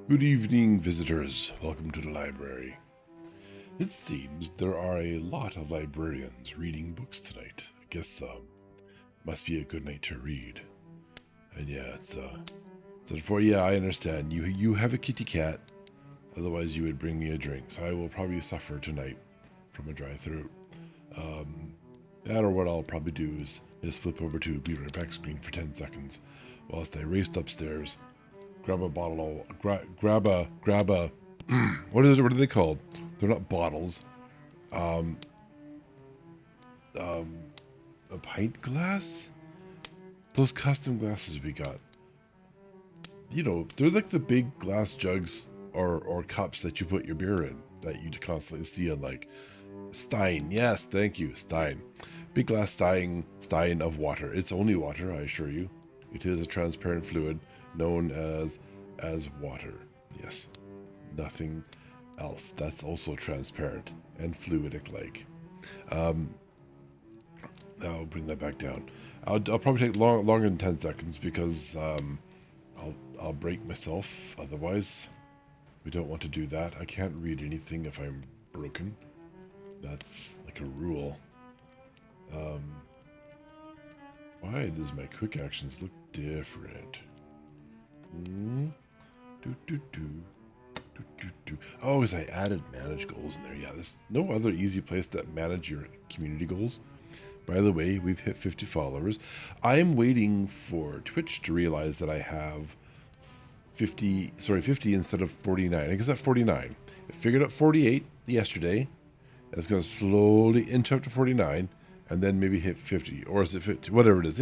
Good evening, visitors. Welcome to the library. It seems there are a lot of librarians reading books tonight. I guess must be a good night to read. And yeah, I understand. You have a kitty cat. Otherwise, you would bring me a drink. So I will probably suffer tonight from a dry throat. That or what I'll probably do is flip over to Be Right Back screen for 10 seconds, whilst I raced upstairs, grab a bottle, grab a what is it? What are they called? They're not bottles. Um, a pint glass? Those custom glasses we got. You know, they're like the big glass jugs or cups that you put your beer in that you constantly see on like Stein. Yes, thank you, Stein. Big glass Stein of water. It's only water, I assure you. It is a transparent fluid known as water. Yes, nothing else. That's also transparent and fluidic like. I'll bring that back down. I'll probably take longer than 10 seconds because I'll break myself. Otherwise, we don't want to do that. I can't read anything if I'm broken. That's like a rule. Why does my quick actions look different? Oh, because I added manage goals in there. Yeah, there's no other easy place to manage your community goals. By the way, we've hit 50 followers. I am waiting for Twitch to realize that I have 50 instead of 49. I guess at 49. I figured out 48 yesterday. It's going to slowly inch up to 49 and then maybe hit 50. Or is it 50? Whatever it is.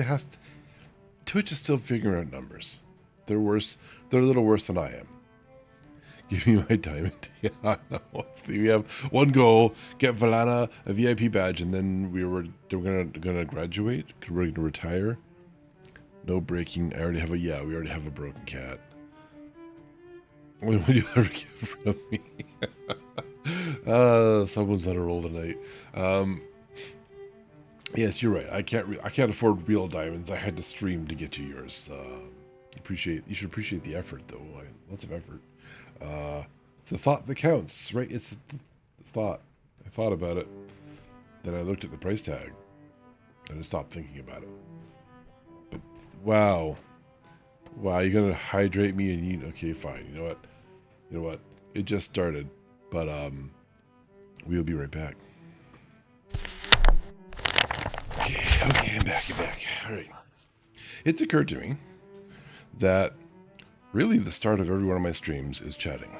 Twitch is still figuring out numbers. They're worse. They're a little worse than I am. Give me my diamond. Yeah, we have one goal: get Valana a VIP badge, and then we're gonna graduate. We're gonna retire. No breaking. We already have a broken cat. When would you ever get from me? Someone's on a roll tonight. Yes, you're right. I can't afford real diamonds. I had to stream to get to yours. You should appreciate the effort, though. Lots of effort. It's the thought that counts, right? It's the thought. I thought about it. Then I looked at the price tag. Then I stopped thinking about it. But wow, you're gonna hydrate me and eat? Okay, fine. You know what? It just started, but we'll be right back. Okay, I'm back. All right. It's occurred to me that really the start of every one of my streams is chatting.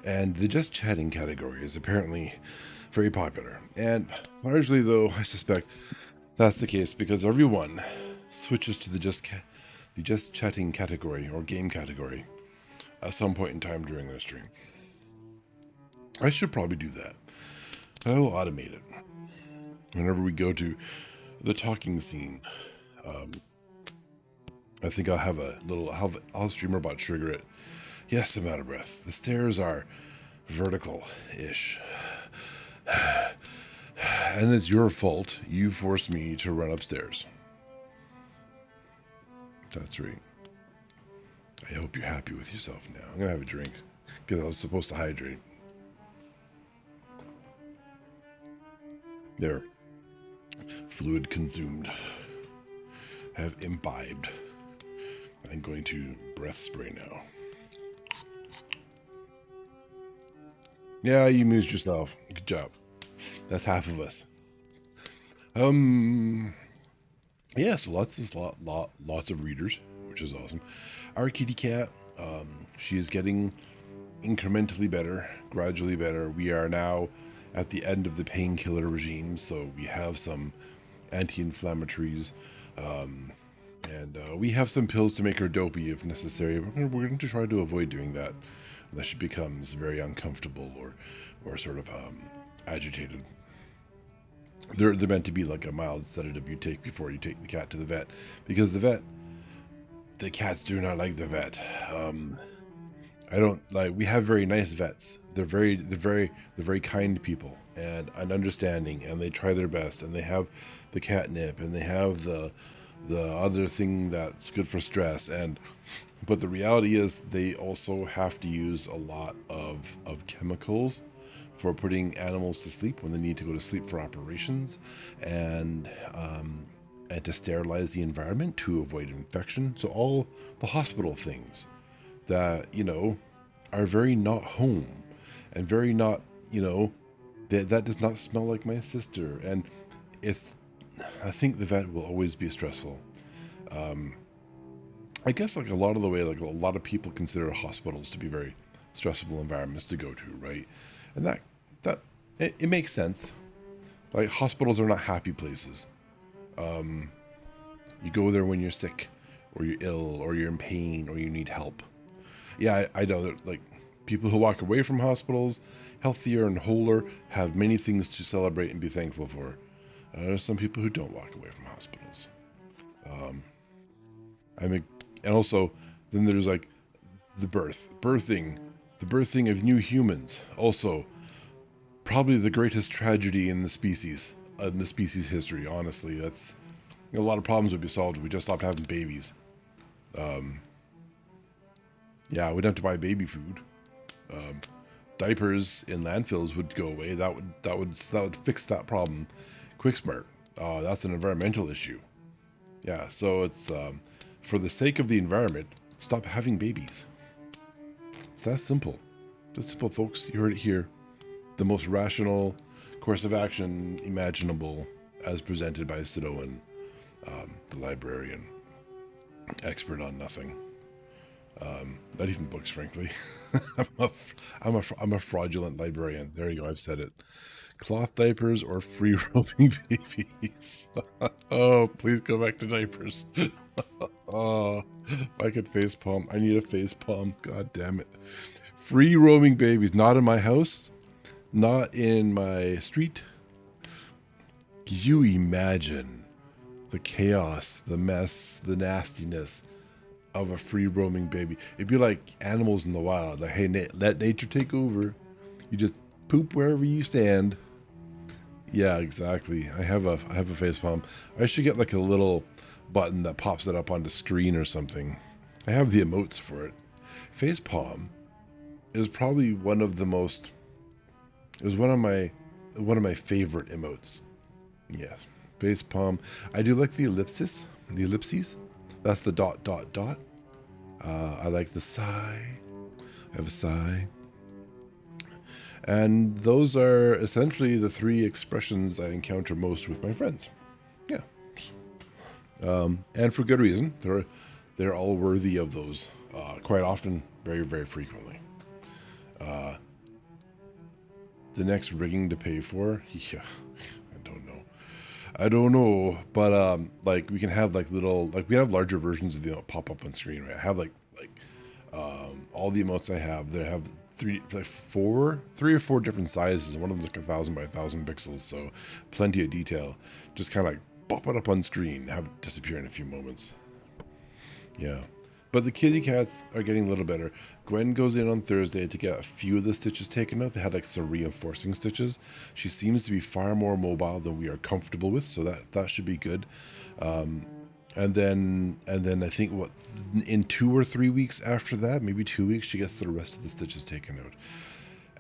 And the just chatting category is apparently very popular. And largely, though, I suspect that's the case because everyone switches to the just chatting category or game category at some point in time during their stream. I should probably do that. I will automate it. Whenever we go to the talking scene, I think I'll have I'll streamer bot trigger it. Yes, I'm out of breath. The stairs are vertical-ish. And it's your fault. You forced me to run upstairs. That's right. I hope you're happy with yourself now. I'm going to have a drink because I was supposed to hydrate. There. Fluid consumed. Have imbibed. I'm going to breath spray now. Yeah, you amused yourself. Good job. That's half of us. Yeah, so lots of readers, which is awesome. Our kitty cat, she is getting incrementally better, gradually better. We are now at the end of the painkiller regime, so we have some anti-inflammatories, and we have some pills to make her dopey if necessary. We're going to try to avoid doing that unless she becomes very uncomfortable or sort of agitated. They're meant to be like a mild sedative you take before you take the cat to the vet, because the cats do not like the vet. I don't like. We have very nice vets. They're very kind people and understanding, and they try their best, and they have the catnip, and they have the the other thing that's good for stress. But the reality is they also have to use a lot of chemicals for putting animals to sleep when they need to go to sleep for operations, and and to sterilize the environment to avoid infection. So all the hospital things that, are very not home, and very not, that does not smell like my sister. And it's, I think the vet will always be stressful. I guess like a lot of the way, like a lot of people consider hospitals to be very stressful environments to go to, right? And that it makes sense. Like hospitals are not happy places. You go there when you're sick, or you're ill, or you're in pain, or you need help. Yeah, I know that like people who walk away from hospitals healthier and wholer have many things to celebrate and be thankful for. There's some people who don't walk away from hospitals. I mean, and also then there's like the birthing of new humans. Also, probably the greatest tragedy in the species history. Honestly, that's, a lot of problems would be solved if we just stopped having babies. Yeah, we'd have to buy baby food. Diapers in landfills would go away. That would fix that problem. Quick smart. That's an environmental issue. Yeah, so it's for the sake of the environment, stop having babies. It's that simple. That's simple, folks. You heard it here. The most rational course of action imaginable, as presented by Sidoen, the librarian, expert on nothing. Not even books, frankly. I'm a fraudulent librarian. There you go. I've said it. Cloth diapers or free roaming babies. Oh, please go back to diapers. Oh, if I could face palm. I need a face palm. God damn it. Free roaming babies. Not in my house. Not in my street. Could you imagine the chaos, the mess, the nastiness of a free roaming baby? It'd be like animals in the wild. Like, hey, let nature take over. You just poop wherever you stand. Yeah, exactly. I have a face palm. I should get like a little button that pops it up on the screen or something. I have the emotes for it. Face palm is probably one of the most. It was one of my favorite emotes. Yes, face palm. I do like the ellipsis. The ellipses. That's the dot dot dot. I like the sigh. I have a sigh. And those are essentially the three expressions I encounter most with my friends. Yeah. And for good reason. They're all worthy of those. Quite often, very, very frequently. The next rigging to pay for? Yeah. I don't know. But like we can have like little, like we have larger versions of the pop up on screen, right? I have like all the emotes I have. They have three or four different sizes. One of them's like 1,000 by 1,000 pixels, so plenty of detail. Just kind of like pop it up on screen, have it disappear in a few moments. Yeah. But the kitty cats are getting a little better. Gwen goes in on Thursday to get a few of the stitches taken out. They had like some reinforcing stitches. She seems to be far more mobile than we are comfortable with, so that should be good. And then I think in 2 or 3 weeks after that, maybe 2 weeks, she gets the rest of the stitches taken out,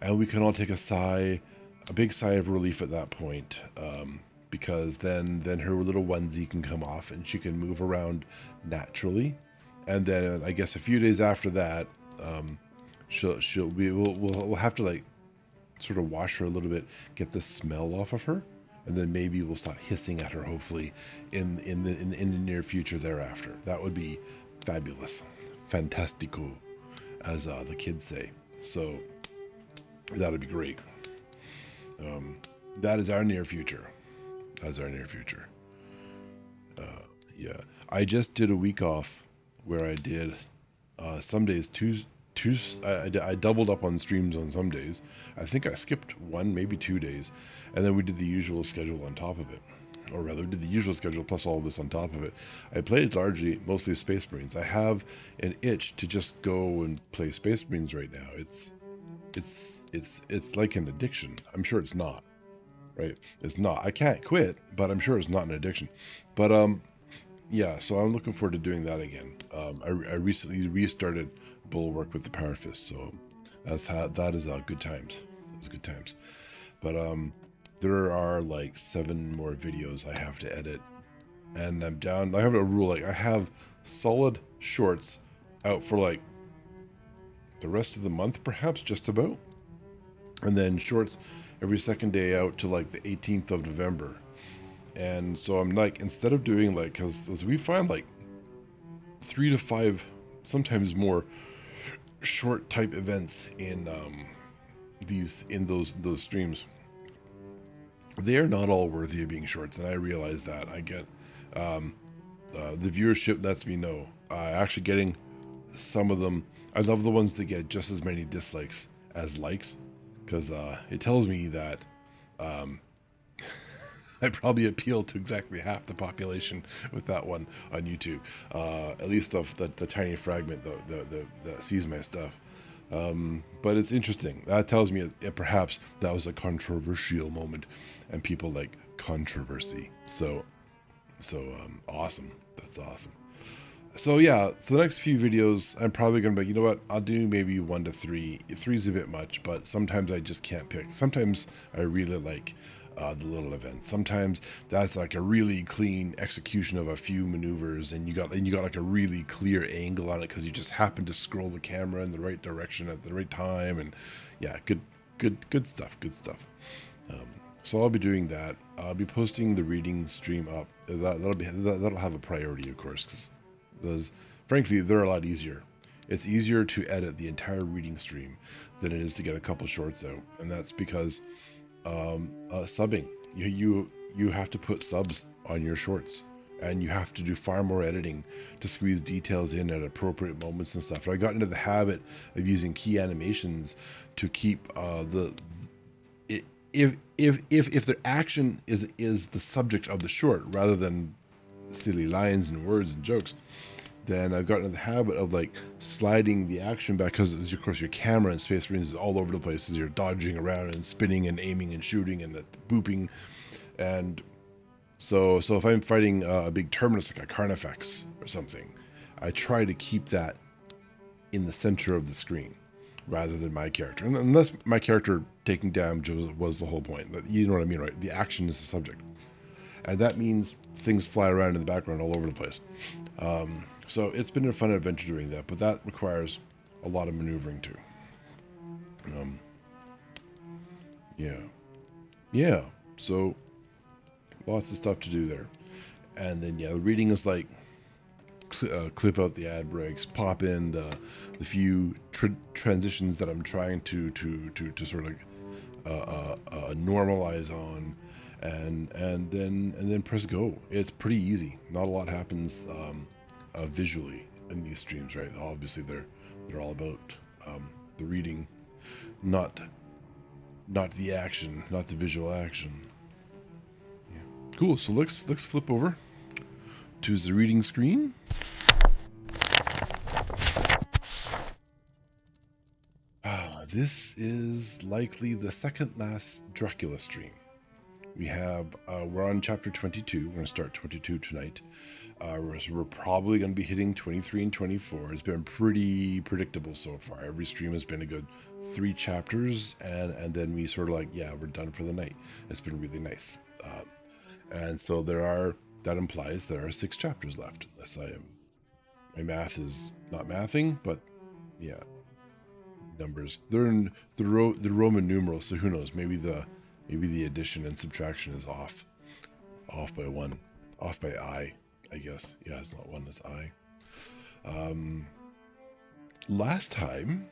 and we can all take a big sigh of relief at that point, because then her little onesie can come off and she can move around naturally. And then I guess a few days after that, we'll have to like sort of wash her a little bit, get the smell off of her, and then maybe we'll stop hissing at her. Hopefully, in the near future thereafter. That would be fabulous, fantastico, as the kids say. So that'd be great. That is our near future. That's our near future. Yeah, I just did a week off where I did some days I doubled up on streams on some days. I think I skipped 1, maybe 2 days, and then we did the usual schedule on top of it, or rather did the usual schedule plus all of this on top of it. I played mostly Space Marines. I have an itch to just go and play Space Marines right now. It's like an addiction. I'm sure it's not, right? It's not. I can't quit, but I'm sure it's not an addiction. But yeah, so I'm looking forward to doing that again. I recently restarted Bulwark with the Power Fist, so that is good times. That's good times. But there are like 7 more videos I have to edit, and I'm down. I have a rule, like I have solid shorts out for like the rest of the month, perhaps, just about, and then shorts every second day out to like the 18th of November. And so I'm like, instead of doing like, because as we find like 3 to 5, sometimes more short type events in those streams, they are not all worthy of being shorts, and I realize that. I get the viewership lets me know. Actually, getting some of them, I love the ones that get just as many dislikes as likes, because it tells me that I probably appeal to exactly half the population with that one on YouTube. At least the tiny fragment that sees my stuff. But it's interesting. That tells me perhaps that was a controversial moment, and people like controversy. So awesome. That's awesome. So yeah, for the next few videos, I'm probably gonna be, you know what, I'll do maybe 1 to 3. 3's a bit much, but sometimes I just can't pick. Sometimes I really like the little events. Sometimes that's like a really clean execution of a few maneuvers, and you got like a really clear angle on it because you just happen to scroll the camera in the right direction at the right time, and yeah, good stuff. Good stuff. So I'll be doing that. I'll be posting the reading stream up. That'll have a priority, of course, because those, frankly, they're a lot easier. It's easier to edit the entire reading stream than it is to get a couple shorts out, and that's because subbing. You have to put subs on your shorts, and you have to do far more editing to squeeze details in at appropriate moments and stuff. And I got into the habit of using key animations to keep if the action is the subject of the short rather than silly lines and words and jokes, then I've gotten into the habit of like sliding the action back, because of course your camera and Space Marines is all over the place as you're dodging around and spinning and aiming and shooting and booping. And so if I'm fighting a big terminus like a Carnifex or something, I try to keep that in the center of the screen rather than my character. And unless my character taking damage was the whole point. You know what I mean, right? The action is the subject. And that means things fly around in the background all over the place. So it's been a fun adventure doing that, but that requires a lot of maneuvering too. Yeah. So lots of stuff to do there. And then the reading is like clip out the ad breaks, pop in the few transitions that I'm trying to sort of normalize on, and then press go. It's pretty easy. Not a lot happens visually in these streams, right? Obviously they're all about the reading, not the action, not the visual action. Yeah. Cool. So let's flip over to the reading screen. This is likely the second last Dracula stream. We have, we're on chapter 22. We're going to start 22 tonight. We're probably going to be hitting 23 and 24. It's been pretty predictable so far. Every stream has been a good 3 chapters, and then we sort of like, yeah, we're done for the night. It's been really nice. And so that implies there are 6 chapters left, unless my math is not mathing, but yeah. Numbers. They're in the Roman numerals, so who knows? Maybe the addition and subtraction is off by 1, off by I guess. Yeah, it's not 1, it's I. Last time,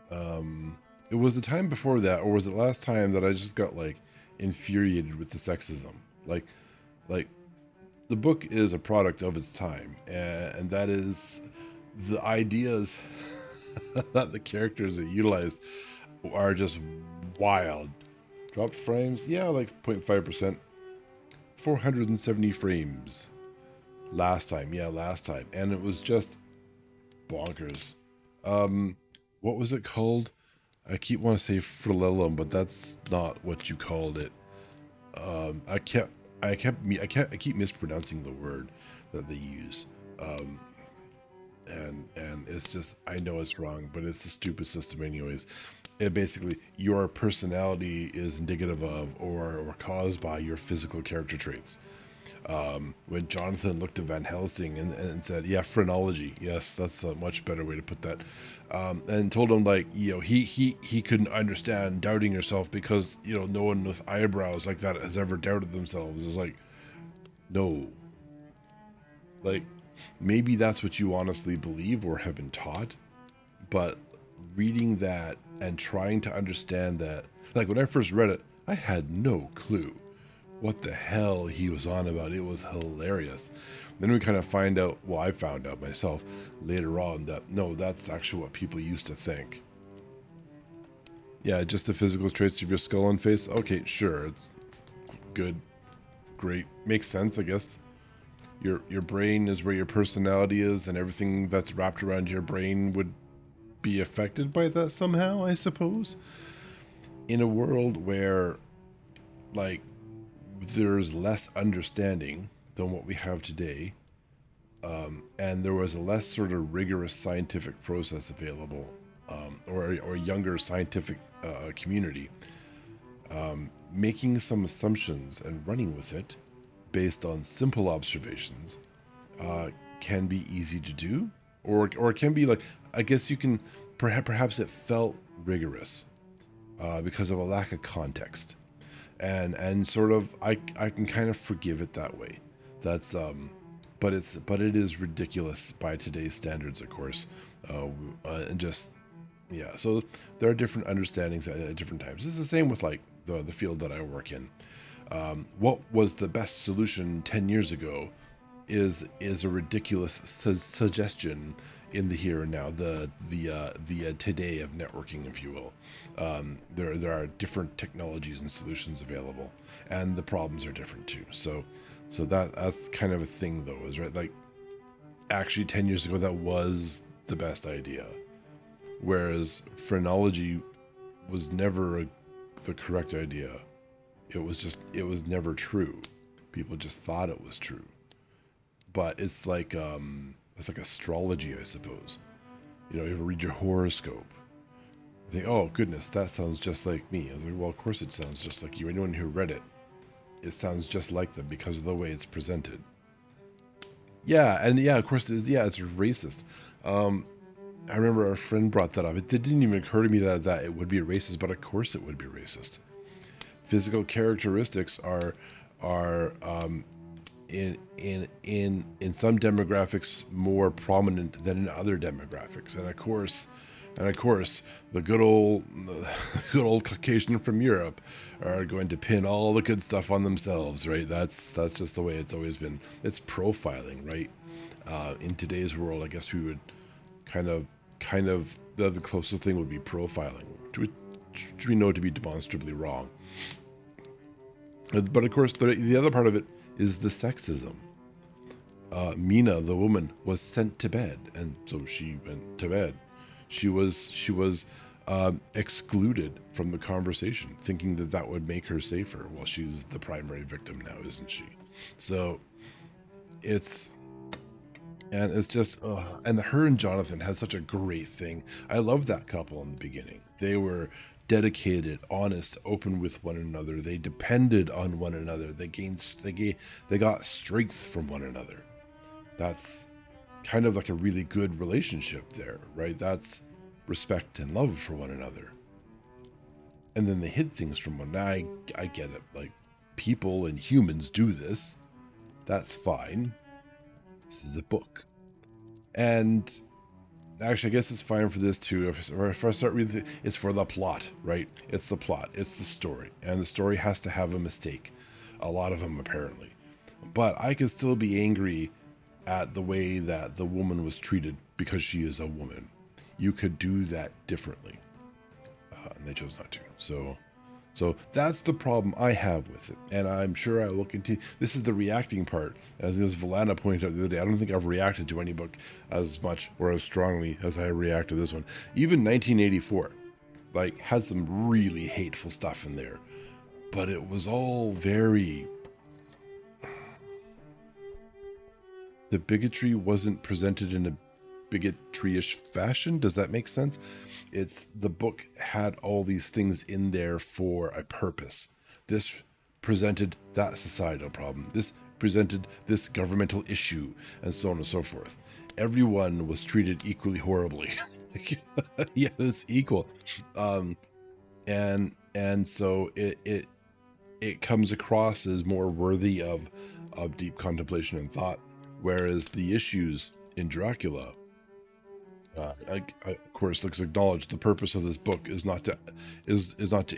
it was the time before that, or was it last time that I just got like infuriated with the sexism? Like the book is a product of its time, and that is the ideas that the characters that utilized are just wild. Dropped frames, yeah, like 0.5%. 470 frames last time, and it was just bonkers. What was it called? I keep want to say Frillellum, but that's not what you called it. I keep mispronouncing the word that they use. And it's just, I know it's wrong, but it's a stupid system anyways. It basically, your personality is indicative of or caused by your physical character traits. When Jonathan looked at Van Helsing and said, yeah, phrenology, yes, that's a much better way to put that, and told him, like, he couldn't understand doubting yourself because, no one with eyebrows like that has ever doubted themselves. It's like, no, like, maybe that's what you honestly believe or have been taught, but reading that and trying to understand that, like, when I first read it, I had no clue what the hell he was on about. It was hilarious. Then we kind of find out, well, I found out myself later on that, no, that's actually what people used to think. Yeah, just the physical traits of your skull and face. Okay, sure, it's good, great, makes sense, I guess. Your brain is where your personality is, and everything that's wrapped around your brain would be affected by that somehow, I suppose. In a world where, like, there's less understanding than what we have today, and there was a less sort of rigorous scientific process available, or younger scientific community, making some assumptions and running with it based on simple observations can be easy to do, or it can be, like, I guess you can, perhaps it felt rigorous because of a lack of context, and sort of I can kind of forgive it that way. That's but it is ridiculous by today's standards, of course, and just, yeah. So there are different understandings at different times. It's the same with, like, the field that I work in. What was the best solution 10 years ago is a ridiculous suggestion in the here and now, the today of networking, if you will. There are different technologies and solutions available, and the problems are different too. So that's kind of a thing, though, is right. Like, actually, 10 years ago, that was the best idea, whereas phrenology was never the correct idea. It was never true. People just thought it was true. But it's like astrology, I suppose. You ever read your horoscope? You think, oh goodness, that sounds just like me. I was like, well, of course it sounds just like you. Anyone who read it, it sounds just like them because of the way it's presented. Yeah, and yeah, of course, it's racist. I remember our friend brought that up. It didn't even occur to me that it would be racist, but of course it would be racist. Physical characteristics are in some demographics more prominent than in other demographics, and of course, the good old Caucasian from Europe are going to pin all the good stuff on themselves, right? That's just the way it's always been. It's profiling, right? In today's world, I guess we would kind of the closest thing would be profiling, which we know to be demonstrably wrong. But of course, the other part of it is the sexism. Mina, the woman, was sent to bed, and so she went to bed. She was excluded from the conversation, thinking that would make her safer. Well, she's the primary victim now, isn't she? So it's just, and her and Jonathan had such a great thing. I loved that couple in the beginning. They were dedicated, honest, open with one another. They depended on one another. They got strength from one another. That's kind of like a really good relationship there, right? That's respect and love for one another. And then they hid things from one another. I get it. Like, people and humans do this. That's fine. This is a book. And actually, I guess it's fine for this too. If I start reading, it's for the plot, right? It's the plot. It's the story. And the story has to have a mistake. A lot of them, apparently. But I can still be angry at the way that the woman was treated because she is a woman. You could do that differently. And they chose not to. So that's the problem I have with it, and I'm sure I will continue. This is the reacting part. As Valana pointed out the other day, I don't think I've reacted to any book as much or as strongly as I react to this one. Even 1984, like, had some really hateful stuff in there, but it was all very The bigotry wasn't presented in a bigotry-ish fashion. Does that make sense? It's the book had all these things in there for a purpose. This presented that societal problem. This presented this governmental issue, and so on and so forth. Everyone was treated equally horribly. Yeah, it's equal. And so it comes across as more worthy of deep contemplation and thought, whereas the issues in Dracula, of course, let's acknowledge the purpose of this book is not to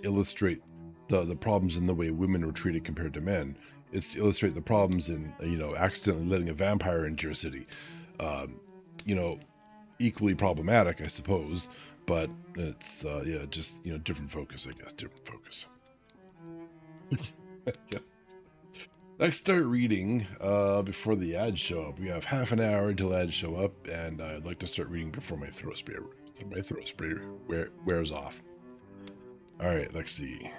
illustrate the problems in the way women were treated compared to men. It's to illustrate the problems in accidentally letting a vampire into your city. Equally problematic, I suppose, but it's just different focus, I guess. Different focus. Yeah. Let's start reading before the ads show up. We have half an hour until ads show up, and I'd like to start reading before my throat spray wears off. All right, let's see.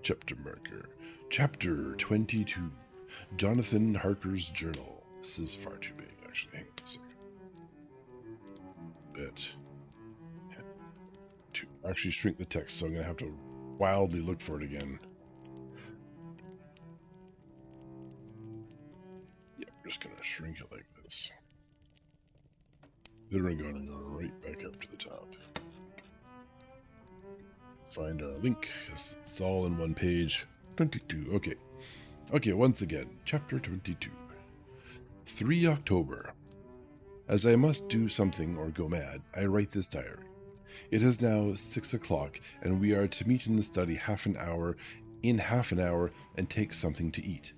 Chapter marker. Chapter 22. Jonathan Harker's journal. This is far too big, actually. Hang on a second. Bit. To actually shrink the text, so I'm going to have to wildly look for it again. Yeah, I'm just going to shrink it like this. Then we're going to go right back up to the top. Find our link. It's all in one page. 22. Okay. Okay, once again, chapter 22. 3 October. As I must do something or go mad, I write this diary. It is now 6 o'clock, and we are to meet in the study half an hour and take something to eat.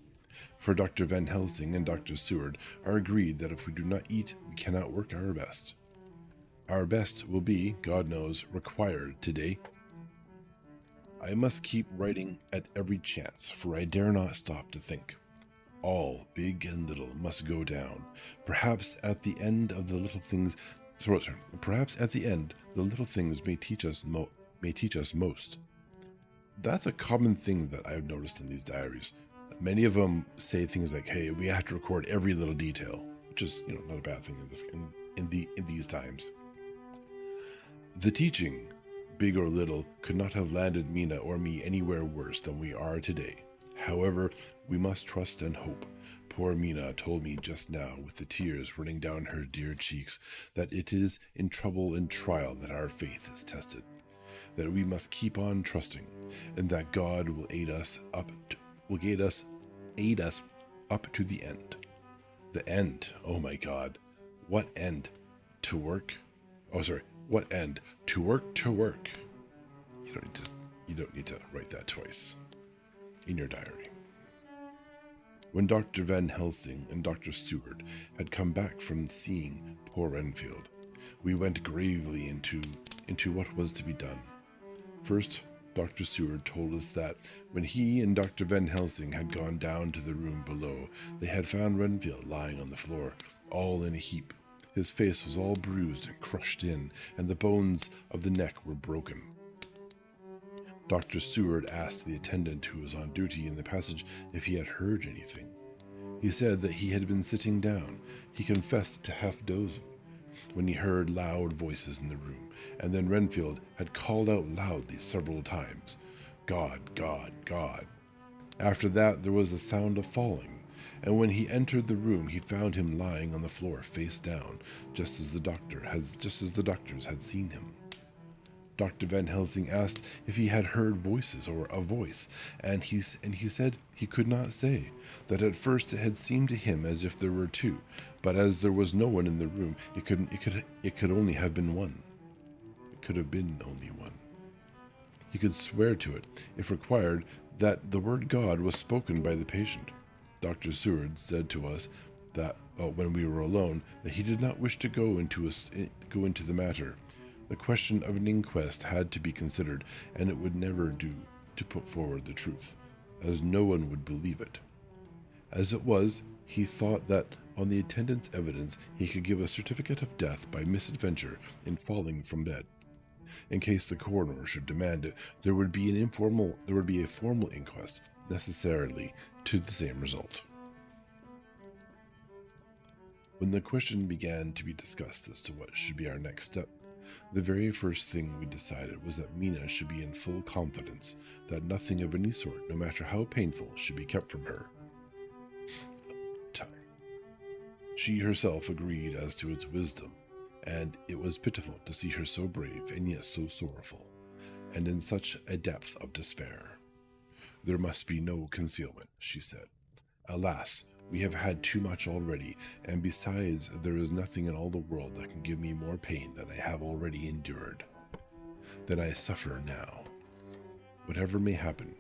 For Dr. Van Helsing and Dr. Seward are agreed that if we do not eat, we cannot work our best. Our best will be, God knows, required today. I must keep writing at every chance, for I dare not stop to think. All, big and little, must go down. Perhaps at the end the little things may teach us most. That's a common thing that I've noticed in these diaries. Many of them say things like, "Hey, we have to record every little detail," which is, not a bad thing in these times. The teaching, big or little, could not have landed Mina or me anywhere worse than we are today. However, we must trust and hope. Poor Mina told me just now, with the tears running down her dear cheeks, that it is in trouble and trial that our faith is tested, that we must keep on trusting, and that God will aid us up to the end. The end. Oh my God. What end? To work? Oh, sorry. What end? To work. You don't need to write that twice in your diary. When Dr. Van Helsing and Dr. Seward had come back from seeing poor Renfield, we went gravely into what was to be done. First, Dr. Seward told us that when he and Dr. Van Helsing had gone down to the room below, they had found Renfield lying on the floor, all in a heap. His face was all bruised and crushed in, and the bones of the neck were broken. Dr. Seward asked the attendant who was on duty in the passage if he had heard anything. He said that he had been sitting down. He confessed to half dozing when he heard loud voices in the room, and then Renfield had called out loudly several times, "God, God, God." After that there was a sound of falling, and when he entered the room he found him lying on the floor face down, just as the doctors had seen him. Dr. Van Helsing asked if he had heard voices or a voice, and he said he could not say, that at first it had seemed to him as if there were two, but as there was no one in the room, it could only have been one. It could have been only one. He could swear to it, if required, that the word God was spoken by the patient. Dr. Seward said to us that when we were alone, that he did not wish to go into the matter. The question of an inquest had to be considered, and it would never do to put forward the truth, as no one would believe it. As it was, he thought that on the attendant's evidence he could give a certificate of death by misadventure in falling from bed. In case the coroner should demand it, there would be a formal inquest, necessarily to the same result. When the question began to be discussed as to what should be our next step, the very first thing we decided was that Mina should be in full confidence that nothing of any sort, no matter how painful, should be kept from her. She herself agreed as to its wisdom, and it was pitiful to see her so brave and yet so sorrowful, and in such a depth of despair. There must be no concealment, she said. Alas, we have had too much already, and besides, there is nothing in all the world that can give me more pain than I have already endured, than I suffer now. Whatever may happen,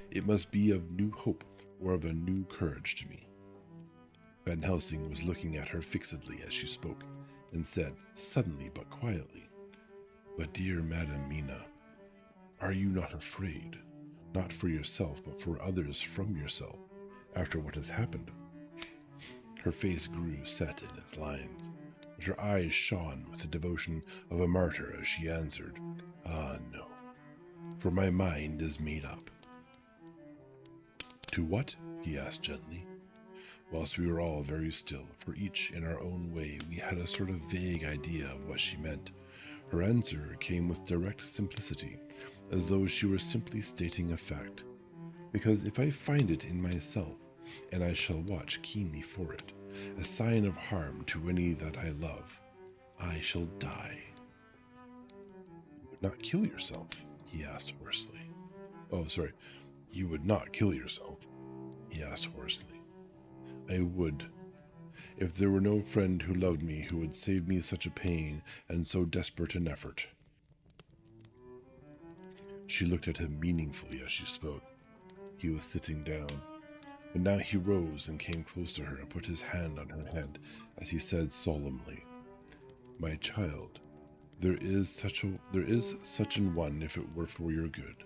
it must be of new hope or of a new courage to me. Van Helsing was looking at her fixedly as she spoke, and said, suddenly but quietly, "But dear Madam Mina, are you not afraid, not for yourself, but for others from yourself, after what has happened?" Her face grew set in its lines, but her eyes shone with the devotion of a martyr as she answered, "Ah, no, for my mind is made up." "To what?" he asked gently. Whilst we were all very still, for each in our own way we had a sort of vague idea of what she meant, her answer came with direct simplicity, as though she were simply stating a fact. "Because if I find it in myself, and I shall watch keenly for it, a sign of harm to any that I love, I shall die." "You would not kill yourself?" he asked hoarsely. "Oh, sorry. You would not kill yourself?" he asked hoarsely. "I would, if there were no friend who loved me who would save me such a pain and so desperate an effort." She looked at him meaningfully as she spoke. He was sitting down, but now he rose and came close to her and put his hand on her head as he said solemnly, "My child, there is such an one if it were for your good.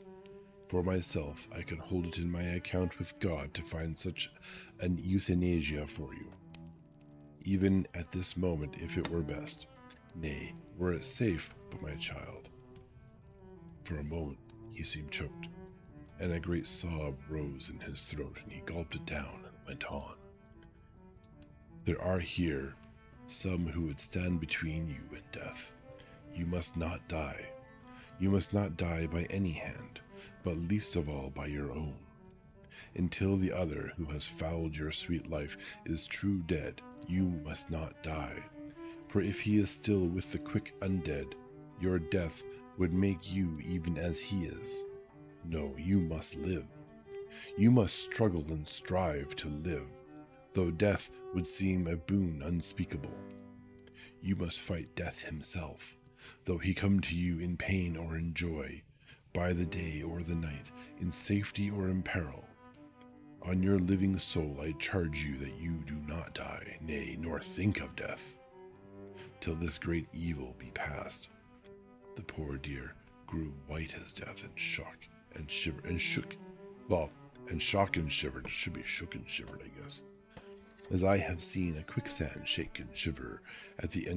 For myself, I could hold it in my account with God to find such an euthanasia for you, even at this moment if it were best. Nay, were it safe, but my child." For a moment he seemed choked, and a great sob rose in his throat, and he gulped it down and went on. "There are here some who would stand between you and death. You must not die. You must not die by any hand, but least of all by your own. Until the other who has fouled your sweet life is true dead, you must not die. For if he is still with the quick undead, your death would make you even as he is. No, you must live. You must struggle and strive to live, though death would seem a boon unspeakable. You must fight death himself, though he come to you in pain or in joy, by the day or the night, in safety or in peril. On your living soul I charge you that you do not die, nay, nor think of death, till this great evil be past." The poor dear grew white as death and shook and shivered and shook. Well, and shock and shivered. It should be shook and shivered, I guess. As I have seen a quicksand shake and shiver at the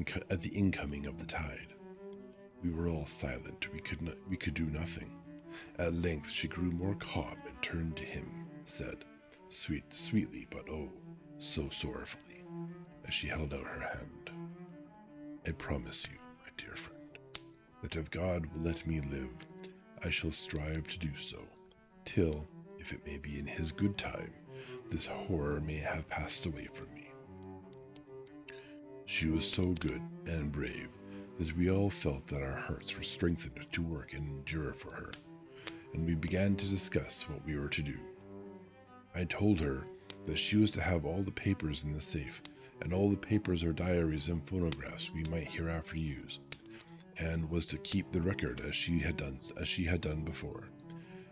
incoming of the tide. We were all silent. We could do nothing. At length she grew more calm and turned to him, said, sweetly, but oh, so sorrowfully, as she held out her hand, "I promise you, my dear friend, that if God will let me live, I shall strive to do so, till, if it may be in his good time, this horror may have passed away from me." She was so good and brave that we all felt that our hearts were strengthened to work and endure for her, and we began to discuss what we were to do. I told her that she was to have all the papers in the safe, and all the papers or diaries and phonographs we might hereafter use, and was to keep the record as she had done before.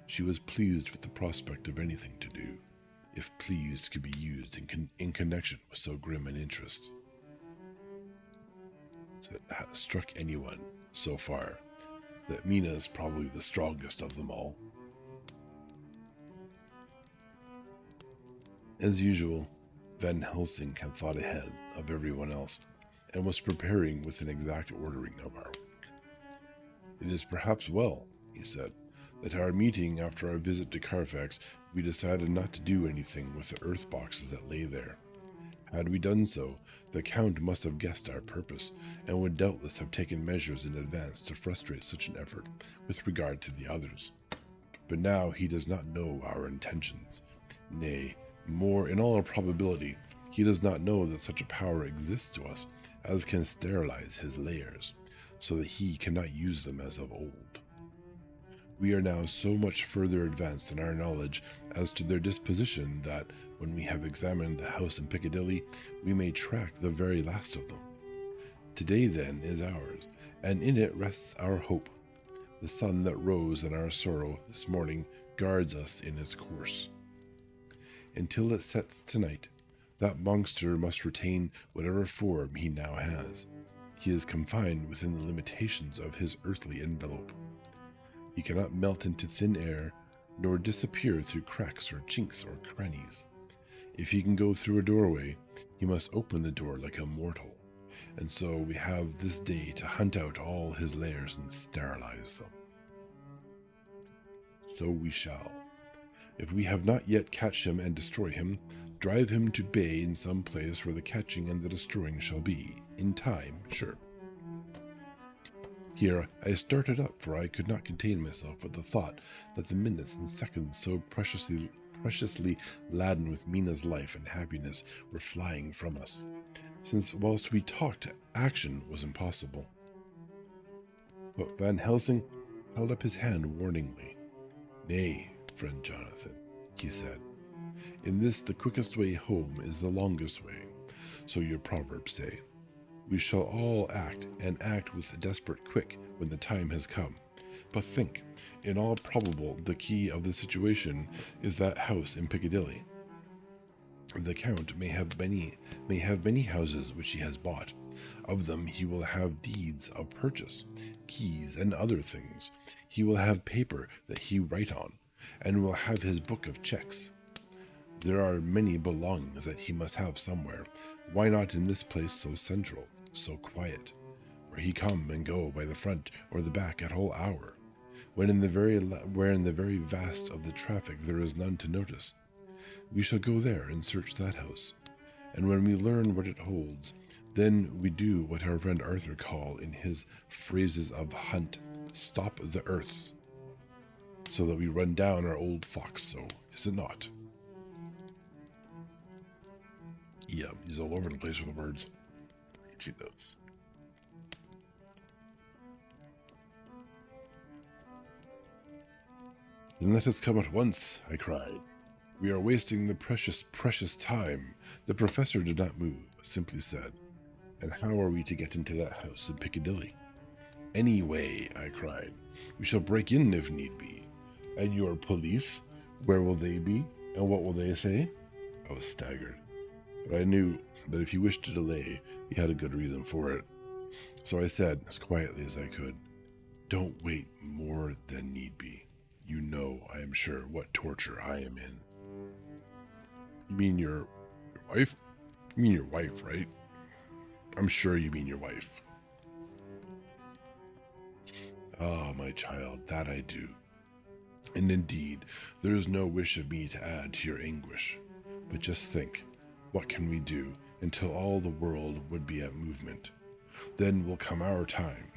She was pleased with the prospect of anything to do, if pleased could be used in connection with so grim an interest. So it has struck anyone so far that Mina is probably the strongest of them all. As usual, Van Helsing had thought ahead of everyone else and was preparing with an exact ordering of our work. "It is perhaps well," he said, "that at our meeting after our visit to Carfax we decided not to do anything with the earth boxes that lay there. Had we done so, the Count must have guessed our purpose, and would doubtless have taken measures in advance to frustrate such an effort with regard to the others. But now he does not know our intentions. Nay, more in all probability, he does not know that such a power exists to us as can sterilize his layers, so that he cannot use them as of old. We are now so much further advanced in our knowledge as to their disposition that, when we have examined the house in Piccadilly, we may track the very last of them. Today, then, is ours, and in it rests our hope. The sun that rose in our sorrow this morning guards us in its course. Until it sets tonight, that monster must retain whatever form he now has. He is confined within the limitations of his earthly envelope. He cannot melt into thin air, nor disappear through cracks or chinks or crannies. If he can go through a doorway, he must open the door like a mortal, and so we have this day to hunt out all his lairs and sterilize them. So we shall. If we have not yet catch him and destroy him, drive him to bay in some place where the catching and the destroying shall be, in time, sure. Here I started up, for I could not contain myself at the thought that the minutes and seconds so preciously laden with Mina's life and happiness were flying from us, since whilst we talked, action was impossible. But Van Helsing held up his hand warningly. "Nay, friend Jonathan," he said. "In this the quickest way home is the longest way, so your proverbs say. We shall all act, and act with a desperate quick when the time has come. But think, in all probable the key of the situation is that house in Piccadilly. The Count may have many houses which he has bought. Of them he will have deeds of purchase, keys, and other things. He will have paper that he write on, and will have his book of checks. There are many belongings that he must have somewhere. Why not in this place so central, so quiet, where he come and go by the front or the back at all hour, where in the very vast of the traffic there is none to notice? We shall go there and search that house, and when we learn what it holds, then we do what our friend Arthur call in his phrases of hunt, stop the earths, so that we run down our old fox, so is it not?" Yeah, he's all over the place with the words. She knows. "Then let us come at once," I cried. "We are wasting the precious time." The professor did not move, simply said, "And how are we to get into that house in Piccadilly?" "Any way," I cried. "We shall break in if need be." "And your police? Where will they be? And what will they say?" I was staggered, but I knew that if he wished to delay, he had a good reason for it. So I said, as quietly as I could, "Don't wait more than need be. You know, I am sure, what torture I am in." "You mean your wife? You mean your wife, right? I'm sure you mean your wife." "Ah, my child, that I do. And indeed, there is no wish of me to add to your anguish. But just think, what can we do until all the world would be at movement? Then will come our time.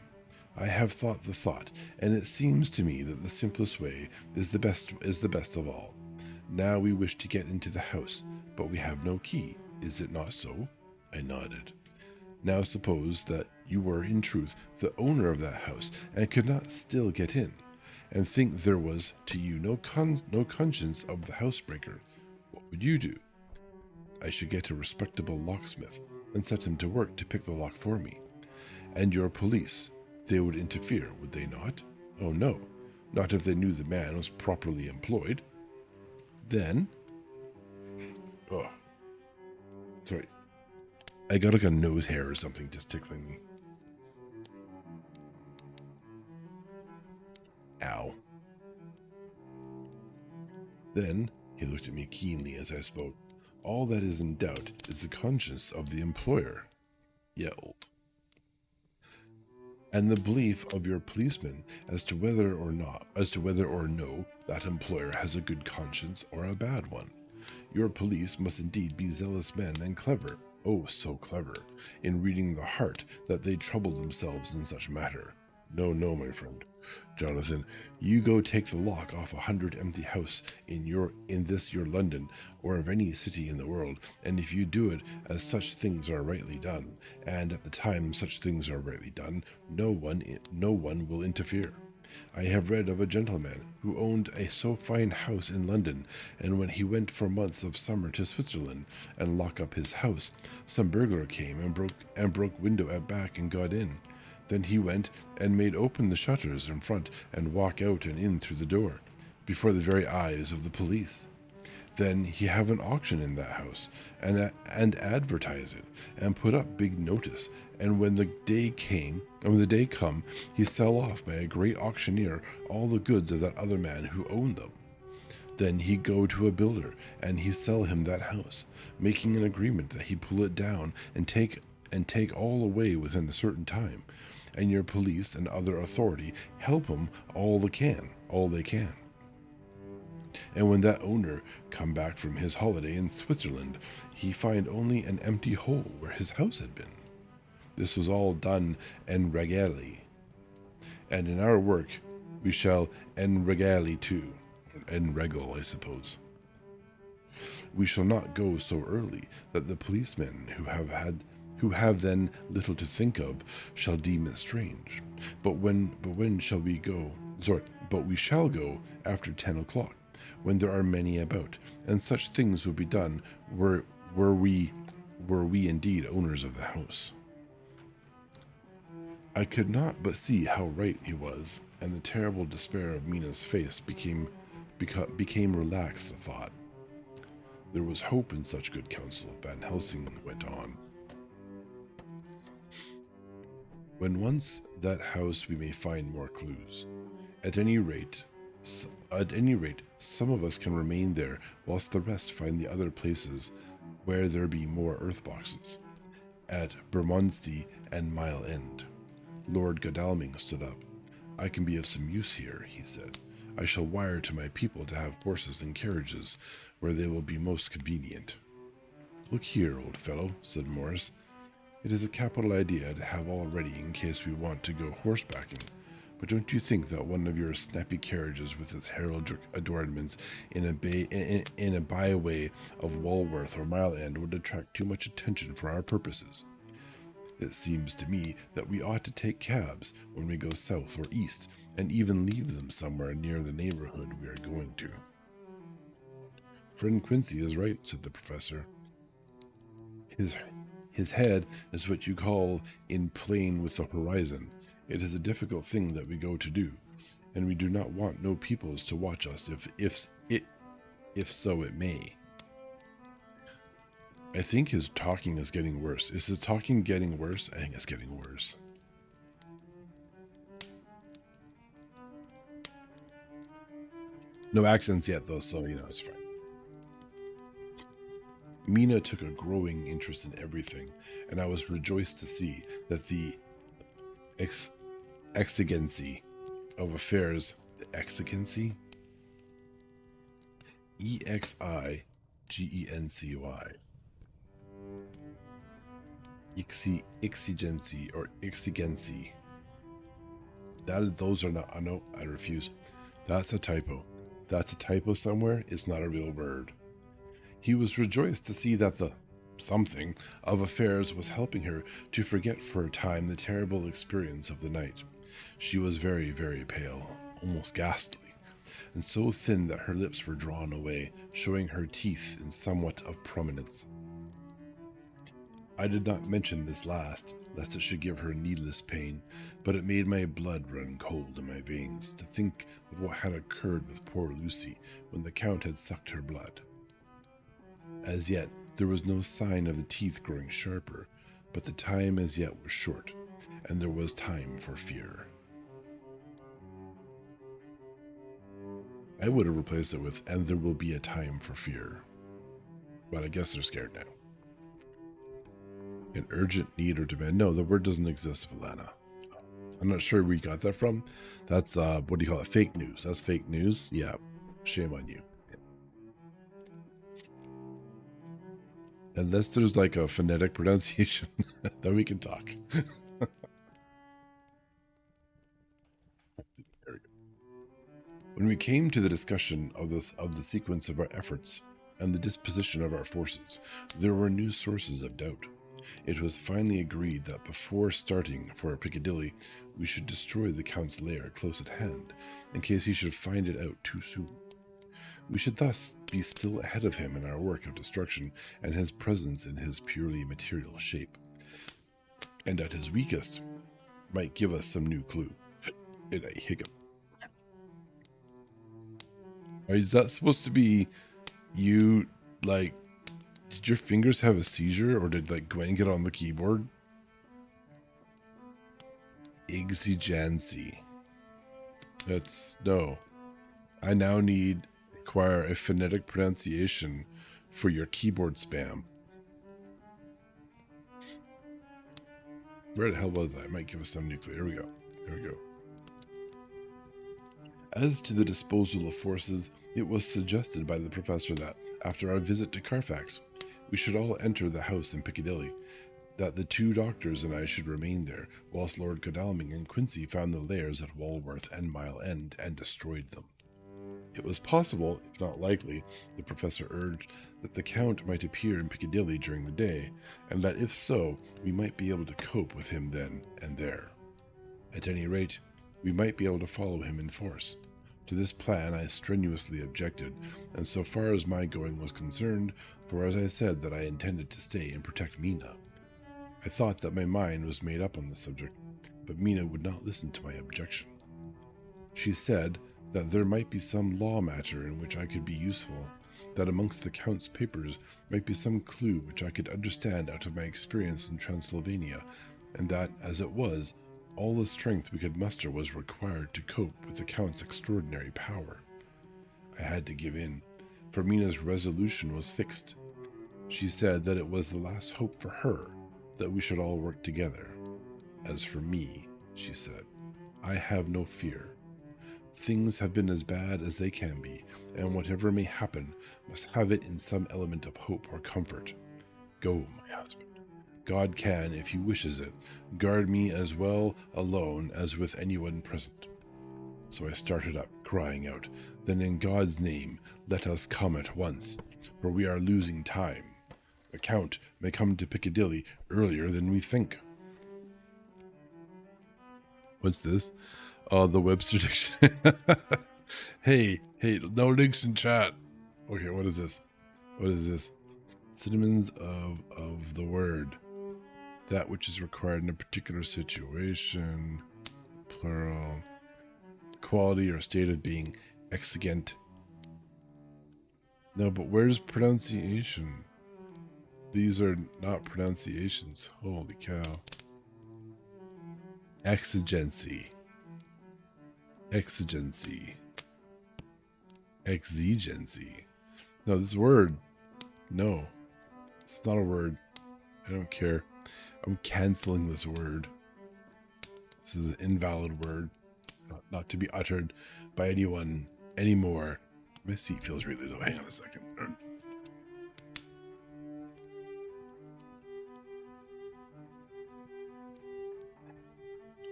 I have thought the thought, and it seems to me that the simplest way is the best of all. Now we wish to get into the house, but we have no key. Is it not so?" I nodded. "Now suppose that you were in truth the owner of that house and could not still get in, and think there was to you no conscience of the housebreaker. What would you do?" "I should get a respectable locksmith and set him to work to pick the lock for me." "And your police, they would interfere, would they not?" "Oh no, not if they knew the man was properly employed." "Then?" Oh, sorry. I got like a nose hair or something just tickling me. Ow. "Then," he looked at me keenly as I spoke, "all that is in doubt is the conscience of the employer." Yelled. "And the belief of your policeman as to whether or no that employer has a good conscience or a bad one. Your police must indeed be zealous men and clever, oh so clever, in reading the heart that they trouble themselves in such matter. No, no, my friend. Jonathan, you go take the lock off 100 empty house in this your London, or of any city in the world, and if you do it as such things are rightly done, and at the time such things are rightly done, no one will interfere. I have read of a gentleman who owned a so fine house in London, and when he went for months of summer to Switzerland and lock up his house, some burglar came and broke window at back and got in. Then he went and made open the shutters in front and walk out and in through the door, before the very eyes of the police. Then he have an auction in that house, and advertise it, and put up big notice. And when the day come, he sell off by a great auctioneer all the goods of that other man who owned them. Then he go to a builder, and he sell him that house, making an agreement that he pull it down and take all away within a certain time. And your police and other authority help him all they can. And when that owner come back from his holiday in Switzerland, he find only an empty hole where his house had been. This was all done en regale. And in our work, we shall en regale too. En regal, I suppose. We shall not go so early that the policemen who have then little to think of shall deem it strange. But when shall we go? But we shall go after 10 o'clock, when there are many about, and such things would be done were we indeed owners of the house. I could not but see how right he was, and the terrible despair of Mina's face became relaxed at thought. There was hope in such good counsel, Van Helsing went on. When once that house we may find more clues. At any rate, some of us can remain there, whilst the rest find the other places where there be more earth boxes. At Bermondsey and Mile End. Lord Godalming stood up. I can be of some use here, he said. I shall wire to my people to have horses and carriages where they will be most convenient. Look here, old fellow, said Morris. It is a capital idea to have all ready in case we want to go horsebacking. But don't you think that one of your snappy carriages with its heraldic adornments in a byway of Walworth or Mile End would attract too much attention for our purposes? It seems to me that we ought to take cabs when we go south or east, and even leave them somewhere near the neighborhood we are going to. Friend Quincy is right, said the professor. His head is what you call in plane with the horizon. It is a difficult thing that we go to do, and we do not want no peoples to watch us if so it may. I think his talking is getting worse. Is his talking getting worse? I think it's getting worse. No accents yet, though, so, it's fine. Mina took a growing interest in everything, and I was rejoiced to see that the exigency of affairs, the exigency? Exigency. Exigency or exigency. Those are not, no, I refuse. That's a typo. That's a typo somewhere. It's not a real word. He was rejoiced to see that the something of affairs was helping her to forget for a time the terrible experience of the night. She was very, very pale, almost ghastly, and so thin that her lips were drawn away, showing her teeth in somewhat of prominence. I did not mention this last, lest it should give her needless pain, but it made my blood run cold in my veins to think of what had occurred with poor Lucy when the Count had sucked her blood. As yet, there was no sign of the teeth growing sharper, but the time as yet was short, and there was time for fear. I would have replaced it with, and there will be a time for fear. But I guess they're scared now. An urgent need or demand. No, the word doesn't exist, Valana. I'm not sure where you got that from. That's, what do you call it? Fake news. That's fake news? Yeah. Shame on you. Unless there's like a phonetic pronunciation, then we can talk. There we go. When we came to the discussion of the sequence of our efforts and the disposition of our forces, there were new sources of doubt. It was finally agreed that before starting for Piccadilly, we should destroy the Count's lair close at hand, in case he should find it out too soon. We should thus be still ahead of him in our work of destruction and his presence in his purely material shape, and at his weakest might give us some new clue. And I hiccup. Is that supposed to be you, like, did your fingers have a seizure, or did, like, Gwen get on the keyboard? Exigency. No. I now require a phonetic pronunciation for your keyboard spam. Where the hell was that? I might give us some new clue. Here we go. As to the disposal of forces, it was suggested by the professor that, after our visit to Carfax, we should all enter the house in Piccadilly, that the 2 doctors and I should remain there, whilst Lord Godalming and Quincy found the lairs at Walworth and Mile End and destroyed them. It was possible, if not likely, the professor urged, that the Count might appear in Piccadilly during the day, and that if so, we might be able to cope with him then and there. At any rate, we might be able to follow him in force. To this plan I strenuously objected, and so far as my going was concerned, for as I said that I intended to stay and protect Mina. I thought that my mind was made up on the subject, but Mina would not listen to my objection. She said that there might be some law matter in which I could be useful, that amongst the Count's papers might be some clue which I could understand out of my experience in Transylvania, and that, as it was, all the strength we could muster was required to cope with the Count's extraordinary power. I had to give in, for Mina's resolution was fixed. She said that it was the last hope for her, that we should all work together. As for me, she said, I have no fear. Things have been as bad as they can be, and whatever may happen must have it in some element of hope or comfort. Go, my husband. God can, if he wishes it, guard me as well alone as with anyone present. So I started up, crying out, Then in God's name, let us come at once, for we are losing time. The Count may come to Piccadilly earlier than we think. What's this? The Webster Dictionary. Hey, no links in chat. Okay, what is this? Synonyms of the word. That which is required in a particular situation. Plural. Quality or state of being. Exigent. No, but where's pronunciation? These are not pronunciations. Holy cow. Exigency. No, this word. No. It's not a word. I don't care. I'm canceling this word. This is an invalid word. Not to be uttered by anyone anymore. My seat feels really low. Hang on a second.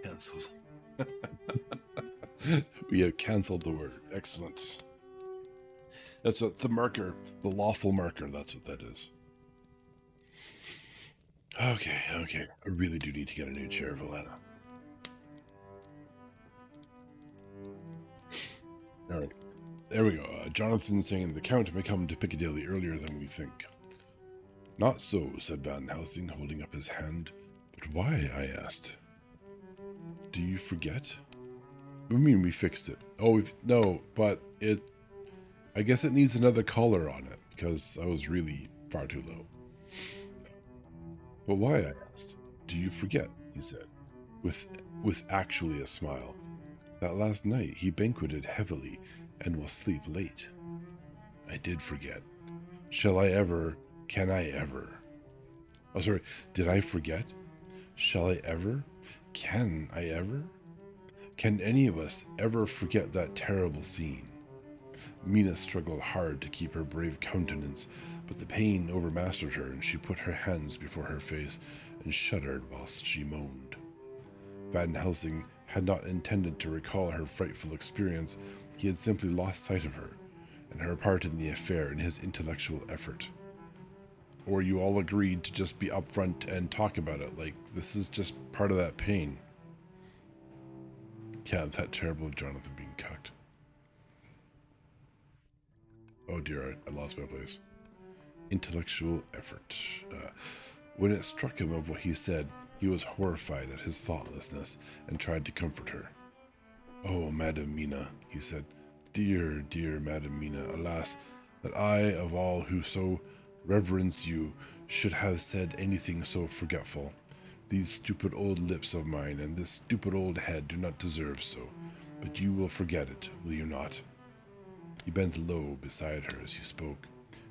Cancelled. We have cancelled the word. Excellent. That's what the marker, the lawful marker, that's what that is. Okay. I really do need to get a new chair, Valena. All right. There we go. Jonathan saying the Count may come to Piccadilly earlier than we think. Not so, said Van Helsing, holding up his hand. But why, I asked. Do you forget? What do you mean we fixed it? Oh, no, but I guess it needs another color on it, because I was really far too low. But why, I asked. Do you forget, he said, with actually a smile, that last night he banqueted heavily and will sleep late? I did forget. Can I ever? Oh, sorry, did I forget? Shall I ever? Can I ever? Can any of us ever forget that terrible scene? Mina struggled hard to keep her brave countenance, but the pain overmastered her, and she put her hands before her face and shuddered whilst she moaned. Van Helsing had not intended to recall her frightful experience. He had simply lost sight of her and her part in the affair in his intellectual effort. Or you all agreed to just be upfront and talk about it, like this is just part of that pain. Yeah, that terrible Jonathan being cucked. Oh dear, I lost my place. Intellectual effort. When it struck him of what he said, he was horrified at his thoughtlessness and tried to comfort her. Oh, Madam Mina, he said. Dear, dear Madam Mina, alas, that I, of all who so reverence you, should have said anything so forgetful. These stupid old lips of mine and this stupid old head do not deserve so, but you will forget it, will you not? He bent low beside her as he spoke.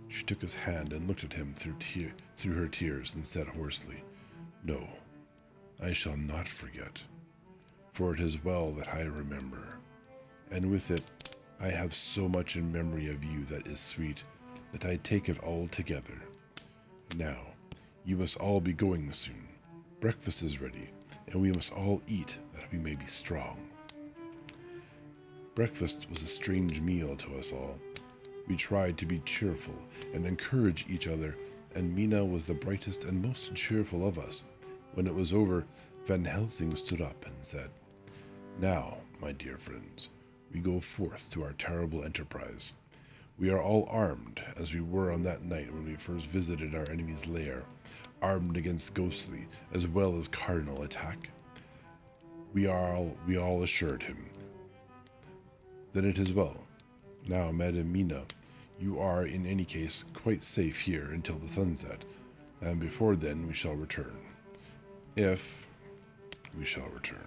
She took his hand and looked at him through her tears and said hoarsely, No, I shall not forget, for it is well that I remember, and with it I have so much in memory of you that is sweet, that I take it all together. Now, you must all be going soon. Breakfast is ready, and we must all eat that we may be strong. Breakfast was a strange meal to us all. We tried to be cheerful and encourage each other, and Mina was the brightest and most cheerful of us. When it was over, Van Helsing stood up and said, Now, my dear friends, we go forth to our terrible enterprise. We are all armed, as we were on that night when we first visited our enemy's lair, armed against ghostly as well as cardinal attack. We all assured him. Then it is well. Now, Madam Mina, you are in any case quite safe here until the sunset, and before then we shall return. If we shall return.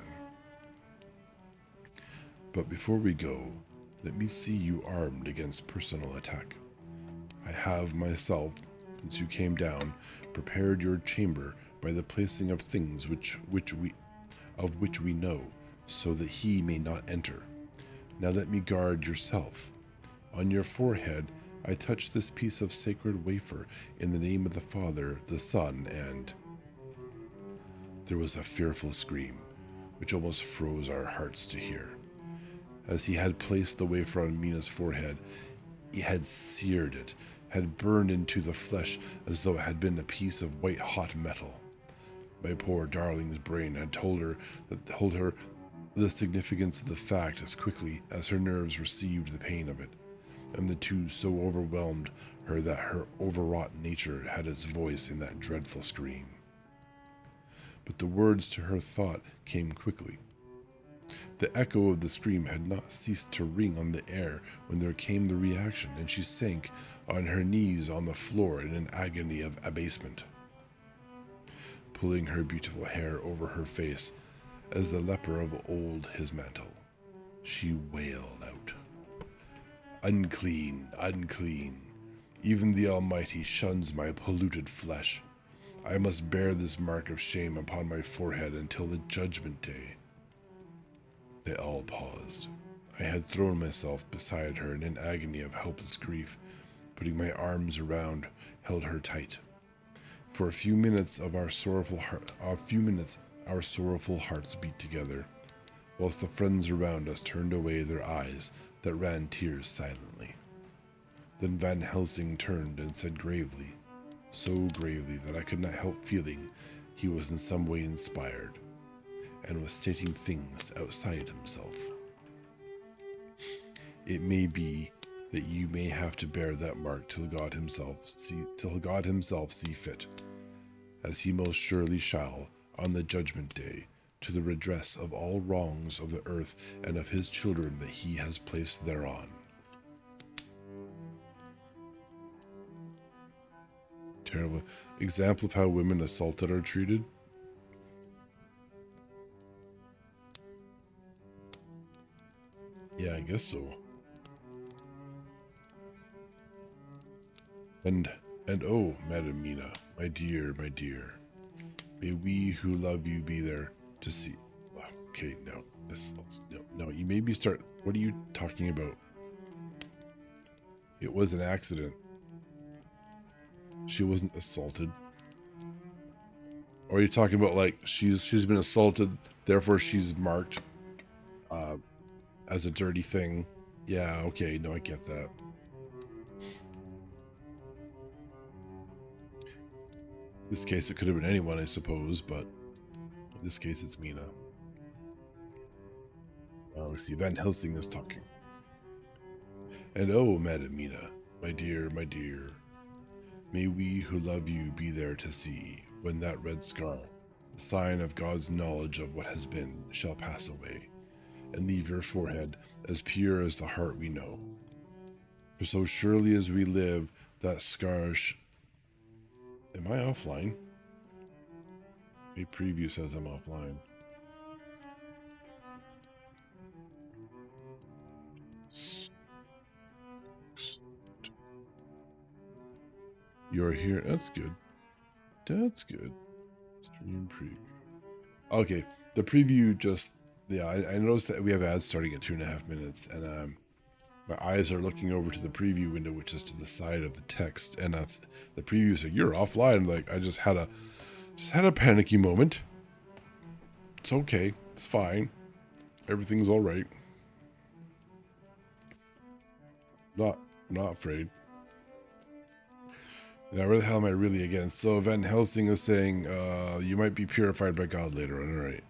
But before we go, let me see you armed against personal attack. I have myself, since you came down, prepared your chamber by the placing of things which we know, so that he may not enter. Now let me guard yourself. On your forehead I touch this piece of sacred wafer in the name of the Father, the Son, and... There was a fearful scream, which almost froze our hearts to hear. As he had placed the wafer on Mina's forehead, he had seared it, had burned into the flesh as though it had been a piece of white-hot metal. My poor darling's brain had told her the significance of the fact as quickly as her nerves received the pain of it, and the two so overwhelmed her that her overwrought nature had its voice in that dreadful scream. But the words to her thought came quickly. The echo of the scream had not ceased to ring on the air when there came the reaction, and she sank on her knees on the floor in an agony of abasement, pulling her beautiful hair over her face as the leper of old his mantle. She wailed out, Unclean, unclean. Even the Almighty shuns my polluted flesh. I must bear this mark of shame upon my forehead until the judgment day. They all paused. I had thrown myself beside her in an agony of helpless grief, putting my arms around, held her tight. For a few minutes our sorrowful hearts beat together, whilst the friends around us turned away their eyes that ran tears silently. Then Van Helsing turned and said gravely, so gravely that I could not help feeling he was in some way inspired, and was stating things outside himself. It may be that you may have to bear that mark till God himself see fit, as he most surely shall on the judgment day, to the redress of all wrongs of the earth and of his children that he has placed thereon. Terrible example of how women assaulted are treated. Yeah, I guess so. And oh, Madam Mina, my dear, may we who love you be there to see. Okay, no, you made me start. What are you talking about? It was an accident. She wasn't assaulted. Or are you talking about like she's been assaulted, therefore she's marked as a dirty thing? Yeah, okay, no, I get that. In this case, it could have been anyone, I suppose, but in this case, it's Mina. Let's see, Van Helsing is talking. And oh, Madam Mina, my dear, may we who love you be there to see when that red scar, the sign of God's knowledge of what has been, shall pass away, and leave your forehead as pure as the heart we know. For so surely as we live, that scar Am I offline? A preview says I'm offline. You're here. That's good. That's good. Stream preview. Okay, the preview just... Yeah, I noticed that we have ads starting at 2.5 minutes, and my eyes are looking over to the preview window, which is to the side of the text, and the preview said, "You're offline." Like, I just had a panicky moment. It's okay. It's fine. Everything's all right. Not afraid. Now, where the hell am I really again? So Van Helsing is saying, you might be purified by God later on. All right.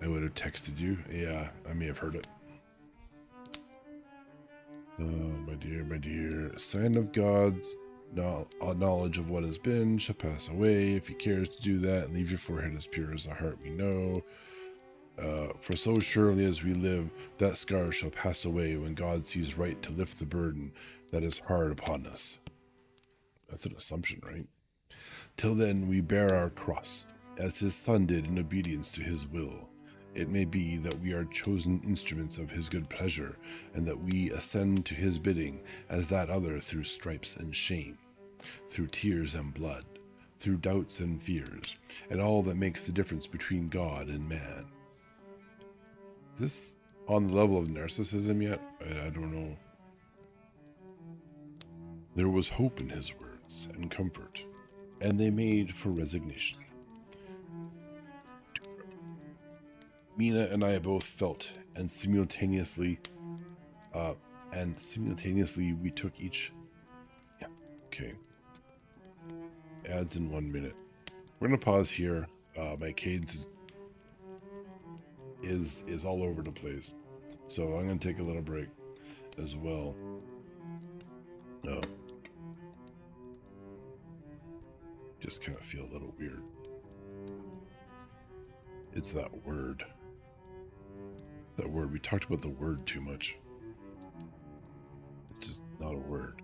I would have texted you. Yeah, I may have heard it. My dear. Sign of God's knowledge of what has been shall pass away. If he cares to do that, leave your forehead as pure as the heart we know. For so surely as we live, that scar shall pass away when God sees right to lift the burden that is hard upon us. That's an assumption, right? Till then we bear our cross, as his Son did in obedience to his will. It may be that we are chosen instruments of his good pleasure, and that we ascend to his bidding as that other through stripes and shame, through tears and blood, through doubts and fears, and all that makes the difference between God and man. Is this on the level of narcissism yet? I don't know. There was hope in his words and comfort, and they made for resignation. Mina and I both felt, and simultaneously we took each... Yeah, okay. Ads in 1 minute. We're gonna pause here. My cadence is all over the place, so I'm gonna take a little break as well. Just kind of feel a little weird. It's that word. That word. We talked about the word too much. It's just not a word.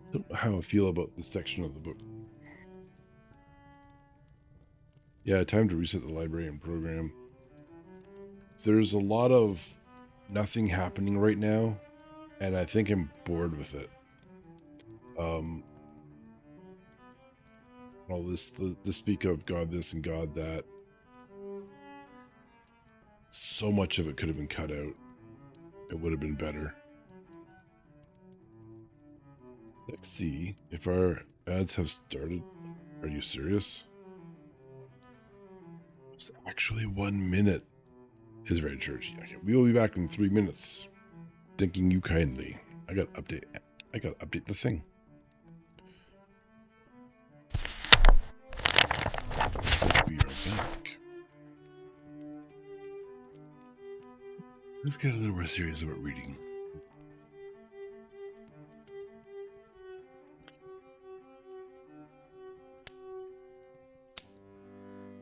I don't know how I feel about this section of the book. Yeah, time to reset the librarian program. There's a lot of nothing happening right now, and I think I'm bored with it. All this, the speak of God this and God that. So much of it could have been cut out. It would have been better. Let's see if our ads have started. Are you serious? It's actually 1 minute. Is very churchy. Okay, we will be back in 3 minutes. Thanking you kindly. I got to update the thing. We are back. Let's get a little more serious about reading.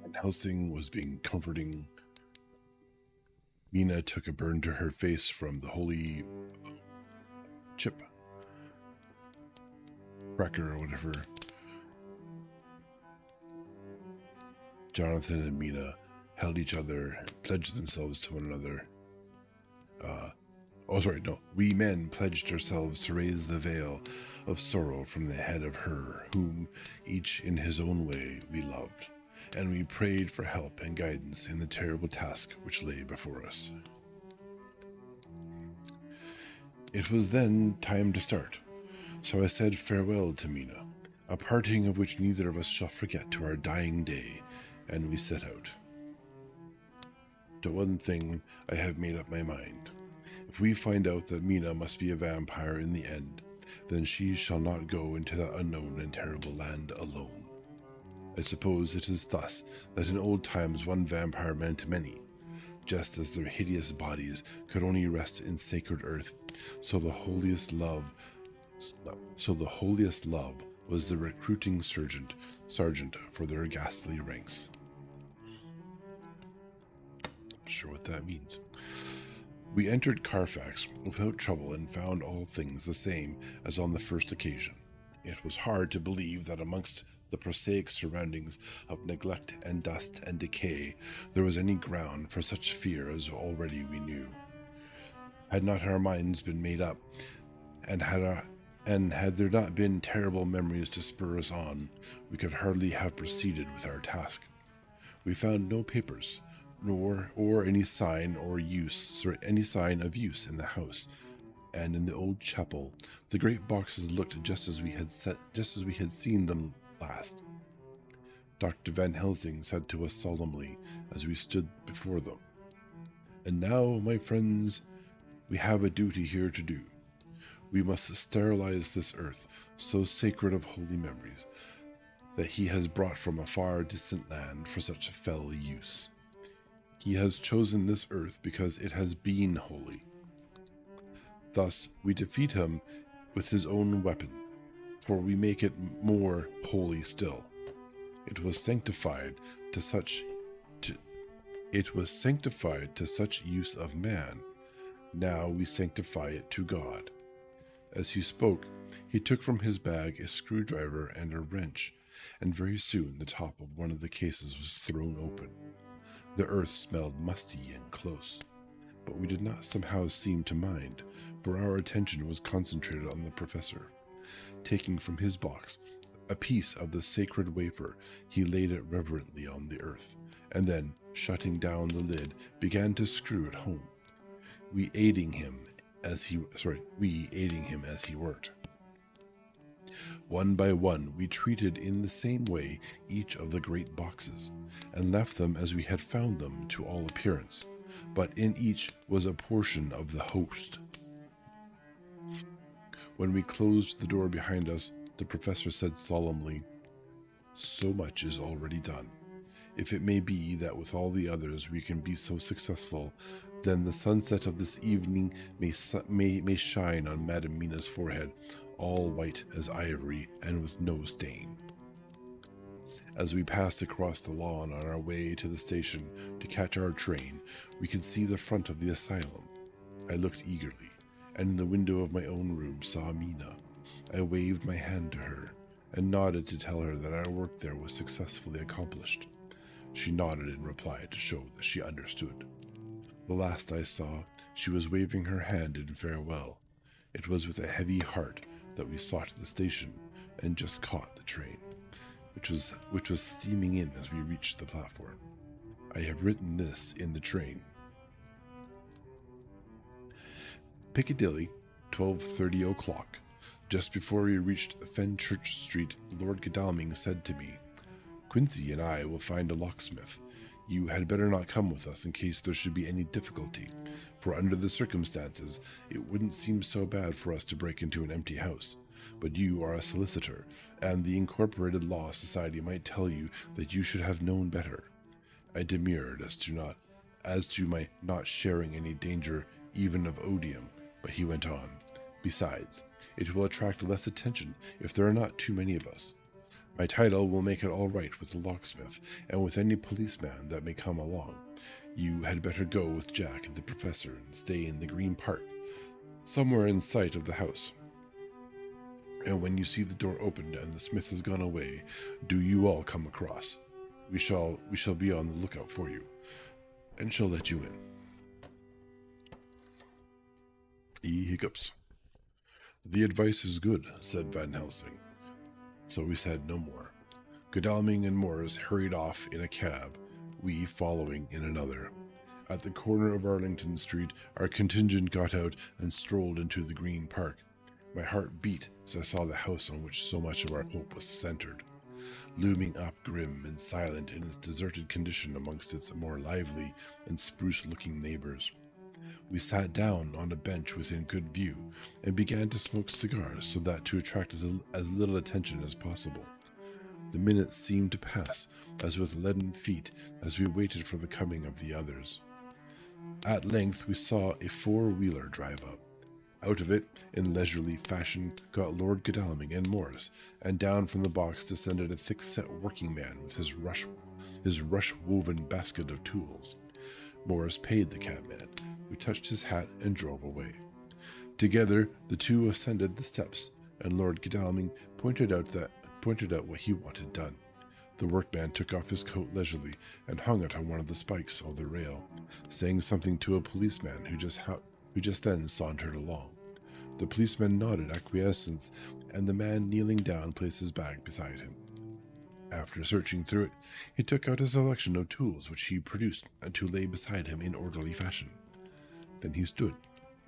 And Helsing was being comforting. Mina took a burn to her face from the holy chip cracker or whatever. Jonathan and Mina held each other and pledged themselves to one another. We men pledged ourselves to raise the veil of sorrow from the head of her, whom each in his own way we loved, and we prayed for help and guidance in the terrible task which lay before us. It was then time to start, so I said farewell to Mina, a parting of which neither of us shall forget to our dying day, and we set out. To one thing I have made up my mind. If we find out that Mina must be a vampire in the end, then she shall not go into that unknown and terrible land alone. I suppose it is thus that in old times one vampire meant many. Just as their hideous bodies could only rest in sacred earth, so the holiest love was the recruiting sergeant for their ghastly ranks. Not sure what that means. We entered Carfax without trouble and found all things the same as on the first occasion. It was hard to believe that amongst the prosaic surroundings of neglect and dust and decay, there was any ground for such fear as already we knew. Had not our minds been made up, and had there not been terrible memories to spur us on, we could hardly have proceeded with our task. We found no papers, nor any sign of use in the house, and in the old chapel, the great boxes looked just as we had seen them last. Dr. Van Helsing said to us solemnly as we stood before them, "And now, my friends, we have a duty here to do. We must sterilize this earth, so sacred of holy memories, that he has brought from a far distant land for such a fell use. He has chosen this earth because it has been holy. Thus we defeat him with his own weapon, for we make it more holy still. It was sanctified to such use of man. Now we sanctify it to God." As he spoke, he took from his bag a screwdriver and a wrench, and very soon the top of one of the cases was thrown open. The earth smelled musty and close, but we did not somehow seem to mind, for our attention was concentrated on the professor. Taking from his box a piece of the sacred wafer, he laid it reverently on the earth, and then, shutting down the lid, began to screw it home. We aiding him as he worked. One by one, we treated in the same way each of the great boxes, and left them as we had found them to all appearance, but in each was a portion of the host. When we closed the door behind us, the professor said solemnly, "So much is already done. If it may be that with all the others we can be so successful, then the sunset of this evening may shine on Madam Mina's forehead, all white as ivory and with no stain." As we passed across the lawn on our way to the station to catch our train, we could see the front of the asylum. I looked eagerly, and in the window of my own room saw Mina. I waved my hand to her, and nodded to tell her that our work there was successfully accomplished. She nodded in reply to show that she understood. The last I saw, she was waving her hand in farewell. It was with a heavy heart that we sought the station, and just caught the train, which was steaming in as we reached the platform. I have written this in the train. Piccadilly, 12:30 o'clock. Just before we reached Fenchurch Street, Lord Godalming said to me, "Quincy and I will find a locksmith. You had better not come with us in case there should be any difficulty, for under the circumstances, it wouldn't seem so bad for us to break into an empty house. But you are a solicitor, and the Incorporated Law Society might tell you that you should have known better." I demurred as to my not sharing any danger even of odium, but he went on, "Besides, it will attract less attention if there are not too many of us. My title will make it all right with the locksmith and with any policeman that may come along. You had better go with Jack and the professor and stay in the Green Park, somewhere in sight of the house. And when you see the door opened and the smith has gone away, do you all come across. We shall be on the lookout for you, and shall let you in." He hiccups. "The advice is good," said Van Helsing. So we said no more. Godalming and Morris hurried off in a cab, we following in another. At the corner of Arlington Street, our contingent got out and strolled into the Green Park. My heart beat as I saw the house on which so much of our hope was centered, looming up grim and silent in its deserted condition amongst its more lively and spruce-looking neighbors. We sat down on a bench within good view and began to smoke cigars so that to attract as little attention as possible. The minutes seemed to pass as with leaden feet as we waited for the coming of the others. At length we saw a four-wheeler drive up. Out of it, in leisurely fashion, got Lord Godalming and Morris, and down from the box descended a thick-set working man with his rush-woven basket of tools. Morris paid the cabman, who touched his hat and drove away. Together, the two ascended the steps, and Lord Godalming pointed out what he wanted done. The workman took off his coat leisurely and hung it on one of the spikes of the rail, saying something to a policeman who just then sauntered along. The policeman nodded acquiescence, and the man kneeling down placed his bag beside him. After searching through it, he took out a selection of tools which he produced to lay beside him in orderly fashion. Then he stood,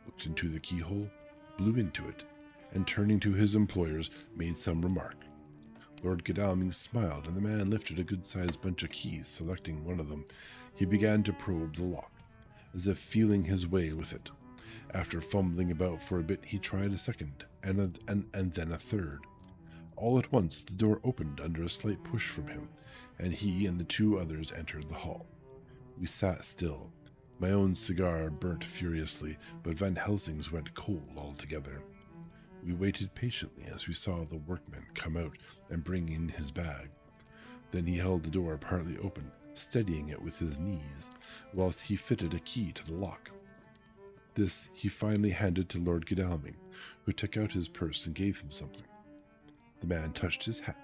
looked into the keyhole, blew into it, and turning to his employers, made some remark. Lord Godalming smiled, and the man lifted a good-sized bunch of keys. Selecting one of them, he began to probe the lock, as if feeling his way with it. After fumbling about for a bit, he tried a second, and then a third. All at once, the door opened under a slight push from him, and he and the two others entered the hall. We sat still. My own cigar burnt furiously, but Van Helsing's went cold altogether. We waited patiently as we saw the workman come out and bring in his bag. Then he held the door partly open, steadying it with his knees, whilst he fitted a key to the lock. This he finally handed to Lord Godalming, who took out his purse and gave him something. The man touched his hat,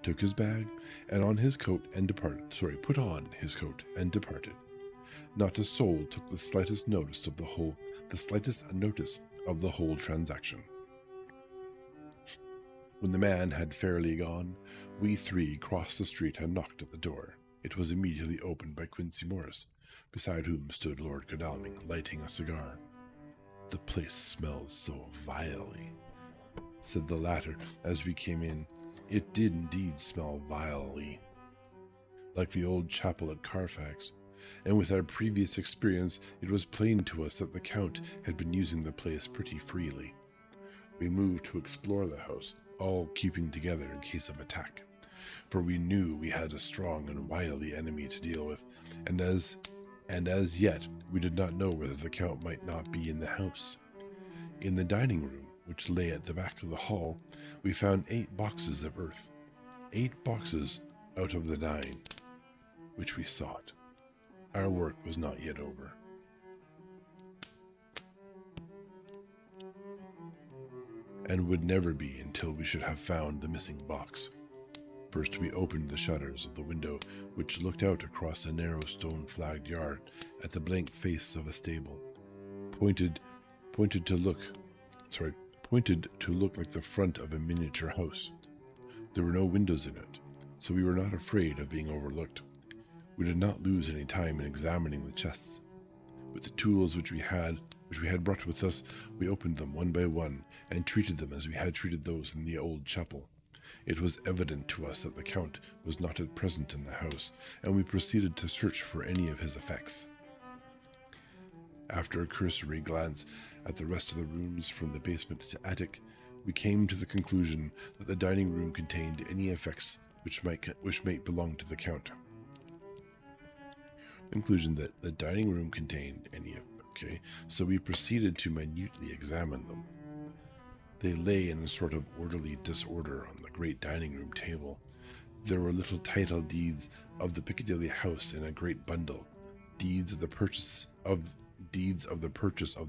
took his bag, and put on his coat and departed. Not a soul took the slightest notice of the whole transaction. When the man had fairly gone, we three crossed the street and knocked at the door. It was immediately opened by Quincey Morris, beside whom stood Lord Godalming, lighting a cigar. "The place smells so vilely," said the latter as we came in. It did indeed smell vilely, like the old chapel at Carfax, and with our previous experience it was plain to us that the Count had been using the place pretty freely. We moved to explore the house, all keeping together in case of attack, for we knew we had a strong and wily enemy to deal with, and as yet we did not know whether the Count might not be in the house. In the dining room, which lay at the back of the hall, we found 8 boxes of earth. 8 boxes out of the 9 which we sought. Our work was not yet over. And would never be until we should have found the missing box. First we opened the shutters of the window which looked out across a narrow stone-flagged yard at the blank face of a stable, pointed to look like the front of a miniature house. There were no windows in it, so we were not afraid of being overlooked. We did not lose any time in examining the chests. With the tools which we had brought with us, we opened them one by one and treated them as we had treated those in the old chapel. It was evident to us that the Count was not at present in the house, and we proceeded to search for any of his effects. After a cursory glance at the rest of the rooms from the basement to attic, we came to the conclusion that the dining room contained any effects which might belong to the Count. So we proceeded to minutely examine them. They lay in a sort of orderly disorder on the great dining room table. There were little title deeds of the Piccadilly house in a great bundle, deeds of the purchase of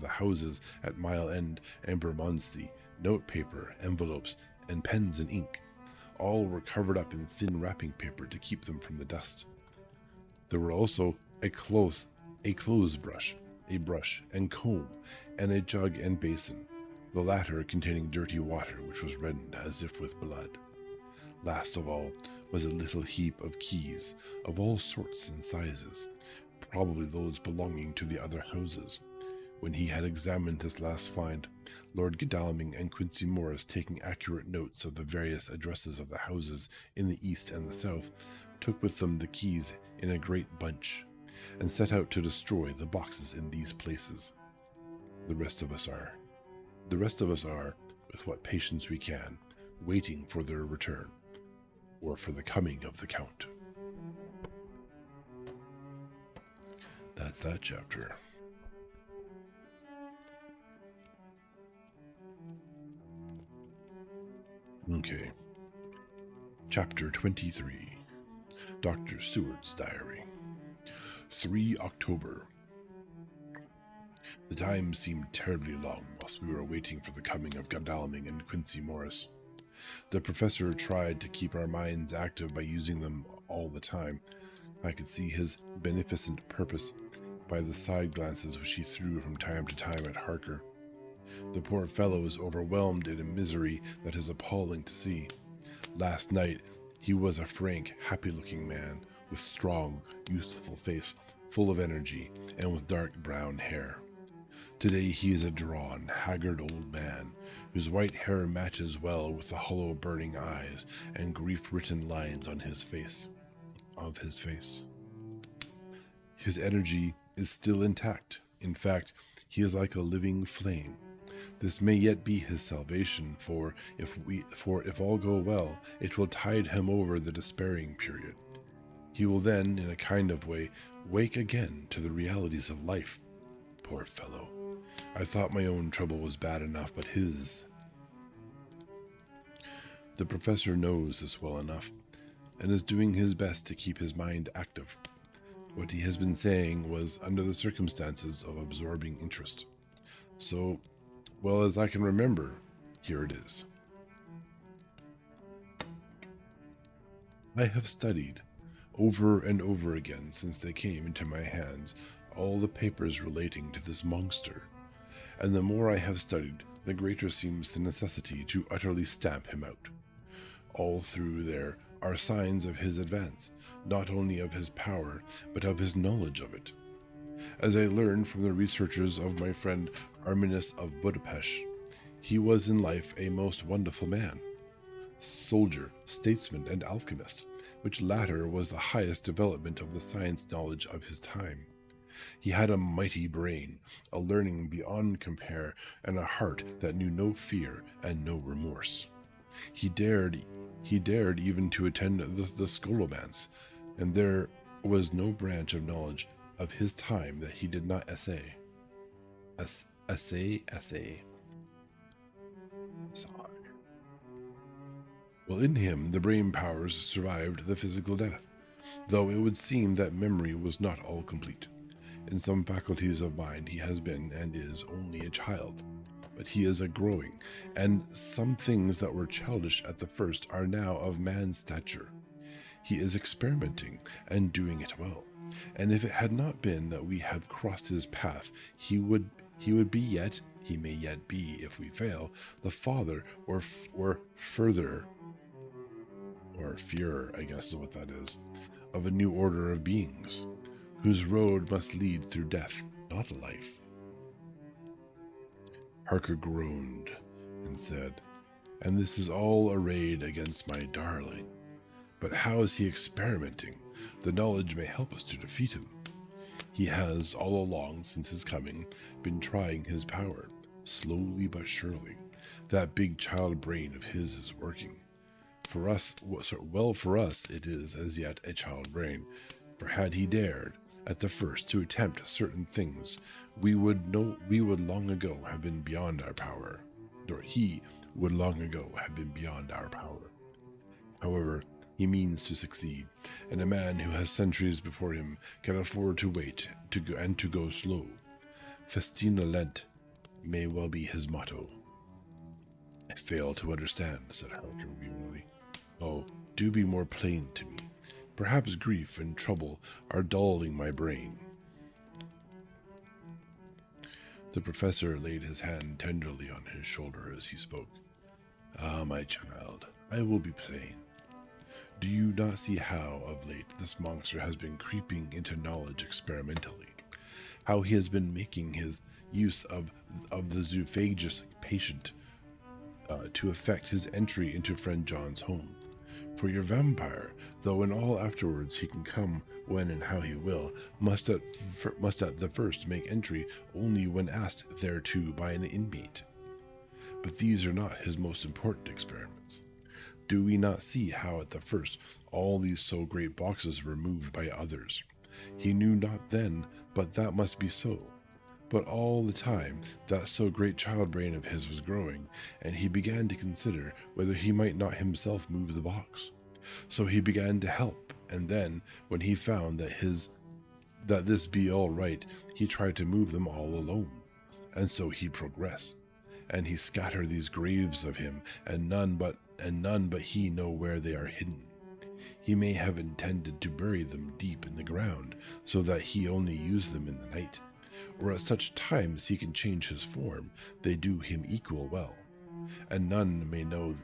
the houses at Mile End and Bermondsey, note paper, envelopes, and pens and ink. All were covered up in thin wrapping paper to keep them from the dust. There were also a clothes brush, a brush and comb, and a jug and basin, the latter containing dirty water which was reddened as if with blood. Last of all was a little heap of keys of all sorts and sizes, probably those belonging to the other houses. When he had examined this last find, Lord Godalming and Quincy Morris, taking accurate notes of the various addresses of the houses in the east and the south, took with them the keys in a great bunch, and set out to destroy the boxes in these places. The rest of us are, with what patience we can, waiting for their return, or for the coming of the Count. That's that chapter. Okay. Chapter 23. Dr. Seward's Diary. 3 October. The time seemed terribly long whilst we were waiting for the coming of Godalming and Quincy Morris. The professor tried to keep our minds active by using them all the time. I could see his beneficent purpose by the side glances which he threw from time to time at Harker. The poor fellow is overwhelmed in a misery that is appalling to see. Last night he was a frank, happy-looking man, with strong, youthful face, full of energy, and with dark brown hair. Today he is a drawn, haggard old man, whose white hair matches well with the hollow, burning eyes and grief-written lines on his face. His energy is still intact. In fact, he is like a living flame. This may yet be his salvation, for if all go well, it will tide him over the despairing period. He will then, in a kind of way, wake again to the realities of life. Poor fellow. I thought my own trouble was bad enough, but his... The professor knows this well enough, and is doing his best to keep his mind active. What he has been saying was under the circumstances of absorbing interest. So, well as I can remember, here it is. I have studied, over and over again since they came into my hands, all the papers relating to this monster, and the more I have studied, the greater seems the necessity to utterly stamp him out. All through there are signs of his advance, not only of his power, but of his knowledge of it. As I learned from the researches of my friend Arminus of Budapest, he was in life a most wonderful man. Soldier, statesman, and alchemist, which latter was the highest development of the science knowledge of his time. He had a mighty brain, a learning beyond compare, and a heart that knew no fear and no remorse. He dared even to attend the scholomance, and there was no branch of knowledge of his time that he did not essay. Well, in him the brain powers survived the physical death, though it would seem that memory was not all complete. In some faculties of mind he has been and is only a child, but he is a growing, and some things that were childish at the first are now of man's stature. He is experimenting and doing it well, and if it had not been that we have crossed his path, he may yet be, if we fail, the father or fear, I guess is what that is, of a new order of beings, whose road must lead through death, not life. Harker groaned and said, "And this is all arrayed against my darling. But how is he experimenting? The knowledge may help us to defeat him. He has, all along since his coming, been trying his power, slowly but surely. That big child brain of his is working. For us it is as yet a child brain, for had he dared, at the first, to attempt certain things, we would long ago have been beyond our power, or he would long ago have been beyond our power. However, he means to succeed, and a man who has centuries before him can afford to wait and to go slow. Festina lent may well be his motto." "I fail to understand," said Harker wearily. "Oh, do be more plain to me. Perhaps grief and trouble are dulling my brain." The professor laid his hand tenderly on his shoulder as he spoke. "Ah, my child, I will be plain. Do you not see how, of late, this monster has been creeping into knowledge experimentally? How he has been making his use of the zoophagous patient to effect his entry into friend John's home? For your vampire, though in all afterwards he can come when and how he will, must at the first make entry only when asked thereto by an inmate. But these are not his most important experiments. Do we not see how at the first all these so great boxes were moved by others? He knew not then, but that must be so. But all the time that so great child brain of his was growing, and he began to consider whether he might not himself move the box. So he began to help, and then, when he found that this be all right, he tried to move them all alone. And so he progressed, and he scattered these graves of him, and none but he know where they are hidden. He may have intended to bury them deep in the ground, so that he only use them in the night, or at such times he can change his form, they do him equal well. And none may know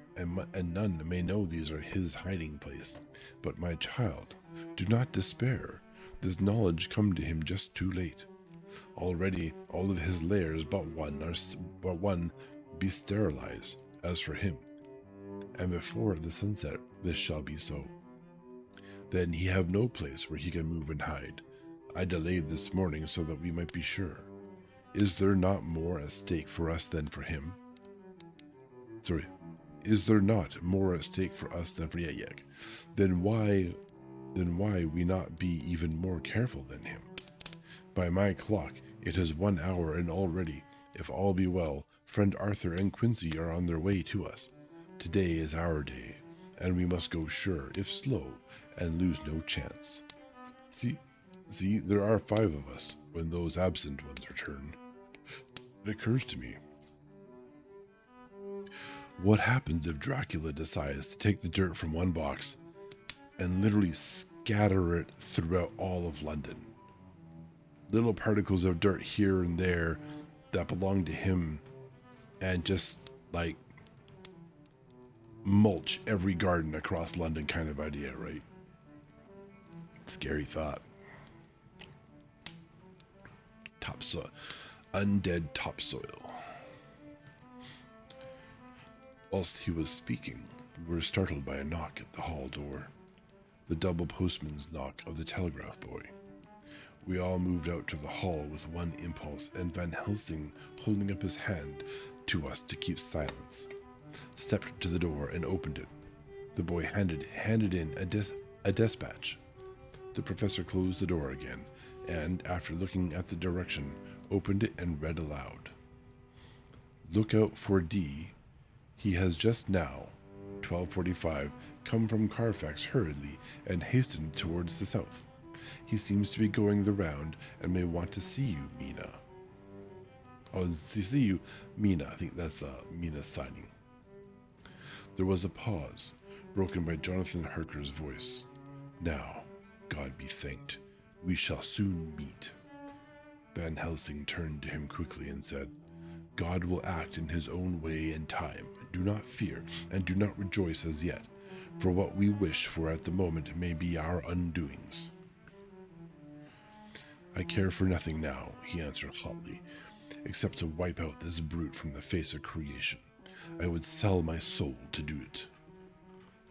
these are his hiding place. But my child, do not despair. This knowledge come to him just too late. Already all of his lairs but one be sterilized. As for him, and before the sunset this shall be so. Then he have no place where he can move and hide. I delayed this morning so that we might be sure. Is there not more at stake for us than for him? Is there not more at stake for us than for Yek? Then why we not be even more careful than him? By my clock, it is 1 hour, and already, if all be well, friend Arthur and Quincy are on their way to us. Today is our day, and we must go sure, if slow, and lose no chance. See, there are 5 of us when those absent ones return. It occurs to me, what happens if Dracula decides to take the dirt from one box and literally scatter it throughout all of London? Little particles of dirt here and there that belong to him, and just like mulch every garden across London kind of idea, right? Scary thought. Topsoil. Undead topsoil. Whilst he was speaking, we were startled by a knock at the hall door. The double postman's knock of the telegraph boy. We all moved out to the hall with one impulse, and Van Helsing, holding up his hand to us to keep silence, stepped to the door and opened it. The boy handed in a dispatch. The professor closed the door again, and, after looking at the direction, opened it and read aloud. Look out for D. He has just now, 12:45, come from Carfax hurriedly and hastened towards the south. He seems to be going the round and may want to see you, Mina. Oh, see you, Mina. I think that's Mina's signing. There was a pause, broken by Jonathan Harker's voice. Now, God be thanked, we shall soon meet. Van Helsing turned to him quickly and said, God will act in his own way and time. Do not fear, and do not rejoice as yet, for what we wish for at the moment may be our undoings. I care for nothing now, he answered hotly, except to wipe out this brute from the face of creation. I would sell my soul to do it.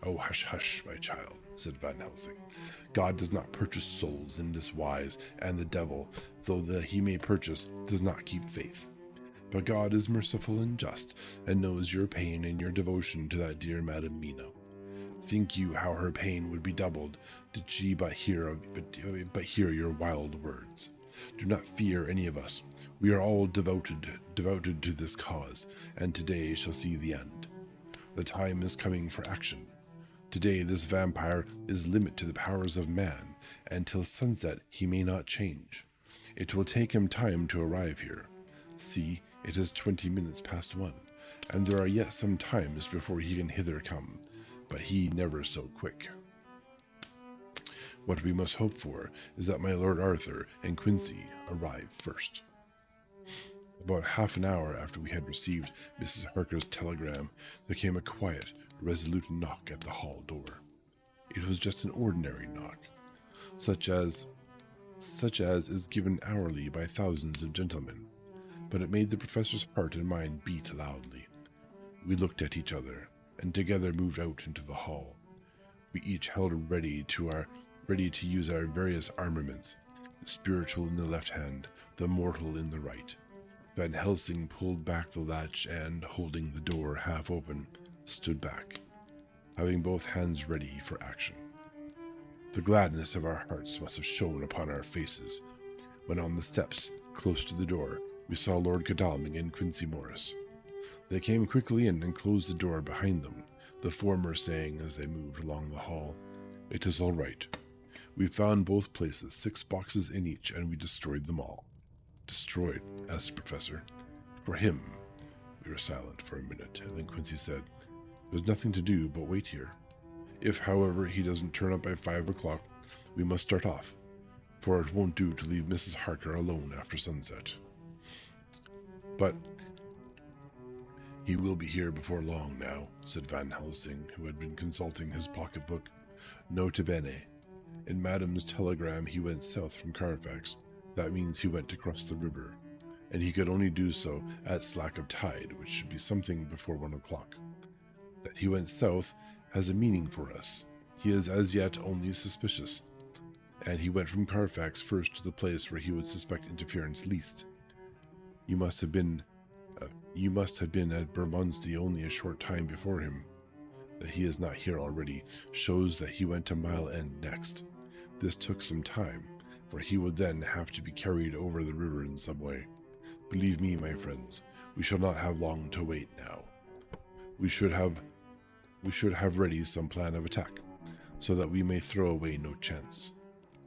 Oh, hush, hush, my child, said Van Helsing. God does not purchase souls in this wise, and the devil, though that he may purchase, does not keep faith. But God is merciful and just, and knows your pain and your devotion to that dear Madam Mina. Think you how her pain would be doubled did she but hear your wild words. Do not fear any of us. We are all devoted to this cause, and today shall see the end. The time is coming for action. Today this vampire is limit to the powers of man, and till sunset he may not change. It will take him time to arrive here. See, it is 20 minutes past 1, and there are yet some times before he can hither come, but he never so quick. What we must hope for is that my Lord Arthur and Quincy arrive first. About half an hour after we had received Mrs. Harker's telegram, there came a quiet, resolute knock at the hall door. It was just an ordinary knock, such as is given hourly by thousands of gentlemen, but it made the professor's heart and mind beat loudly. We looked at each other, and together moved out into the hall. We each held ready to use our various armaments, the spiritual in the left hand, the mortal in the right. Van Helsing pulled back the latch and, holding the door half open, stood back, having both hands ready for action. The gladness of our hearts must have shone upon our faces when on the steps, close to the door, we saw Lord Godalming and Quincy Morris. They came quickly in and closed the door behind them, the former saying as they moved along the hall, "It is all right. We found both places, 6 boxes in each, and we destroyed them all." "Destroyed?" asked the professor. "For him." We were silent for a minute, and then Quincy said, "There's nothing to do but wait here. If, however, he doesn't turn up by 5 o'clock, we must start off, for it won't do to leave Mrs. Harker alone after sunset." "But he will be here before long now," said Van Helsing, who had been consulting his pocketbook. "Nota bene. In Madame's telegram he went south from Carfax. That means he went to cross the river, and he could only do so at slack of tide, which should be something before 1 o'clock. That he went south has a meaning for us. He is as yet only suspicious, and he went from Carfax first to the place where he would suspect interference least. You must have been at Bermondsey only a short time before him. That he is not here already shows that he went to Mile End next. This took some time, for he would then have to be carried over the river in some way. Believe me, my friends, we shall not have long to wait now. We should have ready some plan of attack, so that we may throw away no chance.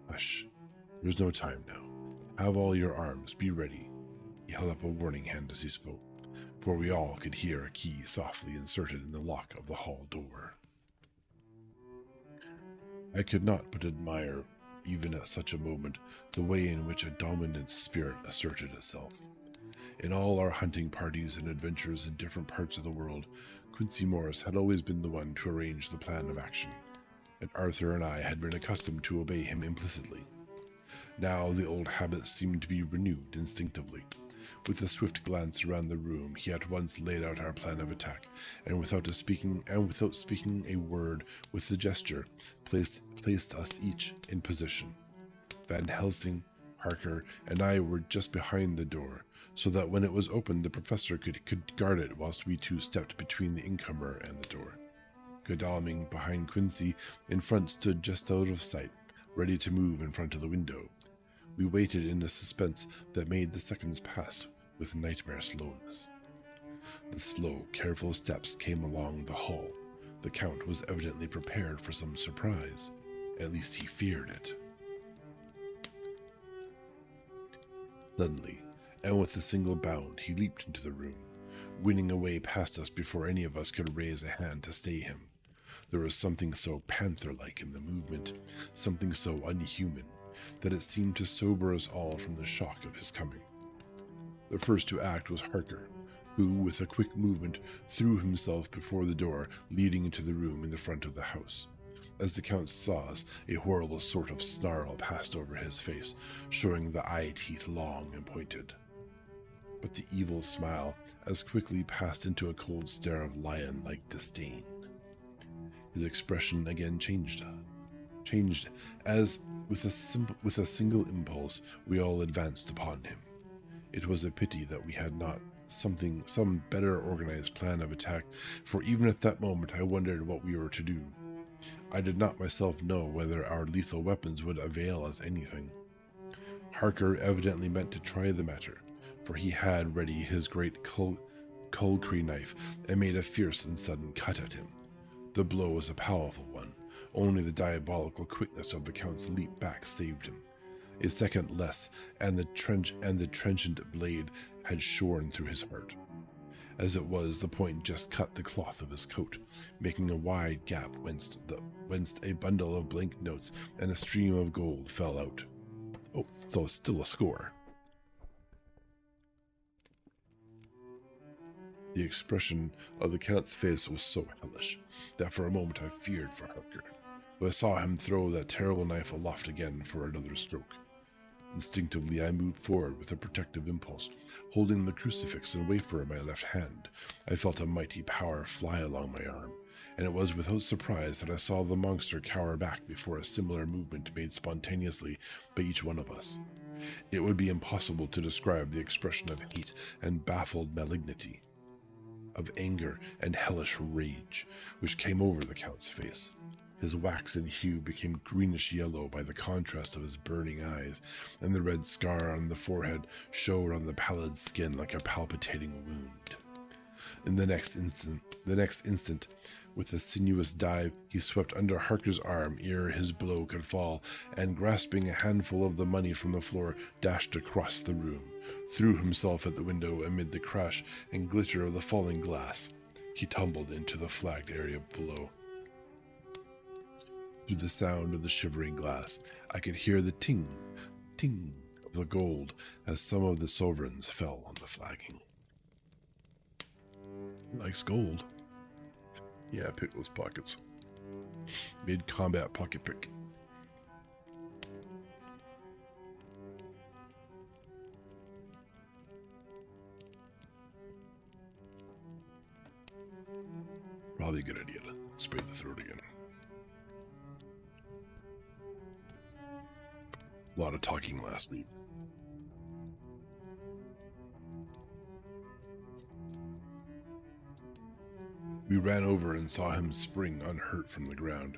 Hush, there's no time now. Have all your arms, be ready." He held up a warning hand as he spoke, for we all could hear a key softly inserted in the lock of the hall door. I could not but admire, even at such a moment, the way in which a dominant spirit asserted itself. In all our hunting parties and adventures in different parts of the world, Quincy Morris had always been the one to arrange the plan of action, and Arthur and I had been accustomed to obey him implicitly. Now the old habit seemed to be renewed instinctively. With a swift glance around the room, he at once laid out our plan of attack, and without speaking a word, with a gesture, placed us each in position. Van Helsing, Harker, and I were just behind the door, so that when it was opened, the professor could guard it whilst we two stepped between the incomer and the door. Godalming, behind Quincy, in front stood just out of sight, ready to move in front of the window. We waited in a suspense that made the seconds pass with nightmare slowness. The slow, careful steps came along the hall. The Count was evidently prepared for some surprise. At least he feared it. Suddenly, and with a single bound, he leaped into the room, winning a way past us before any of us could raise a hand to stay him. There was something so panther-like in the movement, something so unhuman, that it seemed to sober us all from the shock of his coming. The first to act was Harker, who, with a quick movement, threw himself before the door leading into the room in the front of the house. As the Count saw us, a horrible sort of snarl passed over his face, showing the eye teeth long and pointed. But the evil smile as quickly passed into a cold stare of lion-like disdain. His expression again changed as, with a single impulse, we all advanced upon him. It was a pity that we had not some better organized plan of attack, for even at that moment I wondered what we were to do. I did not myself know whether our lethal weapons would avail us anything. Harker evidently meant to try the matter, for he had ready his great Kulkri knife and made a fierce and sudden cut at him. The blow was a powerful one. Only the diabolical quickness of the Count's leap back saved him. A second less, and the trenchant blade had shorn through his heart. As it was, the point just cut the cloth of his coat, making a wide gap whence a bundle of blank notes and a stream of gold fell out. Oh, so still a score. The expression of the Count's face was so hellish that for a moment I feared for Harker. but I saw him throw that terrible knife aloft again for another stroke. Instinctively, I moved forward with a protective impulse, holding the crucifix and wafer in my left hand. I felt a mighty power fly along my arm, and it was without surprise that I saw the monster cower back before a similar movement made spontaneously by each one of us. It would be impossible to describe the expression of hate and baffled malignity, of anger and hellish rage, which came over the Count's face. His waxen hue became greenish-yellow by the contrast of his burning eyes, and the red scar on the forehead showed on the pallid skin like a palpitating wound. In the next instant, with a sinuous dive, he swept under Harker's arm ere his blow could fall, and grasping a handful of the money from the floor, dashed across the room, threw himself at the window amid the crash and glitter of the falling glass. He tumbled into the flagged area below. Through the sound of the shivering glass, I could hear the ting, ting of the gold as some of the sovereigns fell on the flagging. Likes gold. Yeah, pick those pockets. Mid-combat pocket pick. Probably a good idea to spray the throat again. A lot of talking last week. We ran over and saw him spring unhurt from the ground.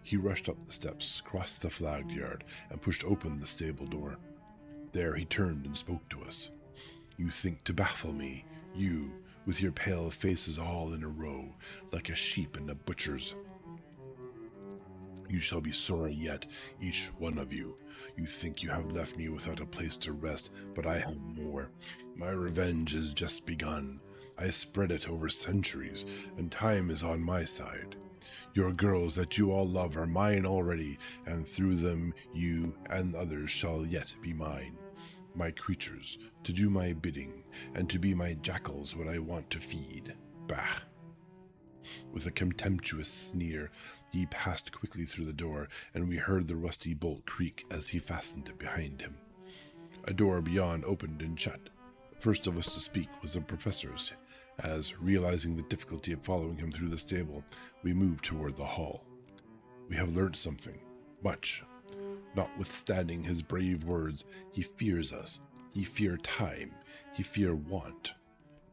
He rushed up the steps, crossed the flagged yard, and pushed open the stable door. There he turned and spoke to us. "You think to baffle me, you, with your pale faces all in a row, like a sheep in a butcher's. You shall be sorry yet, each one of you. You think you have left me without a place to rest, but I have more. My revenge is just begun. I spread it over centuries, and time is on my side. Your girls that you all love are mine already, and through them you and others shall yet be mine. My creatures, to do my bidding, and to be my jackals when I want to feed. Bah!" With a contemptuous sneer, he passed quickly through the door, and we heard the rusty bolt creak as he fastened it behind him. A door beyond opened and shut. The first of us to speak was the professor's, as, realizing the difficulty of following him through the stable, we moved toward the hall. "We have learnt something. Much. Notwithstanding his brave words, he fears us. He fear time. He fear want.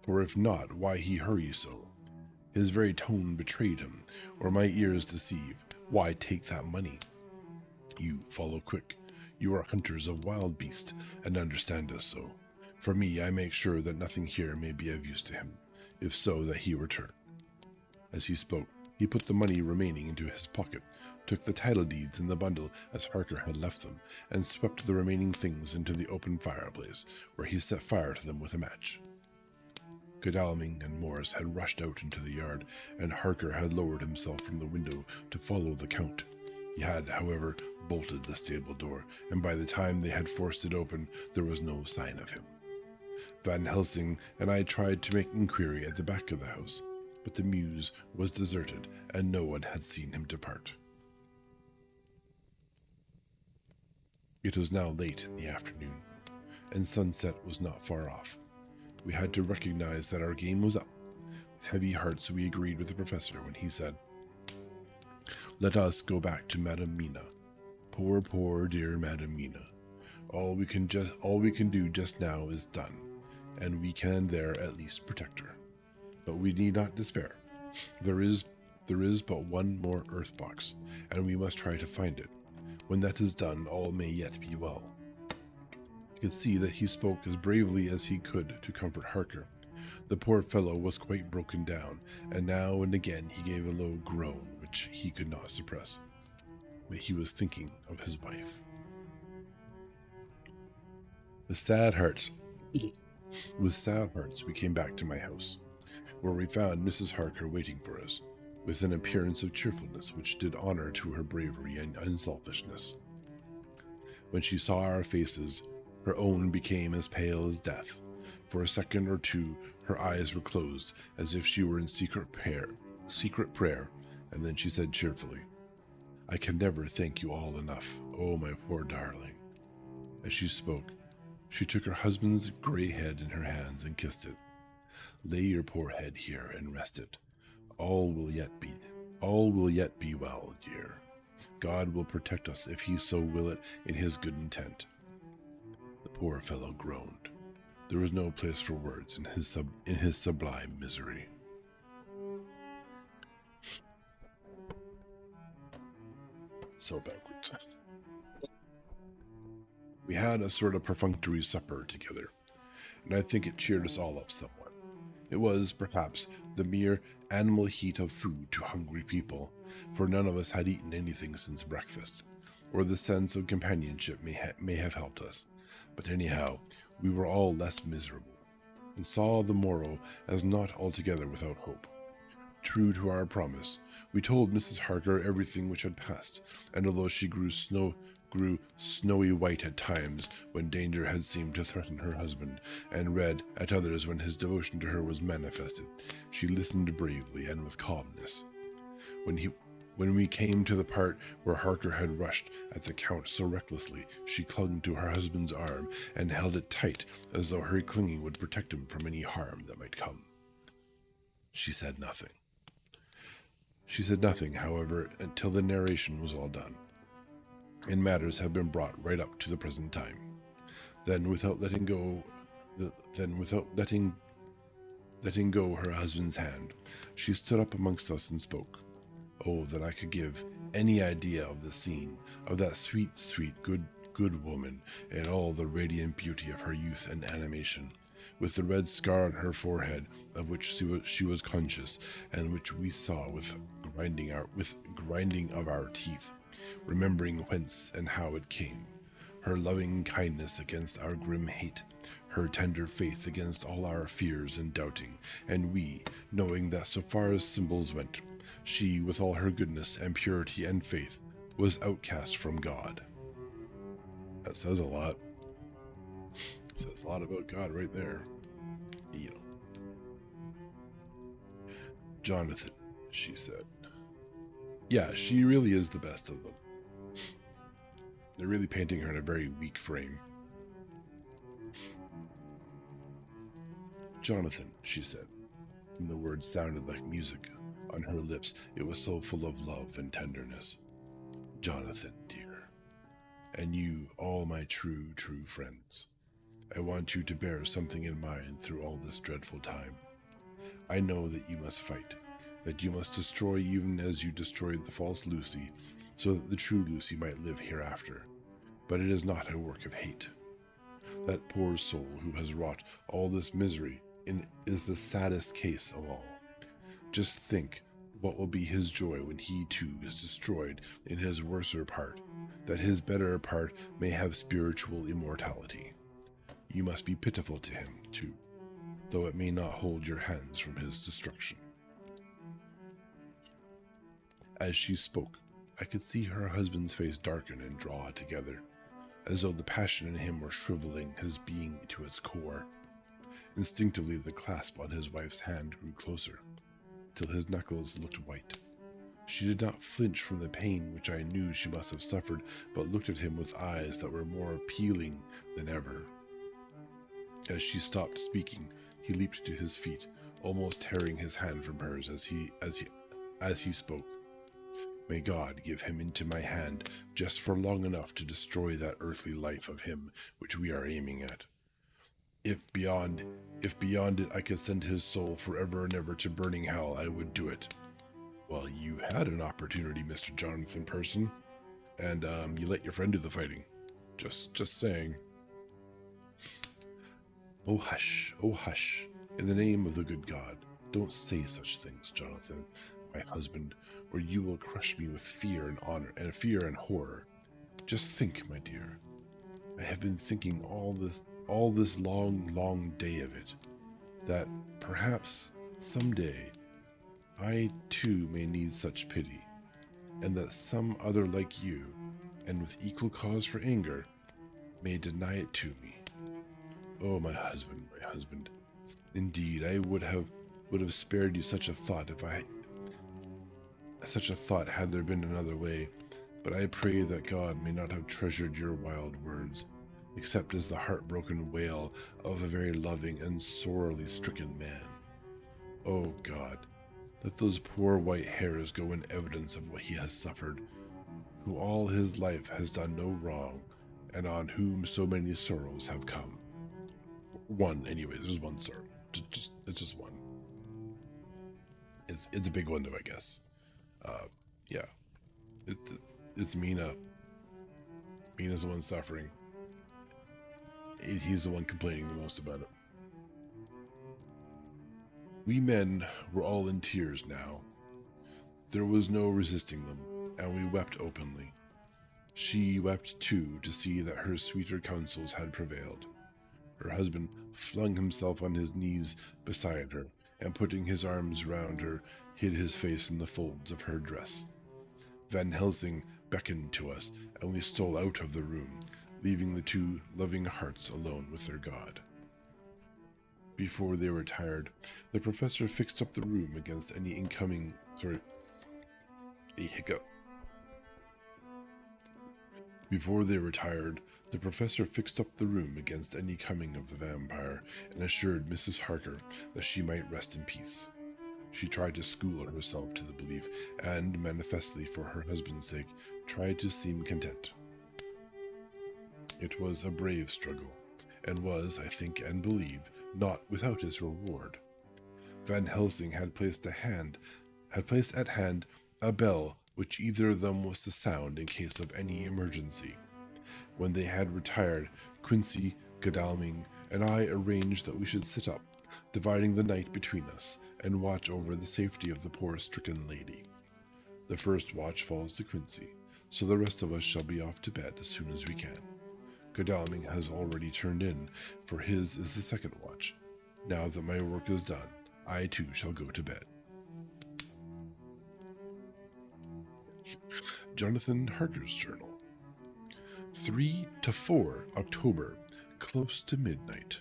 For if not, why he hurry so? His very tone betrayed him, or my ears deceive. Why take that money? You follow quick. You are hunters of wild beasts, and understand us so. For me, I make sure that nothing here may be of use to him, if so that he return." As he spoke, he put the money remaining into his pocket, took the title deeds in the bundle as Harker had left them, and swept the remaining things into the open fireplace, where he set fire to them with a match. Godalming and Morris had rushed out into the yard, and Harker had lowered himself from the window to follow the Count. He had, however, bolted the stable door, and by the time they had forced it open, there was no sign of him. Van Helsing and I tried to make inquiry at the back of the house, but the mews was deserted, and no one had seen him depart. It was now late in the afternoon, and sunset was not far off. We had to recognize that our game was up. With heavy hearts, we agreed with the professor when he said, "Let us go back to Madame Mina. Poor, poor, dear Madame Mina. All we can do just now is done, and we can there at least protect her. But we need not despair. There is but one more earth box, and we must try to find it. When that is done, all may yet be well." I could see that he spoke as bravely as he could to comfort Harker. The poor fellow was quite broken down, and now and again he gave a low groan which he could not suppress. But he was thinking of his wife. With sad hearts, we came back to my house, where we found Mrs. Harker waiting for us, with an appearance of cheerfulness which did honor to her bravery and unselfishness. When she saw our faces, her own became as pale as death. For a second or two, her eyes were closed, as if she were in secret prayer, and then she said cheerfully, I can never thank you all enough. Oh, my poor darling. As she spoke, she took her husband's gray head in her hands and kissed it. Lay your poor head here and rest it. All will yet be well, dear. God will protect us if he so will it in his good intent. The poor fellow groaned. There was no place for words in his sublime misery. So backwards. We had a sort of perfunctory supper together, and I think it cheered us all up somewhat. It was, perhaps, the mere animal heat of food to hungry people, for none of us had eaten anything since breakfast, or the sense of companionship may have helped us. But anyhow, we were all less miserable, and saw the morrow as not altogether without hope. True to our promise, we told Mrs. Harker everything which had passed, and although she grew snowy white at times when danger had seemed to threaten her husband, and red at others when his devotion to her was manifested, she listened bravely and with calmness. When we came to the part where Harker had rushed at the Count so recklessly, she clung to her husband's arm and held it tight, as though her clinging would protect him from any harm that might come. She said nothing. However, until the narration was all done, and matters have been brought right up to the present time. Then, without letting go her husband's hand, she stood up amongst us and spoke. Oh, that I could give any idea of the scene, of that sweet, good woman, in all the radiant beauty of her youth and animation, with the red scar on her forehead, of which she was conscious, and which we saw with grinding of our teeth, remembering whence and how it came, her loving kindness against our grim hate, her tender faith against all our fears and doubting, and we, knowing that so far as symbols went, she, with all her goodness and purity and faith, was outcast from God. That says a lot. It says a lot about God right there. You know. Jonathan, she said. Yeah, she really is the best of them. They're really painting her in a very weak frame. Jonathan, she said, and the words sounded like music on her lips. It was so full of love and tenderness. Jonathan, dear, and you, all my true friends, I want you to bear something in mind through all this dreadful time. I know that you must fight, that you must destroy even as you destroyed the false Lucy, so that the true Lucy might live hereafter. But it is not a work of hate. That poor soul who has wrought all this misery is the saddest case of all. Just think what will be his joy when he too is destroyed in his worser part, that his better part may have spiritual immortality. You must be pitiful to him too, though it may not hold your hands from his destruction. As she spoke, I could see her husband's face darken and draw together, as though the passion in him were shriveling his being to its core. Instinctively, the clasp on his wife's hand grew closer, till his knuckles looked white. She did not flinch from the pain which I knew she must have suffered, but looked at him with eyes that were more appealing than ever. As she stopped speaking, he leaped to his feet, almost tearing his hand from hers as he spoke. May God give him into my hand just for long enough to destroy that earthly life of him which we are aiming at. If beyond it I could send his soul forever and ever to burning hell, I would do it. Well, you had an opportunity, Mr. Jonathan Person, and you let your friend do the fighting. Just saying. Oh hush, in the name of the good God, don't say such things, Jonathan, my husband, or you will crush me with fear and horror. Just think, my dear. I have been thinking all this long day of it, that perhaps someday I too may need such pity, and that some other like you, and with equal cause for anger, may deny it to me. Oh, my husband, indeed, I would have spared you such a thought had there been another way. but I pray that God may not have treasured your wild words, except as the heartbroken wail of a very loving and sorely stricken man. Oh God, let those poor white hairs go in evidence of what he has suffered, who all his life has done no wrong, and on whom so many sorrows have come. One, anyway, there's one sorrow. It's just one. It's a big one though, I guess. Yeah. It's Mina. Mina's the one suffering. He's the one complaining the most about it. We men were all in tears now. There was no resisting them, and we wept openly. She wept too to see that her sweeter counsels had prevailed. Her husband flung himself on his knees beside her, and putting his arms round her, hid his face in the folds of her dress. Van Helsing beckoned to us, and we stole out of the room, leaving the two loving hearts alone with their God. Before they retired, the professor fixed up the room against any incoming... a hiccup. Before they retired, the professor fixed up the room against any coming of the vampire and assured Mrs. Harker that she might rest in peace. She tried to school herself to the belief, and, manifestly for her husband's sake, tried to seem content. It was a brave struggle, and was, I think and believe, not without its reward. Van Helsing had placed at hand a bell which either of them was to sound in case of any emergency. When they had retired, Quincy, Godalming, and I arranged that we should sit up, dividing the night between us, and watch over the safety of the poor stricken lady. The first watch falls to Quincy, so the rest of us shall be off to bed as soon as we can. Godalming has already turned in, for his is the second watch. Now that my work is done, I too shall go to bed. Jonathan Harker's journal. 3 to 4 October, close to midnight.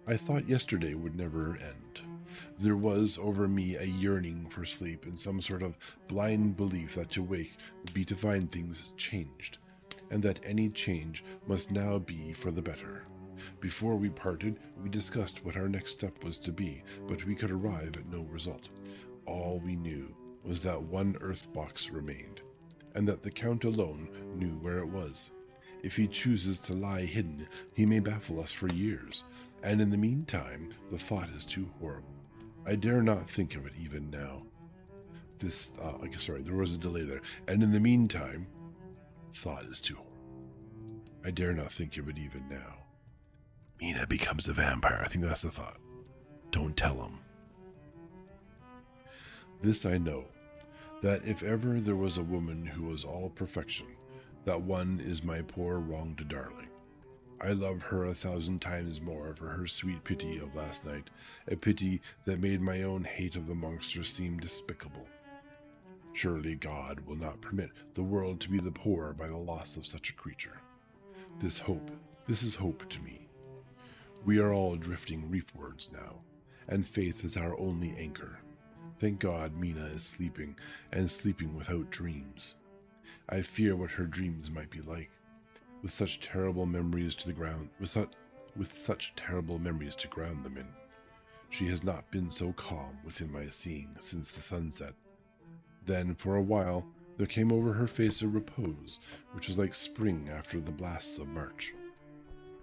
I thought yesterday would never end. There was over me a yearning for sleep and some sort of blind belief that to wake would be to find things changed, and that any change must now be for the better. Before we parted, we discussed what our next step was to be, but we could arrive at no result. All we knew was that one earth box remained, and that the Count alone knew where it was. If he chooses to lie hidden, he may baffle us for years, and in the meantime, the thought is too horrible. I dare not think of it even now. There was a delay there. And in the meantime, thought is too horrible. I dare not think of it even now. Mina becomes a vampire. I think that's the thought. Don't tell him. This I know, that if ever there was a woman who was all perfection, that one is my poor wronged darling. I love her 1,000 times more for her sweet pity of last night, a pity that made my own hate of the monster seem despicable. Surely God will not permit the world to be the poorer by the loss of such a creature. This is hope to me. We are all drifting reefwards now, and faith is our only anchor. Thank God Mina is sleeping, and sleeping without dreams. I fear what her dreams might be like, with such terrible memories to ground them in. She has not been so calm within my seeing since the sunset. Then, for a while, there came over her face a repose, which was like spring after the blasts of March.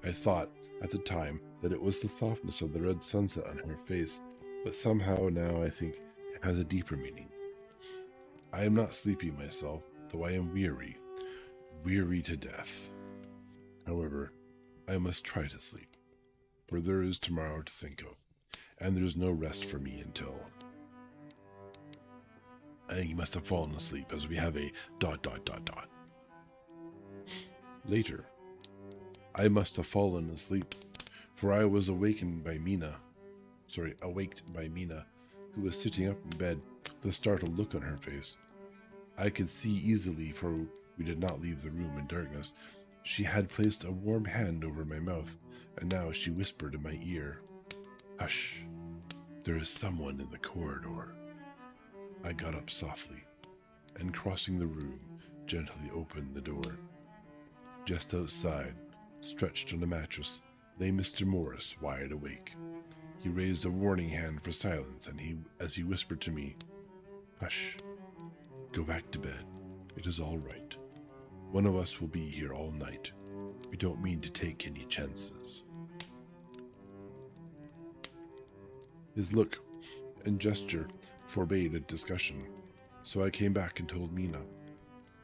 I thought, at the time, that it was the softness of the red sunset on her face, but somehow now I think it has a deeper meaning. I am not sleepy myself, though I am weary to death. However, I must try to sleep, for there is tomorrow to think of, and there is no rest for me until... I think he must have fallen asleep, as we have a ... Later, I must have fallen asleep, for I was awaked by Mina, who was sitting up in bed with a startled look on her face. I could see easily, for we did not leave the room in darkness. She had placed a warm hand over my mouth, and now she whispered in my ear, "Hush, there is someone in the corridor." I got up softly. and crossing the room, gently opened the door. Just outside, stretched on a mattress, lay Mr. Morris, wide awake. He raised a warning hand for silence, and as he whispered to me, "Hush. Go back to bed. It is all right. One of us will be here all night. We don't mean to take any chances." His look and gesture forbade a discussion, so I came back and told Mina.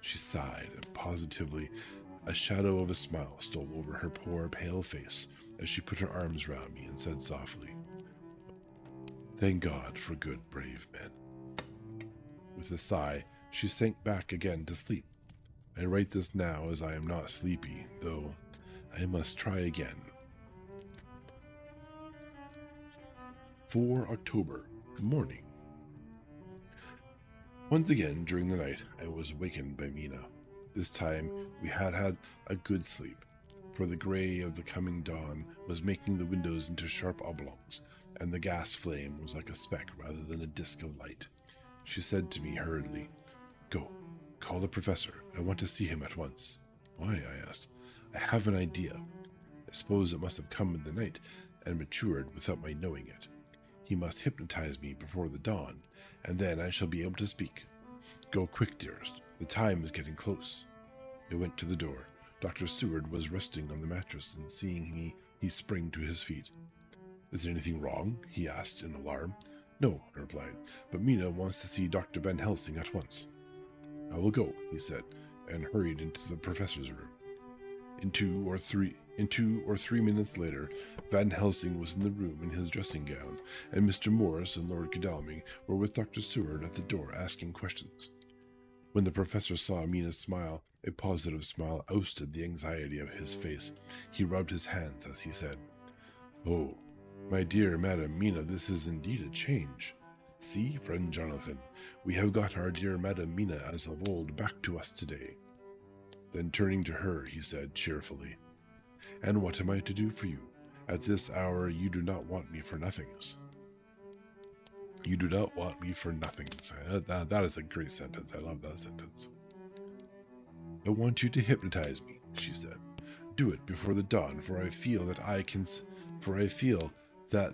She sighed, and positively a shadow of a smile stole over her poor, pale face as she put her arms round me and said softly, "Thank God for good, brave men." With a sigh, she sank back again to sleep. I write this now as I am not sleepy, though I must try again. 4 October, morning. Once again during the night, I was wakened by Mina. This time we had a good sleep, for the gray of the coming dawn was making the windows into sharp oblongs, and the gas flame was like a speck rather than a disk of light. She said to me hurriedly, "Go, call the professor. I want to see him at once." "Why?" I asked. "I have an idea. I suppose it must have come in the night and matured without my knowing it. He must hypnotize me before the dawn, and then I shall be able to speak. Go quick, dearest. The time is getting close." I went to the door. Dr. Seward was resting on the mattress, and seeing me, he sprang to his feet. "Is there anything wrong?" he asked in alarm. "No," I replied, "but Mina wants to see Dr. Van Helsing at once." "I will go," he said, and hurried into the professor's room. In two or three minutes later, Van Helsing was in the room in his dressing gown, and Mr. Morris and Lord Godalming were with Dr. Seward at the door asking questions. When the professor saw Mina's smile, a positive smile ousted the anxiety of his face. He rubbed his hands as he said, "Oh, my dear Madam Mina, this is indeed a change. See, friend Jonathan, we have got our dear Madam Mina as of old back to us today." Then turning to her, he said cheerfully, "And what am I to do for you? At this hour you do not want me for nothings." You do not want me for nothings. That is a great sentence. I love that sentence. "I want you to hypnotize me," she said. "Do it before the dawn, for I feel that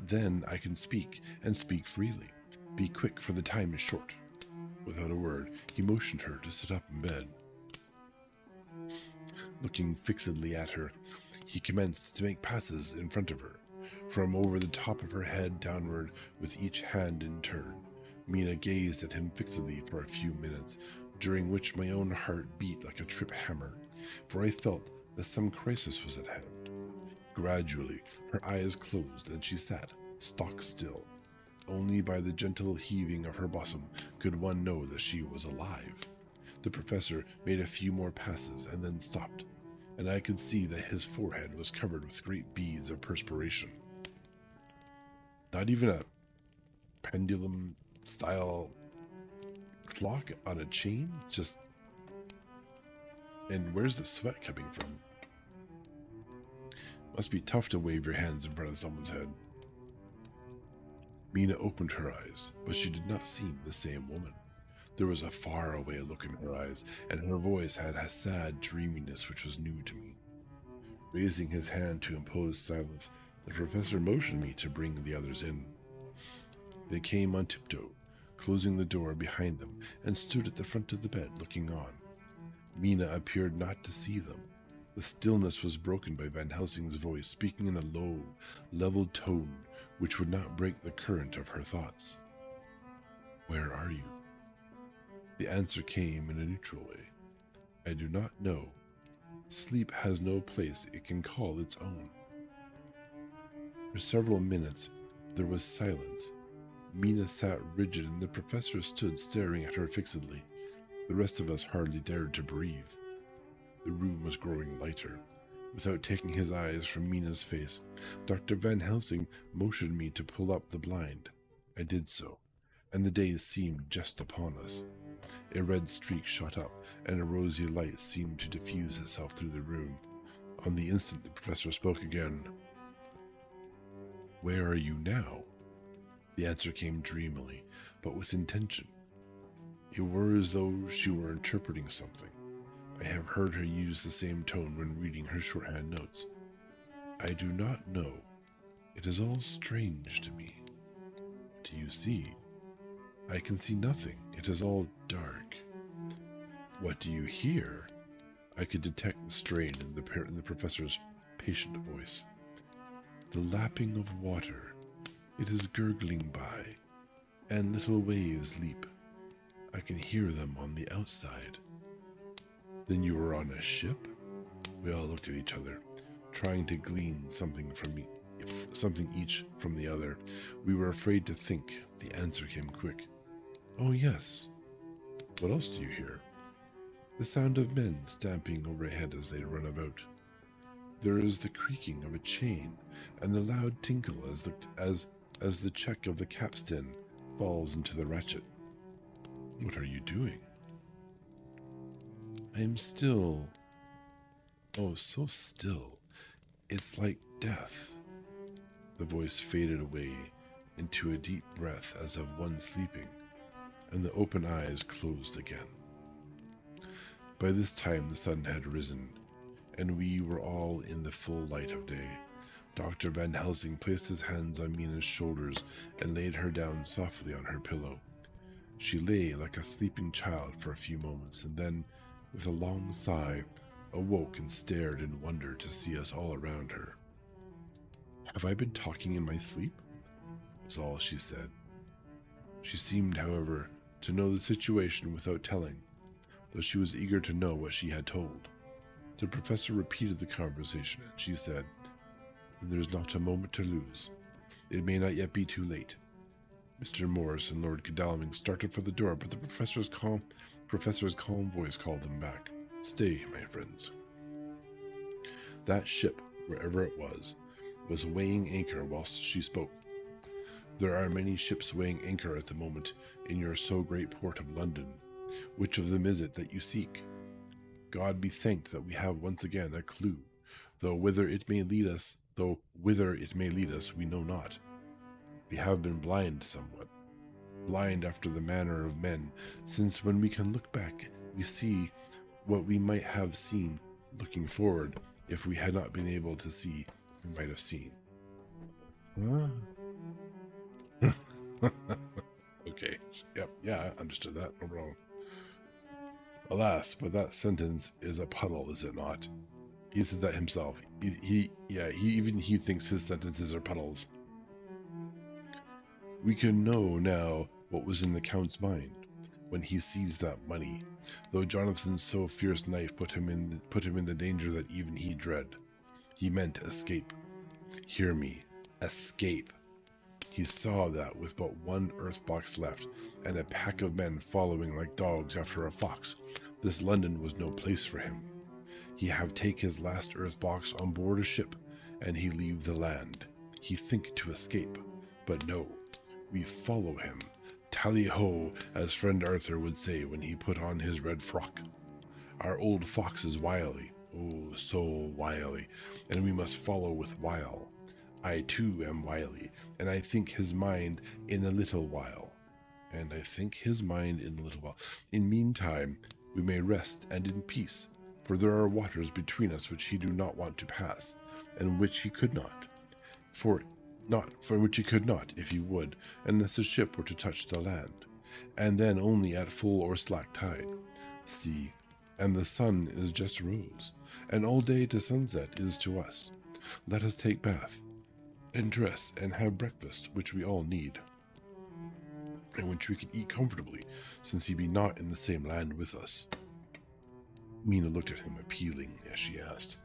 then I can speak, and speak freely. Be quick, for the time is short." Without a word, he motioned her to sit up in bed. Looking fixedly at her, he commenced to make passes in front of her, from over the top of her head downward, with each hand in turn. Mina gazed at him fixedly for a few minutes, during which my own heart beat like a trip hammer, for I felt that some crisis was at hand. Gradually, her eyes closed, and she sat, stock still. Only by the gentle heaving of her bosom could one know that she was alive. The professor made a few more passes and then stopped, and I could see that his forehead was covered with great beads of perspiration. Not even a pendulum-style clock on a chain? Just... And where's the sweat coming from? Must be tough to wave your hands in front of someone's head. Mina opened her eyes, but she did not seem the same woman. There was a far-away look in her eyes, and her voice had a sad dreaminess which was new to me. Raising his hand to impose silence, the professor motioned me to bring the others in. They came on tiptoe, closing the door behind them, and stood at the front of the bed looking on. Mina appeared not to see them. The stillness was broken by Van Helsing's voice, speaking in a low, level tone which would not break the current of her thoughts. "Where are you?" The answer came in a neutral way. "I do not know. Sleep has no place it can call its own." For several minutes there was silence. Mina sat rigid, and the professor stood staring at her fixedly. The rest of us hardly dared to breathe. The room was growing lighter. Without taking his eyes from Mina's face, Dr. Van Helsing motioned me to pull up the blind. I did so, and the day seemed just upon us. A red streak shot up, and a rosy light seemed to diffuse itself through the room. On the instant, the professor spoke again. "Where are you now?" The answer came dreamily, but with intention. It were as though she were interpreting something. I have heard her use the same tone when reading her shorthand notes. I do not know. It is all strange to me. Do you see? I can see nothing. It is all dark. What do you hear? I could detect the strain in the professor's patient voice. The lapping of water. It is gurgling by, and little waves leap. I can hear them on the outside. Then you were on a ship? We all looked at each other, trying to glean something each from the other. We were afraid to think. The answer came quick. Oh, yes. What else do you hear? The sound of men stamping overhead as they run about. There is the creaking of a chain, and the loud tinkle as the check of the capstan falls into the ratchet. What are you doing? I am still. Oh, so still. It's like death. The voice faded away into a deep breath as of one sleeping, and the open eyes closed again. By this time the sun had risen, and we were all in the full light of day. Dr. Van Helsing placed his hands on Mina's shoulders and laid her down softly on her pillow. She lay like a sleeping child for a few moments, and then, with a long sigh, awoke and stared in wonder to see us all around her. Have I been talking in my sleep? Was all she said. She seemed, however, to know the situation without telling, though she was eager to know what she had told. The professor repeated the conversation, and she said, There is not a moment to lose. It may not yet be too late. Mr. Morris and Lord Godalming started for the door, but the professor's calm voice called them back. Stay, my friends. That ship, wherever it was weighing anchor whilst she spoke. There are many ships weighing anchor at the moment in your so great port of London. Which of them is it that you seek? God be thanked that we have once again a clue, though whither it may lead us, we know not. We have been blind somewhat, blind after the manner of men, since when we can look back, we see what we might have seen looking forward. If we had not been able to see, we might have seen. Okay, yep, yeah, I understood that, no problem. Alas, but that sentence is a puddle, is it not? He said that himself. He thinks his sentences are puddles. We can know now what was in the Count's mind when he seized that money, though Jonathan's so fierce knife put him in the danger that even he dread. He meant escape. Hear me, escape. He saw that with but one earth box left, and a pack of men following like dogs after a fox, this London was no place for him. He have take his last earth box on board a ship, and he leave the land. He think to escape, but no, we follow him. Tally-ho, as friend Arthur would say when he put on his red frock. Our old fox is wily, oh, so wily, and we must follow with wile. I too am wily, and I think his mind in a little while. In meantime, we may rest and in peace, for there are waters between us which he do not want to pass, and which he could not. For which he could not, if he would, unless the ship were to touch the land, and then only at full or slack tide. See, and the sun is just rose, and all day to sunset is to us. Let us take bath, and dress, and have breakfast, which we all need, and which we can eat comfortably, since he be not in the same land with us. Mina looked at him appealing as she asked,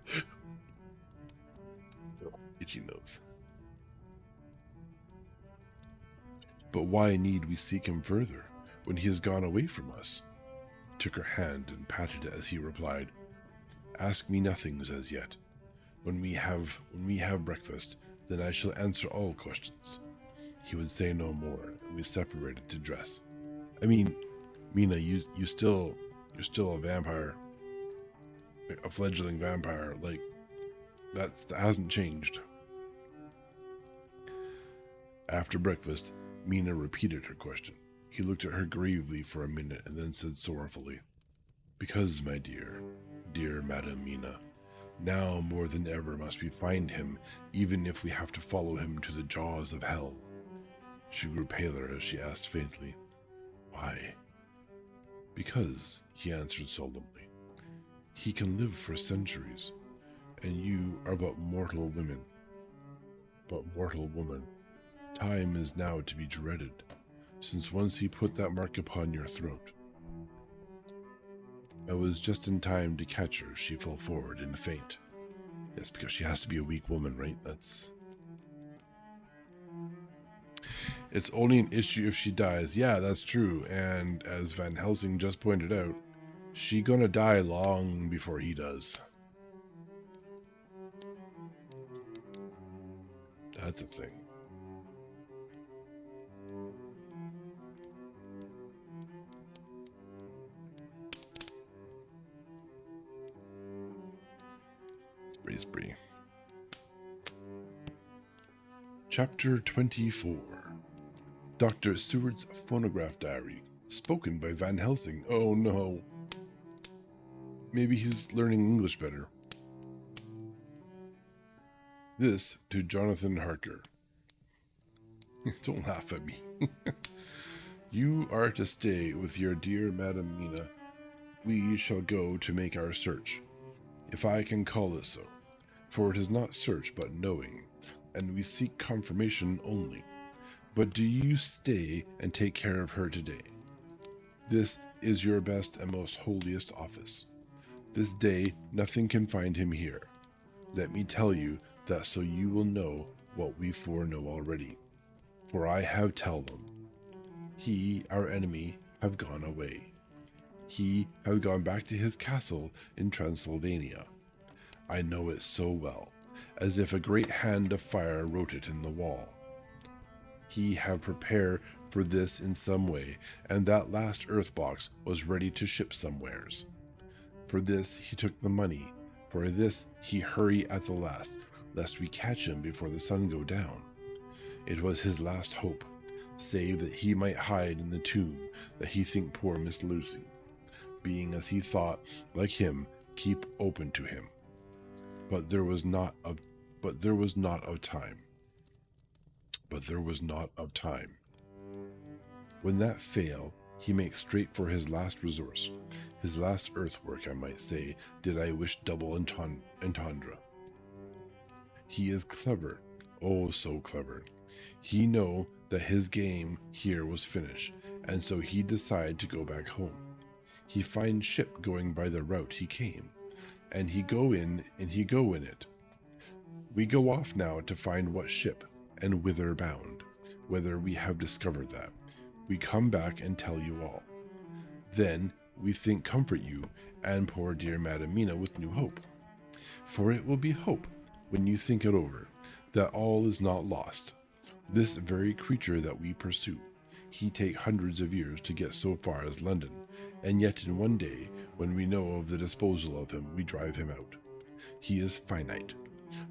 oh, itchy nose. But why need we seek him further, when he has gone away from us? Took her hand and patted it as he replied, Ask me nothings as yet. When we have breakfast, then I shall answer all questions. He would say no more, and we separated to dress. I mean, Mina, you're still a vampire, a fledgling vampire. Like that hasn't changed. After breakfast, Mina repeated her question. He looked at her gravely for a minute and then said sorrowfully, "Because, my dear, dear Madam Mina, now more than ever must we find him, even if we have to follow him to the jaws of hell." She grew paler as she asked faintly, "Why?" "Because," he answered solemnly, "he can live for centuries, and you are but mortal women. But mortal woman, time is now to be dreaded, since once he put that mark upon your throat." I was just in time to catch her. She fell forward in a faint. Yes, because she has to be a weak woman, right? It's only an issue if she dies. Yeah, that's true. And as Van Helsing just pointed out, she gonna die long before he does. That's a thing. Spree. Chapter 24. Dr. Seward's phonograph diary, spoken by Van Helsing. Oh no. Maybe he's learning English better. This to Jonathan Harker. Don't laugh at me. You are to stay with your dear Madam Mina. We shall go to make our search, if I can call it so, for it is not search but knowing, and we seek confirmation only. But do you stay and take care of her today. This is your best and most holiest office. This day nothing can find him here. Let me tell you that so you will know what we foreknow already. For I have tell them. He, our enemy, have gone away. He have gone back to his castle in Transylvania. I know it so well, as if a great hand of fire wrote it in the wall. He have prepared for this in some way, and that last earth box was ready to ship somewheres. For this he took the money, for this he hurry at the last, lest we catch him before the sun go down. It was his last hope, save that he might hide in the tomb that he think poor Miss Lucy, being as he thought, like him, keep open to him. But there was not of time. When that fail, he makes straight for his last resource, his last earthwork, I might say, did I wish double entendre. He is clever, oh so clever. He know that his game here was finished, and so he decide to go back home. He find ship going by the route he came, and he go in it. We go off now to find what ship, and whither bound, whether we have discovered that. We come back and tell you all. Then we think comfort you, and poor dear Madam Mina with new hope. For it will be hope, when you think it over, that all is not lost. This very creature that we pursue, he take hundreds of years to get so far as London, and yet in one day, when we know of the disposal of him, we drive him out. He is finite,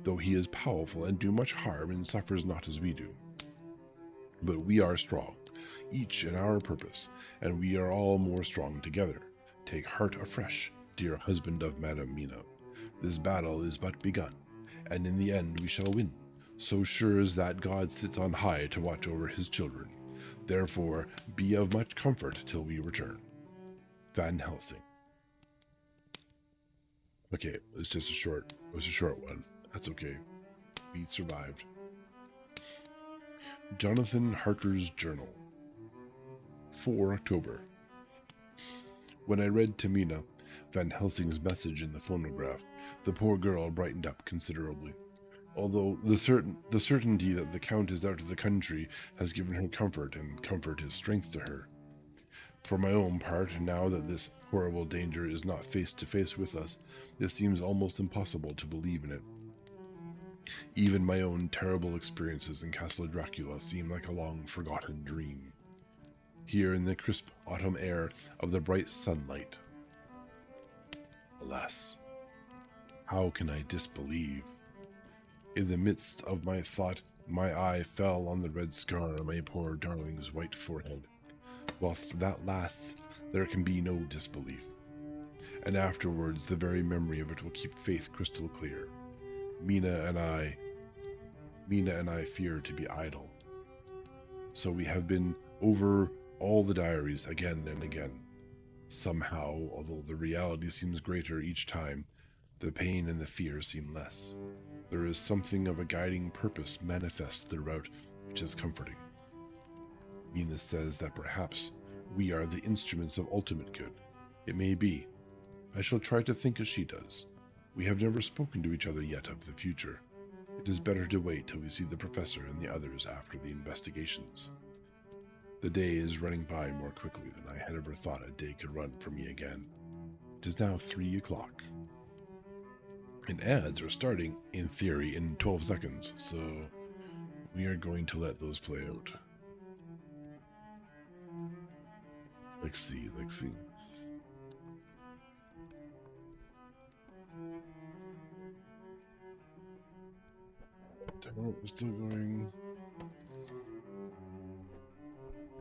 though he is powerful and do much harm and suffers not as we do. But we are strong, each in our purpose, and we are all more strong together. Take heart afresh, dear husband of Madam Mina. This battle is but begun, and in the end we shall win, so sure as that God sits on high to watch over his children. Therefore, be of much comfort till we return. Van Helsing. Okay, it was a short one. That's okay. We survived. Jonathan Harker's Journal. 4 October. When I read to Mina Van Helsing's message in the phonograph, the poor girl brightened up considerably. Although the certainty that the Count is out of the country has given her comfort, and comfort is strength to her. For my own part, now that this horrible danger is not face to face with us, it seems almost impossible to believe in it. Even my own terrible experiences in Castle Dracula seem like a long-forgotten dream. Here in the crisp autumn air of the bright sunlight. Alas, how can I disbelieve? In the midst of my thought, my eye fell on the red scar on my poor darling's white forehead. Whilst that lasts, there can be no disbelief. And afterwards, the very memory of it will keep faith crystal clear. Mina and I fear to be idle. So we have been over all the diaries again and again. Somehow, although the reality seems greater each time, the pain and the fear seem less. There is something of a guiding purpose manifest throughout, which is comforting. Mina says that perhaps we are the instruments of ultimate good. It may be. I shall try to think as she does. We have never spoken to each other yet of the future. It is better to wait till we see the professor and the others after the investigations. The day is running by more quickly than I had ever thought a day could run for me again. It is now 3 o'clock. And ads are starting, in theory, in 12 seconds, so we are going to let those play out. Let's see. We're still going.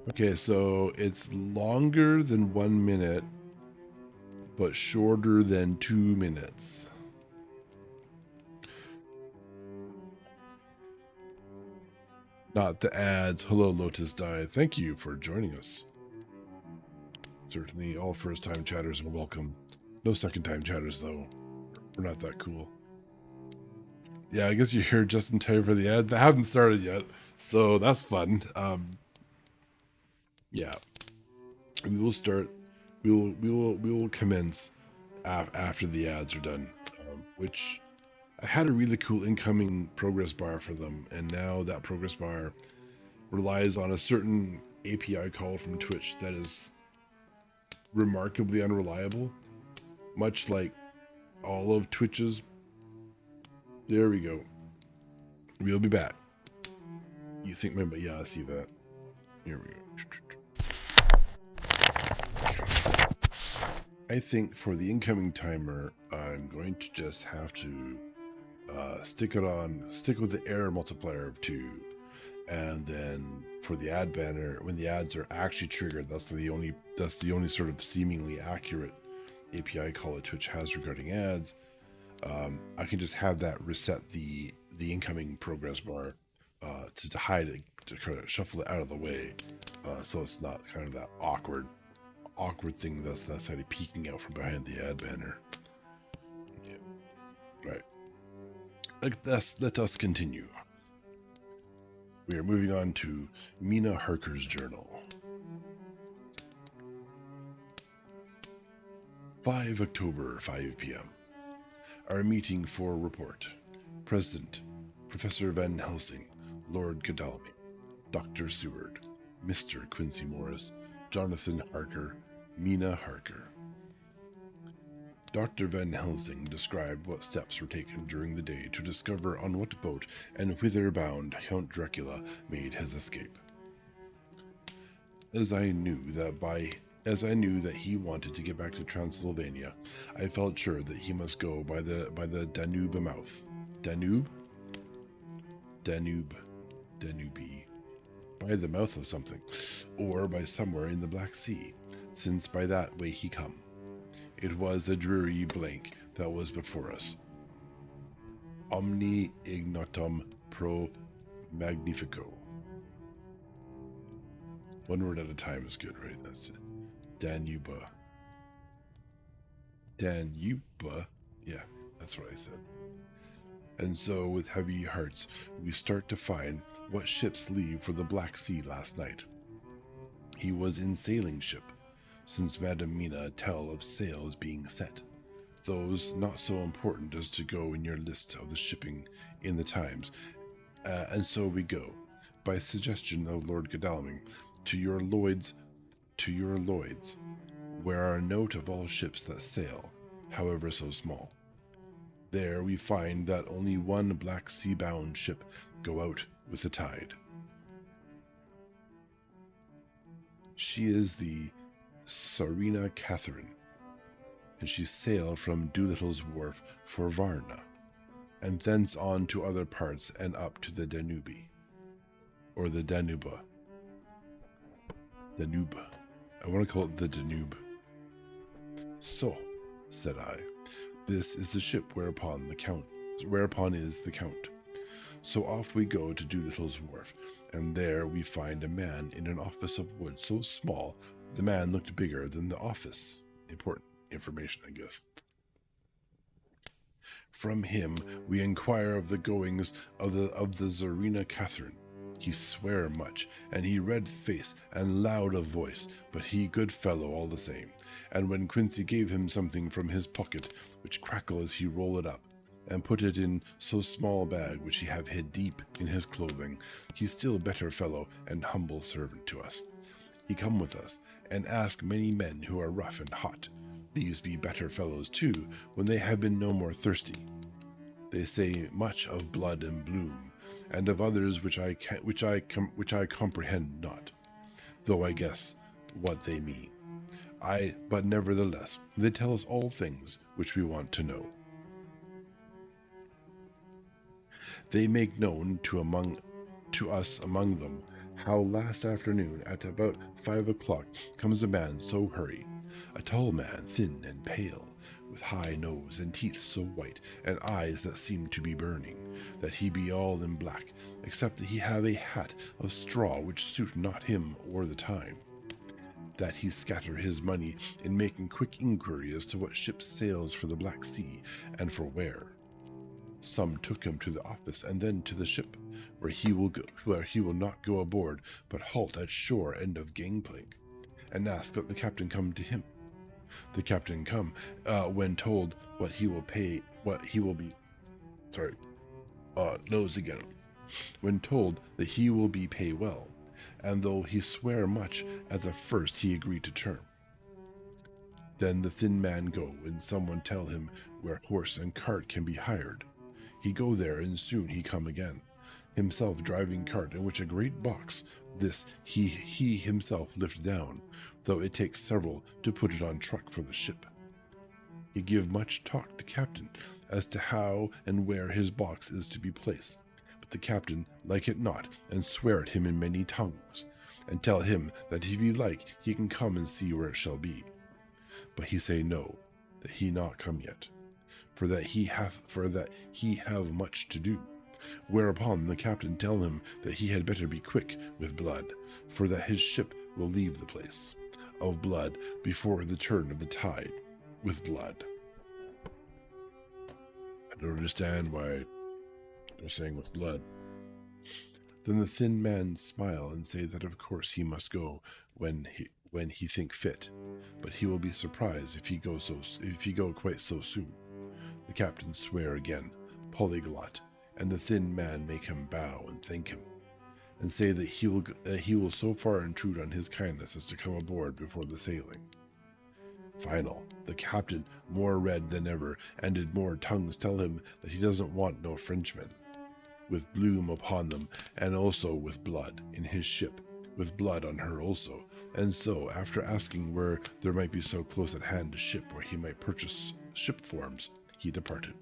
Okay, so it's longer than 1 minute, but shorter than 2 minutes. Not the ads. Hello, Lotus Dive. Thank you for joining us. Certainly, all first-time chatters are welcome. No second-time chatters, though. We're not that cool. Yeah, I guess you're here just in time for the ad. They haven't started yet, so that's fun. Yeah, we will start. We will commence after the ads are done. Which I had a really cool incoming progress bar for them, and now that progress bar relies on a certain API call from Twitch that is remarkably unreliable, much like all of Twitch's. There we go. We'll be back. You think maybe? Yeah, I see that. Here we go. I think for the incoming timer, I'm going to just have to stick with the error multiplier of 2, and then for the ad banner, when the ads are actually triggered, that's the only sort of seemingly accurate API call that Twitch has regarding ads. I can just have that reset the incoming progress bar to hide it, to kind of shuffle it out of the way, so it's not kind of that awkward thing that's kind of peeking out from behind the ad banner. Yeah. Right. Let us continue. We are moving on to Mina Harker's journal. 5 October, 5 p.m. Our meeting for report. President, Professor Van Helsing, Lord Godalming, Dr. Seward, Mr. Quincy Morris, Jonathan Harker, Mina Harker. Dr. Van Helsing described what steps were taken during the day to discover on what boat and whither bound Count Dracula made his escape. As I knew that he wanted to get back to Transylvania, I felt sure that he must go by the Danube mouth. Danube? Danube. By the mouth of something, or by somewhere in the Black Sea, since by that way he come. It was a dreary blank that was before us. Omni ignotum pro magnifico. One word at a time is good, right? That's it. Danube. Yeah, that's what I said. And so, with heavy hearts, we start to find what ships leave for the Black Sea last night. He was in sailing ship, since Madame Mina tell of sails being set, those not so important as to go in your list of the shipping in the Times. And so we go, by suggestion of Lord Godalming, to your Lloyds, where are a note of all ships that sail, however so small. There we find that only one Black Sea-bound ship go out with the tide. She is the Tsarina Catherine, and she sailed from Doolittle's Wharf for Varna, and thence on to other parts and up to the Danube, or the Danube. I want to call it the Danube. So, said I, this is the ship whereupon is the Count. So off we go to Doolittle's wharf, and there we find a man in an office of wood so small the man looked bigger than the office. Important information, I guess. From him we inquire of the goings of the Tsarina Catherine. He sware much, and he red face and loud of voice, but he good fellow all the same. And when Quincy gave him something from his pocket, which crackle as he roll it up, and put it in so small bag which he have hid deep in his clothing, he still better fellow and humble servant to us. He come with us, and ask many men who are rough and hot. These be better fellows too, when they have been no more thirsty. They say much of blood and bloom, and of others which I comprehend not, though I guess what they mean. But nevertheless, they tell us all things which we want to know. They make known to us among them how last afternoon at about 5 o'clock comes a man so hurry, a tall man, thin and pale, with high nose and teeth so white, and eyes that seem to be burning, that he be all in black, except that he have a hat of straw which suit not him or the time. That he scatter his money in making quick inquiry as to what ship sails for the Black Sea, and for where. Some took him to the office and then to the ship, where he will not go aboard, but halt at shore end of gangplank, and ask that the captain come to him. The captain come, when told what he will pay, when told that he will be pay well, and though he swear much at the first he agreed to term. Then the thin man go, and someone tell him where horse and cart can be hired. He go there, and soon he come again, himself driving cart, in which a great box, this he himself lift down, though it takes several to put it on truck for the ship. He give much talk to captain as to how and where his box is to be placed, but the captain like it not, and swear at him in many tongues, and tell him that if he like he can come and see where it shall be. But he say no, that he not come yet, for that he have much to do. Whereupon the captain tell him that he had better be quick with blood, for that his ship will leave the place of blood before the turn of the tide with blood. I don't understand why they're saying with blood. Then the thin man smile and say that of course he must go when he think fit, but he will be surprised if he go quite so soon. The captain swear again, polyglot, and the thin man make him bow and thank him, and say that he will so far intrude on his kindness as to come aboard before the sailing. Final, the captain, more red than ever, and did more tongues tell him that he doesn't want no Frenchmen, with bloom upon them, and also with blood in his ship, with blood on her also, and so, after asking where there might be so close at hand a ship where he might purchase ship forms, he departed.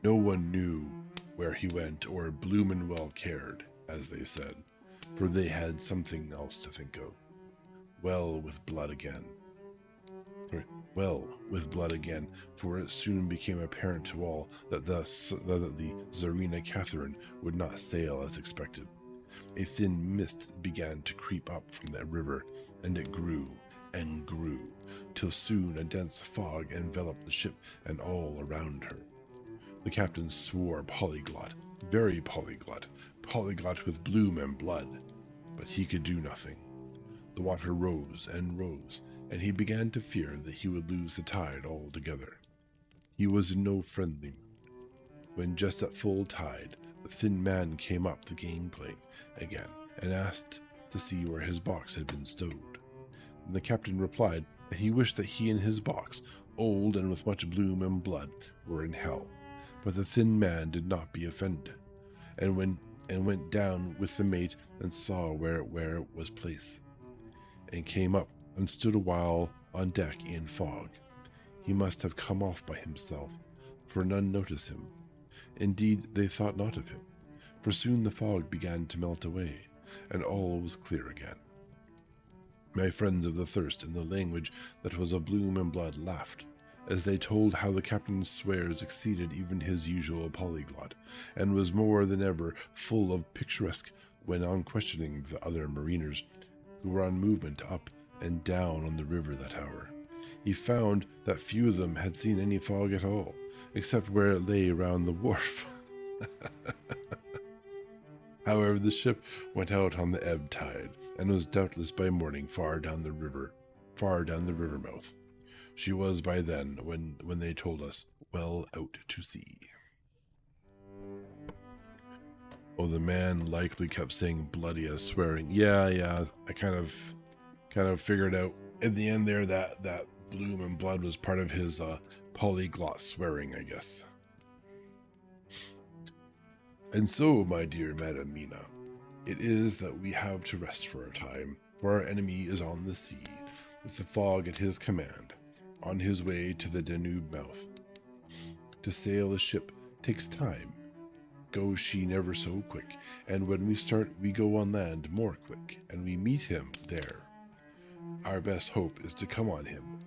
No one knew where he went, or bloomin' well cared, as they said, for they had something else to think of. Well, with blood again, for it soon became apparent to all that the Tsarina Catherine would not sail as expected. A thin mist began to creep up from the river, and it grew and grew, till soon a dense fog enveloped the ship and all around her. The captain swore polyglot, very polyglot with bloom and blood, but he could do nothing. The water rose and rose, and he began to fear that he would lose the tide altogether. He was in no friendly mood, when just at full tide, the thin man came up the gangplank again, and asked to see where his box had been stowed. And the captain replied that he wished that he and his box, old and with much bloom and blood, were in hell. But the thin man did not be offended, and went down with the mate and saw where it was placed, and came up and stood a while on deck in fog. He must have come off by himself, for none noticed him. Indeed, they thought not of him, for soon the fog began to melt away, and all was clear again. My friends of the thirst in the language that was of bloom and blood laughed, as they told how the captain's swears exceeded even his usual polyglot, and was more than ever full of picturesque when on questioning the other mariners, who were on movement up and down on the river that hour. He found that few of them had seen any fog at all, except where it lay round the wharf. However, the ship went out on the ebb tide, and was doubtless by morning far down the river mouth. She was by then, when they told us, well out to sea. Oh, the man likely kept saying bloody as swearing. Yeah, I kind of figured out in the end there that bloom and blood was part of his polyglot swearing, I guess. And so, my dear Madam Mina, it is that we have to rest for a time, for our enemy is on the sea, with the fog at his command, on his way to the Danube mouth. To sail a ship takes time, goes she never so quick, and when we start we go on land more quick, and we meet him there. Our best hope is to come on him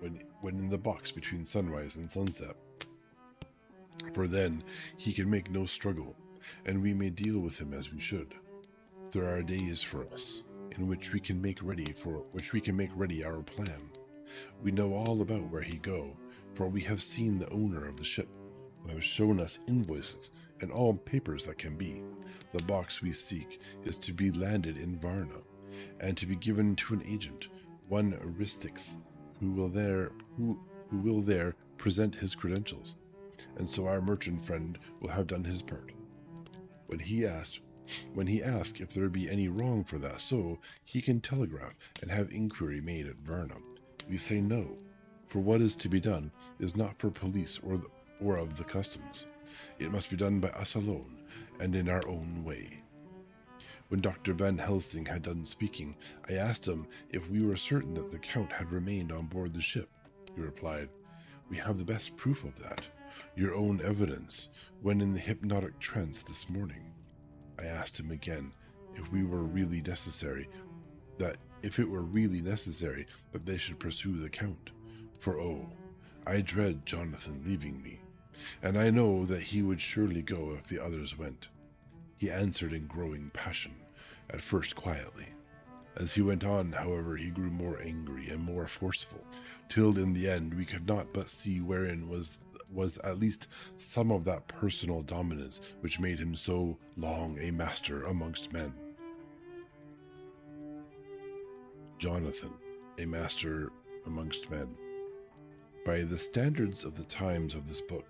when in the box between sunrise and sunset, for then he can make no struggle, and we may deal with him as we should. There are days for us in which we can make ready our plan. We know all about where he go, for we have seen the owner of the ship, who have shown us invoices and all papers that can be. The box we seek is to be landed in Varna, and to be given to an agent, one Aristix, who will there present his credentials, and so our merchant friend will have done his part. When he asked if there be any wrong for that, so he can telegraph and have inquiry made at Varna. We say no, for what is to be done is not for police or of the customs. It must be done by us alone, and in our own way. When Dr. Van Helsing had done speaking, I asked him if we were certain that the Count had remained on board the ship. He replied, "We have the best proof of that, your own evidence, when in the hypnotic trance this morning." I asked him again if it were really necessary that they should pursue the Count, for I dread Jonathan leaving me, and I know that he would surely go if the others went. He answered in growing passion, at first quietly. As he went on, however, he grew more angry and more forceful, till in the end we could not but see wherein was at least some of that personal dominance which made him so long a master amongst men. Jonathan, a master amongst men. By the standards of the times of this book,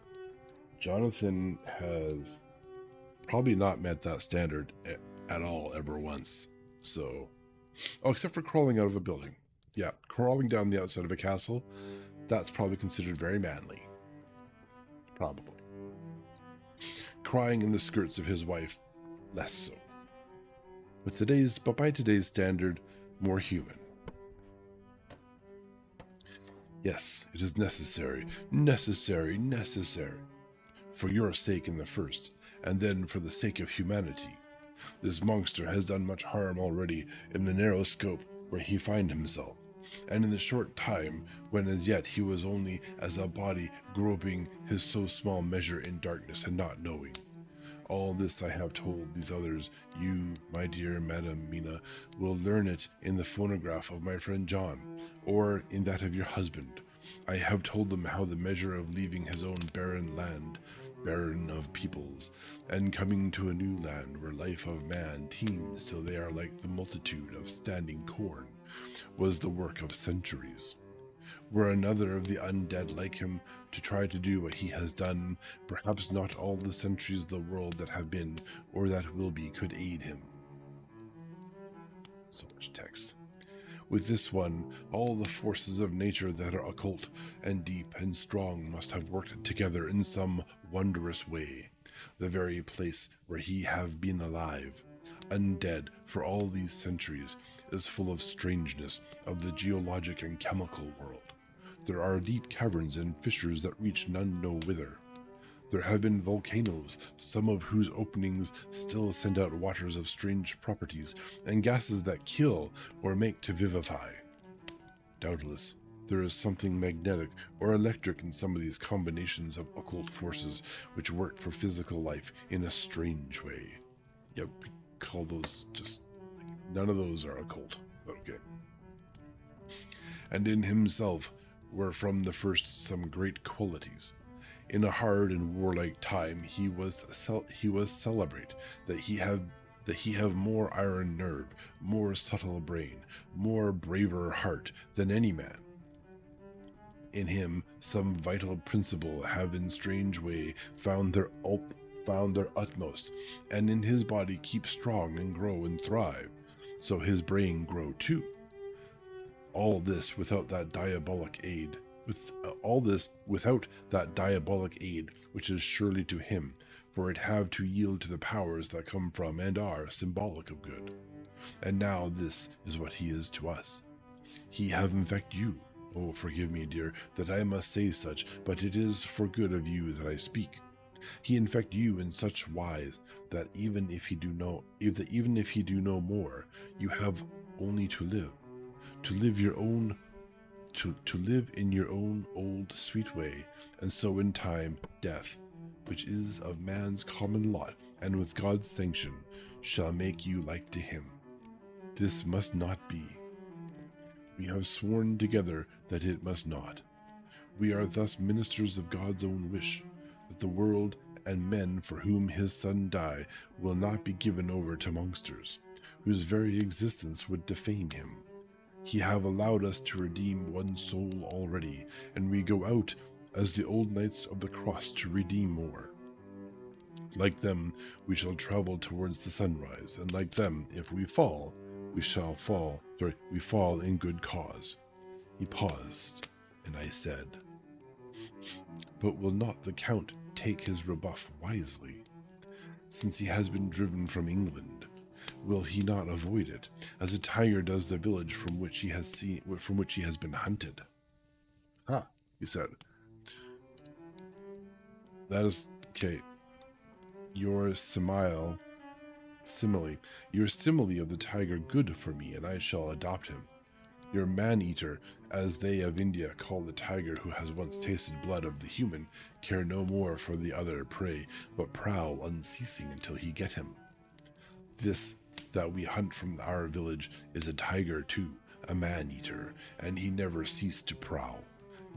Jonathan has probably not met that standard at all ever once. So, except for crawling out of a building. Yeah, crawling down the outside of a castle, that's probably considered very manly. Probably. Crying in the skirts of his wife, less so. But by today's standard, more human. Yes, it is necessary. For your sake in the first, and then for the sake of humanity. This monster has done much harm already in the narrow scope where he find himself, and in the short time when as yet he was only as a body groping his so small measure in darkness and not knowing. All this I have told these others. You, my dear Madam Mina, will learn it in the phonograph of my friend John, or in that of your husband. I have told them how the measure of leaving his own barren land, barren of peoples, and coming to a new land where life of man teems till they are like the multitude of standing corn, was the work of centuries. Were another of the undead like him to try to do what he has done, perhaps not all the centuries of the world that have been or that will be could aid him. So much text. With this one, all the forces of nature that are occult and deep and strong must have worked together in some wondrous way. The very place where he have been alive, undead for all these centuries, is full of strangeness of the geologic and chemical world. There are deep caverns and fissures that reach none know whither. There have been volcanoes, some of whose openings still send out waters of strange properties, and gases that kill or make to vivify. Doubtless, there is something magnetic or electric in some of these combinations of occult forces which work for physical life in a strange way. Yeah, we call those just... none of those are occult, but okay. And in himself were from the first some great qualities. In a hard and warlike time, he was celebrate that he have more iron nerve, more subtle brain, more braver heart than any man. In him, some vital principle have in strange way found their utmost, and in his body keep strong and grow and thrive, so his brain grow too. All this without that diabolic aid. Without that diabolic aid which is surely to him, for it have to yield to the powers that come from and are symbolic of good. And now this is what he is to us. He have infect you. Oh, forgive me, dear, that I must say such, but it is for good of you that I speak. He infect you in such wise that even if he do no more, you have only to live in your own old sweet way, and so in time death, which is of man's common lot, and with God's sanction, shall make you like to him. This must not be. We have sworn together that it must not. We are thus ministers of God's own wish, that the world and men for whom his Son died will not be given over to monsters, whose very existence would defame him. He have allowed us to redeem one soul already, and we go out as the old knights of the cross to redeem more. Like them, we shall travel towards the sunrise, and like them, if we fall, we fall in good cause. He paused, and I said, but will not the Count take his rebuff wisely? Since he has been driven from England, will he not avoid it, as a tiger does the village from which he has been hunted? Ha, he said. That is, okay, your simile of the tiger good for me, and I shall adopt him. Your man-eater, as they of India call the tiger who has once tasted blood of the human, care no more for the other prey, but prowl unceasing until he get him. This that we hunt from our village is a tiger too, a man-eater, and he never ceased to prowl.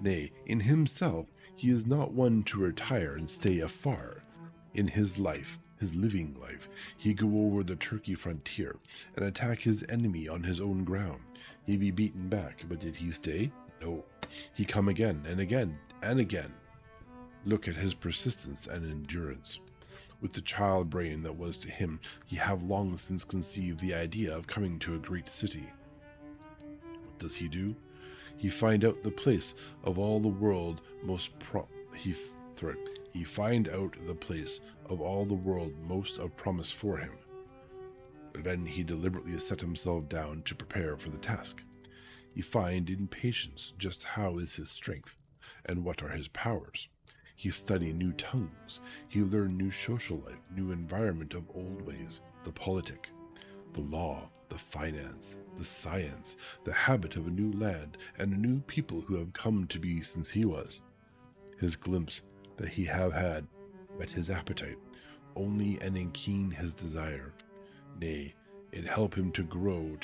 Nay, in himself he is not one to retire and stay afar. In his living life, he go over the Turkey frontier and attack his enemy on his own ground. He be beaten back, but did he stay? No. He come again and again and again. Look at his persistence and endurance. With the child brain that was to him, he have long since conceived the idea of coming to a great city. What does he do? He find out the place of all the world he find out the place of all the world most of promise for him. Then he deliberately set himself down to prepare for the task. He find in patience just how is his strength, and what are his powers. He study new tongues. He learn new social life, new environment of old ways, the politic, the law, the finance, the science, the habit of a new land, and a new people who have come to be since he was. His glimpse that he have had whet his appetite, only and in keen his desire. Nay, it help him to grow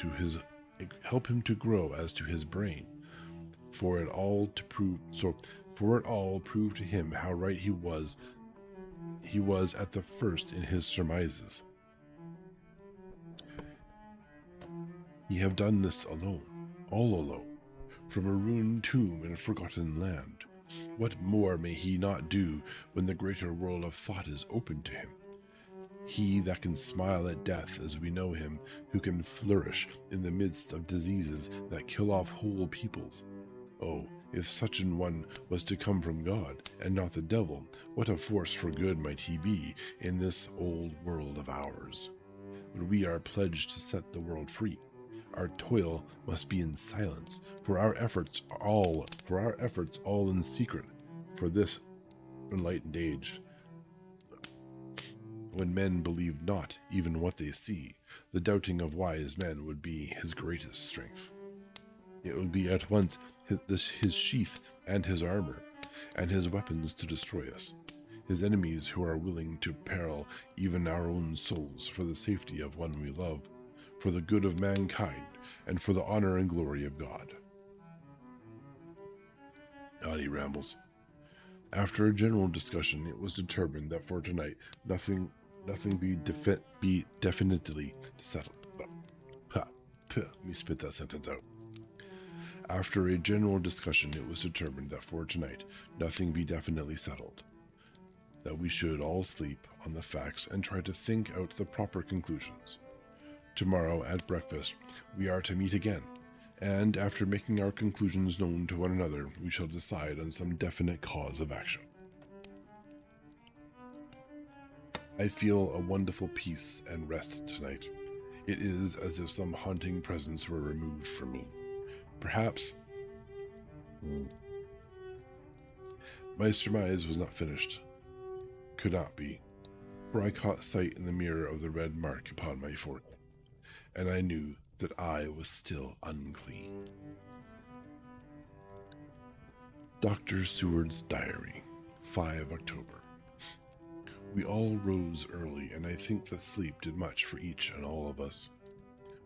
as to his brain, for it all proved to him how right he was at the first in his surmises. He have done this alone, all alone, from a ruined tomb in a forgotten land. What more may he not do when the greater world of thought is open to him? He that can smile at death as we know him, who can flourish in the midst of diseases that kill off whole peoples. Oh, if such an one was to come from God, and not the devil, what a force for good might he be in this old world of ours. But we are pledged to set the world free. Our toil must be in silence, for our efforts all in secret, for this enlightened age. When men believe not even what they see, the doubting of wise men would be his greatest strength. It would be at once his sheath and his armor, and his weapons to destroy us, his enemies who are willing to peril even our own souls for the safety of one we love, for the good of mankind, and for the honor and glory of God. On he rambles. After a general discussion, it was determined that for tonight nothing be definitely settled. Let me spit that sentence out. After a general discussion, it was determined that for tonight nothing be definitely settled, that we should all sleep on the facts and try to think out the proper conclusions. Tomorrow at breakfast we are to meet again, and after making our conclusions known to one another, we shall decide on some definite cause of action. I feel a wonderful peace and rest tonight. It is as if some haunting presence were removed from me. Perhaps my surmise was not finished. Could not be, for I caught sight in the mirror of the red mark upon my forehead, and I knew that I was still unclean. Dr. Seward's Diary, 5 October. We all rose early, and I think that sleep did much for each and all of us.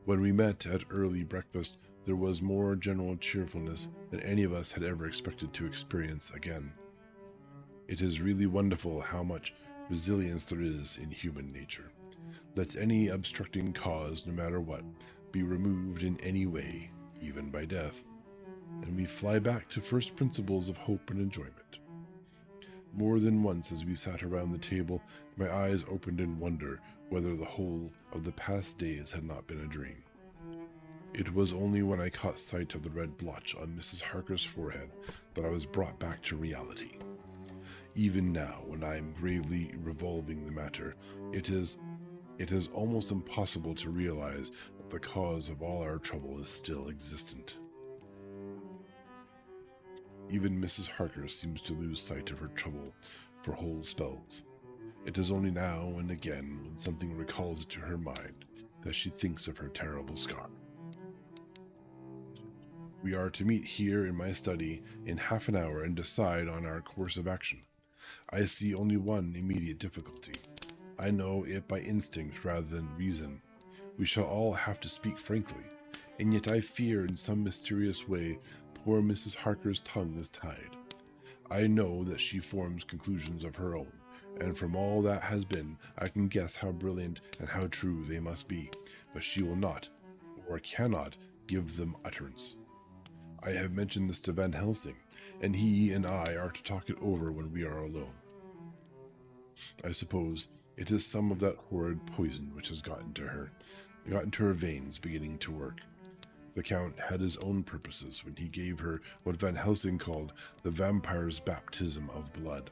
When we met at early breakfast, there was more general cheerfulness than any of us had ever expected to experience again. It is really wonderful how much resilience there is in human nature. Let any obstructing cause, no matter what, be removed in any way, even by death, and we fly back to first principles of hope and enjoyment. More than once as we sat around the table, my eyes opened in wonder whether the whole of the past days had not been a dream. It was only when I caught sight of the red blotch on Mrs. Harker's forehead that I was brought back to reality. Even now, when I am gravely revolving the matter, it is almost impossible to realize that the cause of all our trouble is still existent. Even Mrs. Harker seems to lose sight of her trouble for whole spells. It is only now and again, when something recalls it to her mind, that she thinks of her terrible scar. We are to meet here in my study in half an hour and decide on our course of action. I see only one immediate difficulty. I know it by instinct rather than reason. We shall all have to speak frankly, and yet I fear in some mysterious way poor Mrs. Harker's tongue is tied. I know that she forms conclusions of her own, and from all that has been, I can guess how brilliant and how true they must be, but she will not, or cannot, give them utterance. I have mentioned this to Van Helsing, and he and I are to talk it over when we are alone. I suppose it is some of that horrid poison which has got into her veins beginning to work. The Count had his own purposes when he gave her what Van Helsing called the vampire's baptism of blood.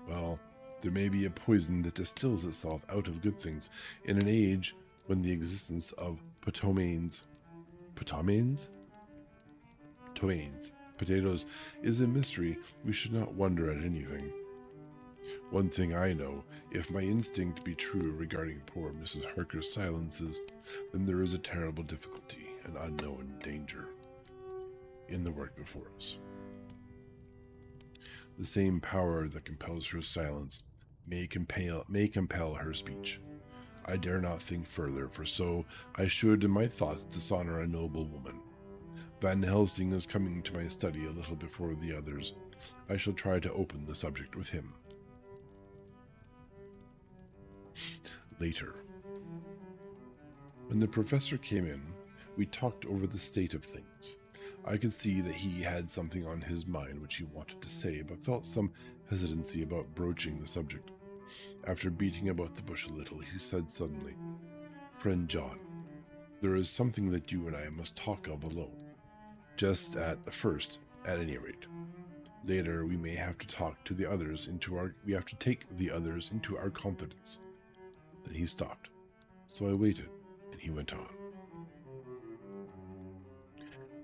Well, there may be a poison that distills itself out of good things in an age when the existence of potatoes is a mystery. We should not wonder at anything. One thing I know, if my instinct be true regarding poor Mrs. Harker's silences, then there is a terrible difficulty, an unknown danger, in the work before us. The same power that compels her silence may compel her speech. I dare not think further, for so I should in my thoughts dishonor a noble woman. Van Helsing is coming to my study a little before the others. I shall try to open the subject with him. Later. When the professor came in, we talked over the state of things. I could see that he had something on his mind which he wanted to say, but felt some hesitancy about broaching the subject. After beating about the bush a little, he said suddenly, "Friend John, there is something that you and I must talk of alone. Just at first, at any rate. Later, we may have to take the others into our confidence." Then he stopped, so I waited, and he went on.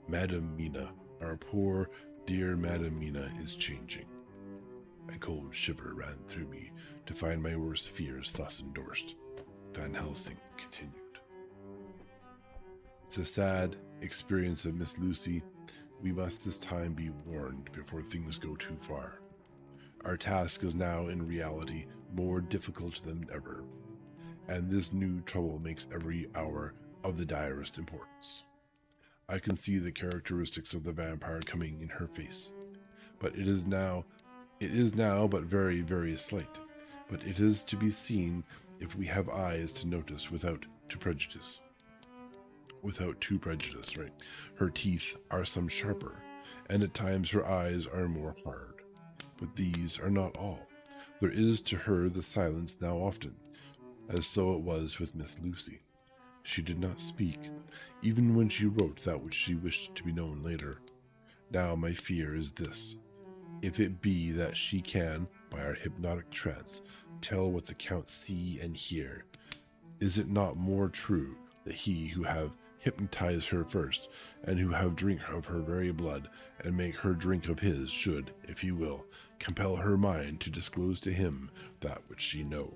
Madame Mina, our poor, dear Madame Mina, is changing. I A cold shiver ran through me to find my worst fears thus endorsed. Van Helsing continued. It's a sad experience of Miss Lucy. We must this time be warned before things go too far. Our task is now in reality more difficult than ever, and this new trouble makes every hour of the direst importance. I can see the characteristics of the vampire coming in her face, but it is now but very, very slight, but it is to be seen if we have eyes to notice without too prejudice, right? Her teeth are some sharper, and at times her eyes are more hard. But these are not all. There is to her the silence now often, as so it was with Miss Lucy. She did not speak, even when she wrote that which she wished to be known later. Now my fear is this. If it be that she can, by our hypnotic trance, tell what the Count see and hear, is it not more true that he who have hypnotize her first, and who have drink of her very blood, and make her drink of his, should, if he will, compel her mind to disclose to him that which she know?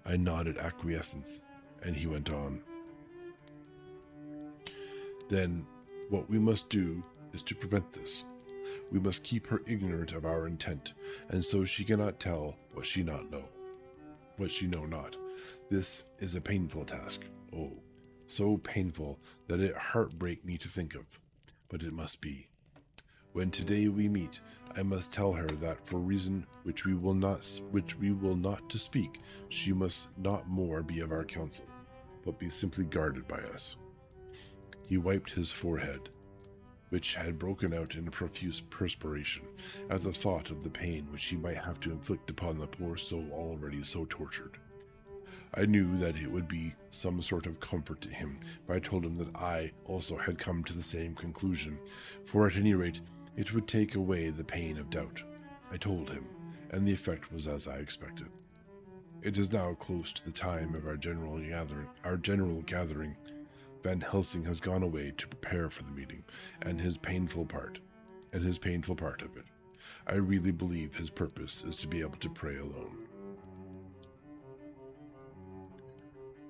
I nodded acquiescence, and he went on. Then, what we must do is to prevent this. We must keep her ignorant of our intent, and so she cannot tell what she know not. This is a painful task. Oh, so painful that it heartbreak me to think of, but it must be. When today we meet, I must tell her that for reason which we will not to speak, she must not more be of our counsel, but be simply guarded by us. He wiped his forehead, which had broken out in a profuse perspiration at the thought of the pain which he might have to inflict upon the poor soul already so tortured. I knew that it would be some sort of comfort to him if I told him that I also had come to the same conclusion, for at any rate it would take away the pain of doubt. I told him, and the effect was as I expected. It is now close to the time of our general gathering. Van Helsing has gone away to prepare for the meeting, and his painful part of it. I really believe his purpose is to be able to pray alone.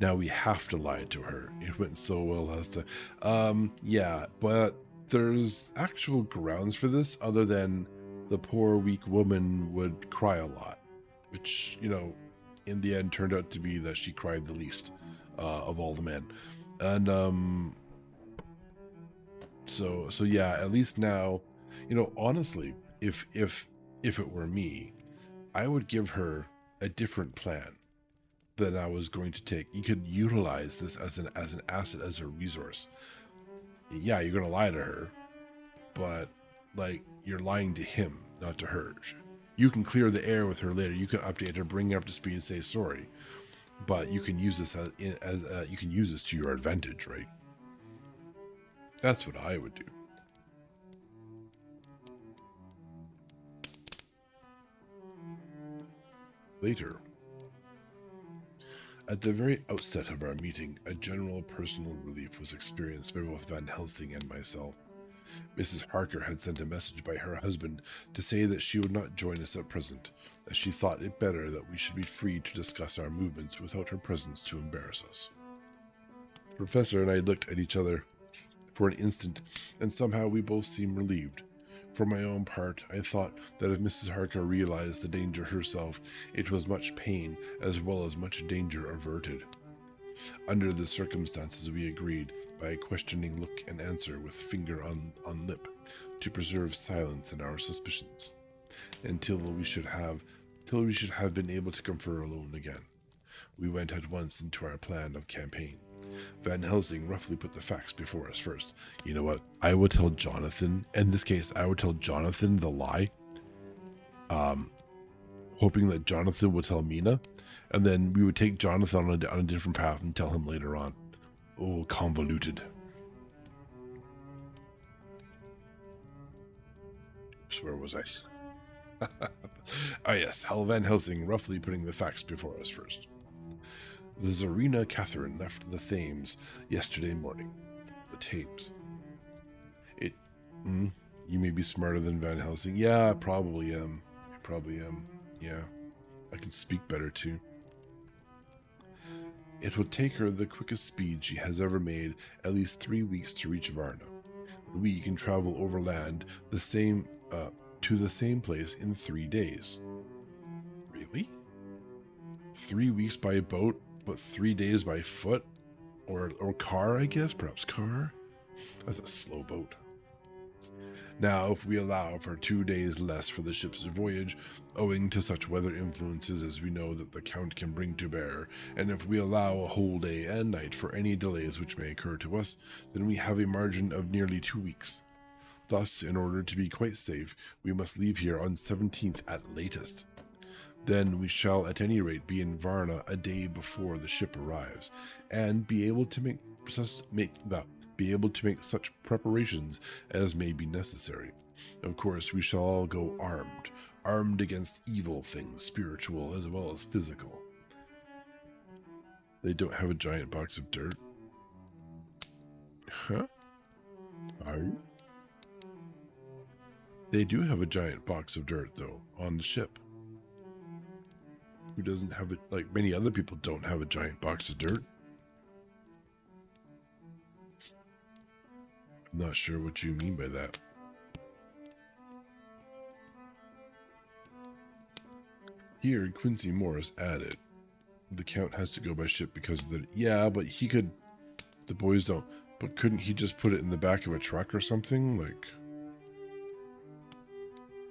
Now we have to lie to her. It went so well last time. Yeah, but there's actual grounds for this other than the poor weak woman would cry a lot, which, in the end turned out to be that she cried the least of all the men. And so yeah, at least now, honestly, if it were me, I would give her a different plan that I was going to take. You could utilize this as an asset, as a resource. Yeah, you're going to lie to her, but you're lying to him, not to her. You can clear the air with her later. You can update her, bring her up to speed, and say sorry. But you can use this you can use this to your advantage, right? That's what I would do. Later, at the very outset of our meeting, a general personal relief was experienced by both Van Helsing and myself. Mrs. Harker had sent a message by her husband to say that she would not join us at present, as she thought it better that we should be free to discuss our movements without her presence to embarrass us. The professor and I looked at each other for an instant, and somehow we both seemed relieved. For my own part, I thought that if Mrs. Harker realized the danger herself, it was much pain as well as much danger averted. Under the circumstances, we agreed, by a questioning look and answer with finger on lip, to preserve silence in our suspicions, until we should have been able to confer alone again. We went at once into our plan of campaign. Van Helsing roughly put the facts before us first. You know what? I would tell Jonathan, in this case, I would tell Jonathan the lie, hoping that Jonathan would tell Mina, and then we would take Jonathan on a different path and tell him later on. Oh, convoluted. So where was I? Ah yes, Van Helsing roughly putting the facts before us first. The Tsarina Catherine left the Thames yesterday morning. The Thames. You may be smarter than Van Helsing. Yeah, I probably am. probably am. Yeah, I can speak better too. It will take her the quickest speed she has ever made at least 3 weeks to reach Varna. We can travel overland to the same place in 3 days. Really? 3 weeks by boat, but 3 days by foot? Or car, I guess? Perhaps car? That's a slow boat. Now, if we allow for 2 days less for the ship's voyage, owing to such weather influences as we know that the Count can bring to bear, and if we allow a whole day and night for any delays which may occur to us, then we have a margin of nearly 2 weeks. Thus, in order to be quite safe, we must leave here on 17th at latest. Then we shall at any rate be in Varna a day before the ship arrives, and be able to make such preparations as may be necessary. Of course, we shall all go armed against evil things, spiritual as well as physical. They don't have a giant box of dirt? Huh? They do have a giant box of dirt, though, on the ship. Who doesn't have it? Like many other people don't have a giant box of dirt. I'm not sure what you mean by that. Here, Quincy Morris added, the Count has to go by ship because of the... Yeah, but he could... The boys don't... But couldn't he just put it in the back of a truck or something? Like...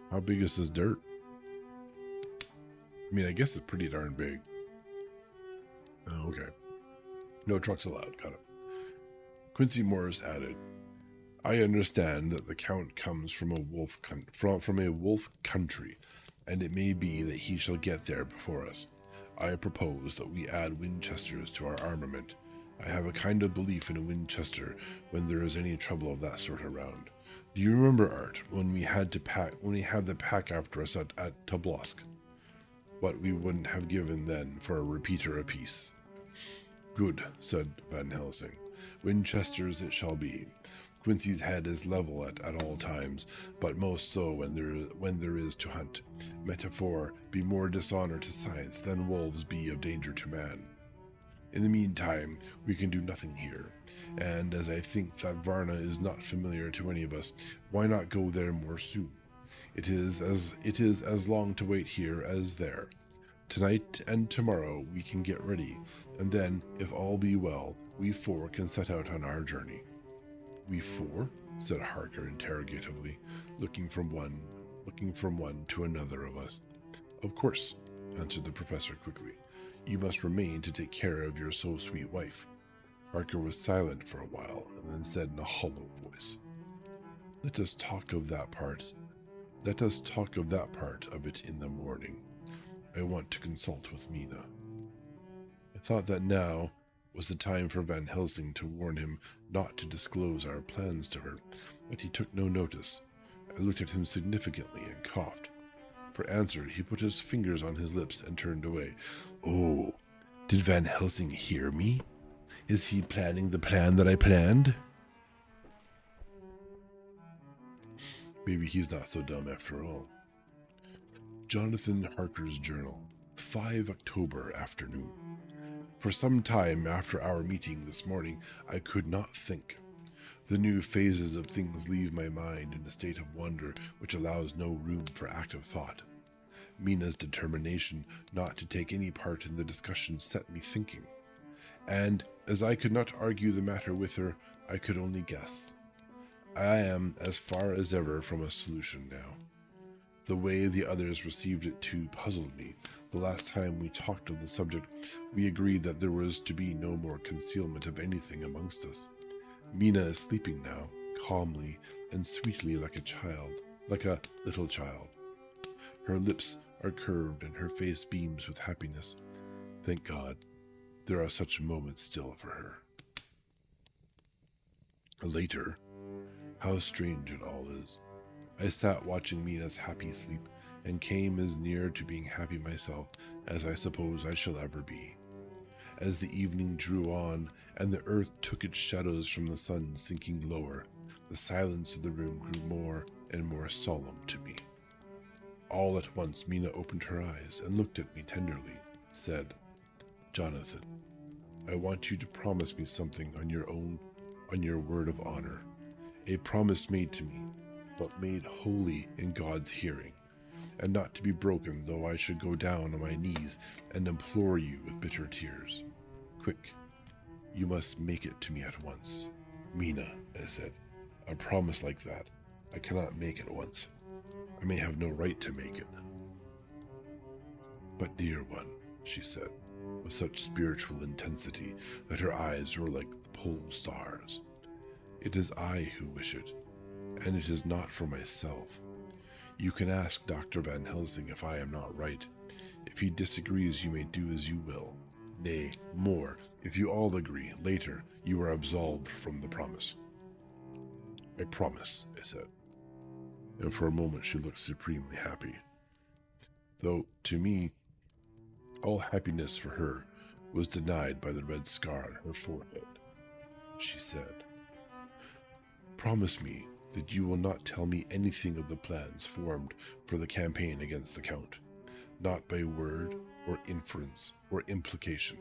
How big is this dirt? I mean, I guess it's pretty darn big. Oh, okay. No trucks allowed. Got it. Quincy Morris added, I understand that the Count comes from a wolf country, and it may be that he shall get there before us. I propose that we add Winchesters to our armament. I have a kind of belief in a Winchester when there is any trouble of that sort around. Do you remember, Art, when we had the pack after us at Tobolsk? What we wouldn't have given then for a repeater apiece. Good, said Van Helsing. Winchesters it shall be. Quincy's head is level at all times, but most so when there is to hunt. Metaphor be more dishonor to science than wolves be of danger to man. In the meantime, we can do nothing here, and as I think that Varna is not familiar to any of us, why not go there more soon? It is as long to wait here as there. Tonight and tomorrow we can get ready, and then, if all be well, we four can set out on our journey. We four? Said Harker interrogatively, looking from one to another of us. Of course, answered the professor quickly. You must remain to take care of your so sweet wife. Harker was silent for a while, and then said in a hollow voice, Let us talk of that part of it in the morning. I want to consult with Mina. I thought that now was the time for Van Helsing to warn him not to disclose our plans to her, but he took no notice. I looked at him significantly and coughed. For answer, he put his fingers on his lips and turned away. Oh, did Van Helsing hear me? Is he planning the plan that I planned? Maybe he's not so dumb after all. Jonathan Harker's Journal, 5 October afternoon. For some time after our meeting this morning, I could not think. The new phases of things leave my mind in a state of wonder which allows no room for active thought. Mina's determination not to take any part in the discussion set me thinking, and as I could not argue the matter with her, I could only guess. I am as far as ever from a solution now. The way the others received it too puzzled me. The last time we talked of the subject, we agreed that there was to be no more concealment of anything amongst us. Mina is sleeping now, calmly and sweetly like a little child. Her lips are curved and her face beams with happiness. Thank God, there are such moments still for her. Later, how strange it all is. I sat watching Mina's happy sleep and came as near to being happy myself as I suppose I shall ever be. As the evening drew on and the earth took its shadows from the sun sinking lower, the silence of the room grew more and more solemn to me. All at once, Mina opened her eyes and looked at me tenderly, said, "Jonathan, I want you to promise me something on your word of honor. A promise made to me, but made holy in God's hearing, and not to be broken though I should go down on my knees and implore you with bitter tears. Quick, you must make it to me at once." "Mina," I said, "a promise like that, I cannot make at once. I may have no right to make it." "But dear one," she said, with such spiritual intensity that her eyes were like the pole stars, "it is I who wish it, and it is not for myself. You can ask Dr. Van Helsing if I am not right. If he disagrees, you may do as you will. Nay, more, if you all agree, later you are absolved from the promise." "I promise," I said, and for a moment she looked supremely happy. Though, to me, all happiness for her was denied by the red scar on her forehead. She said, "Promise me that you will not tell me anything of the plans formed for the campaign against the Count, not by word or inference or implication,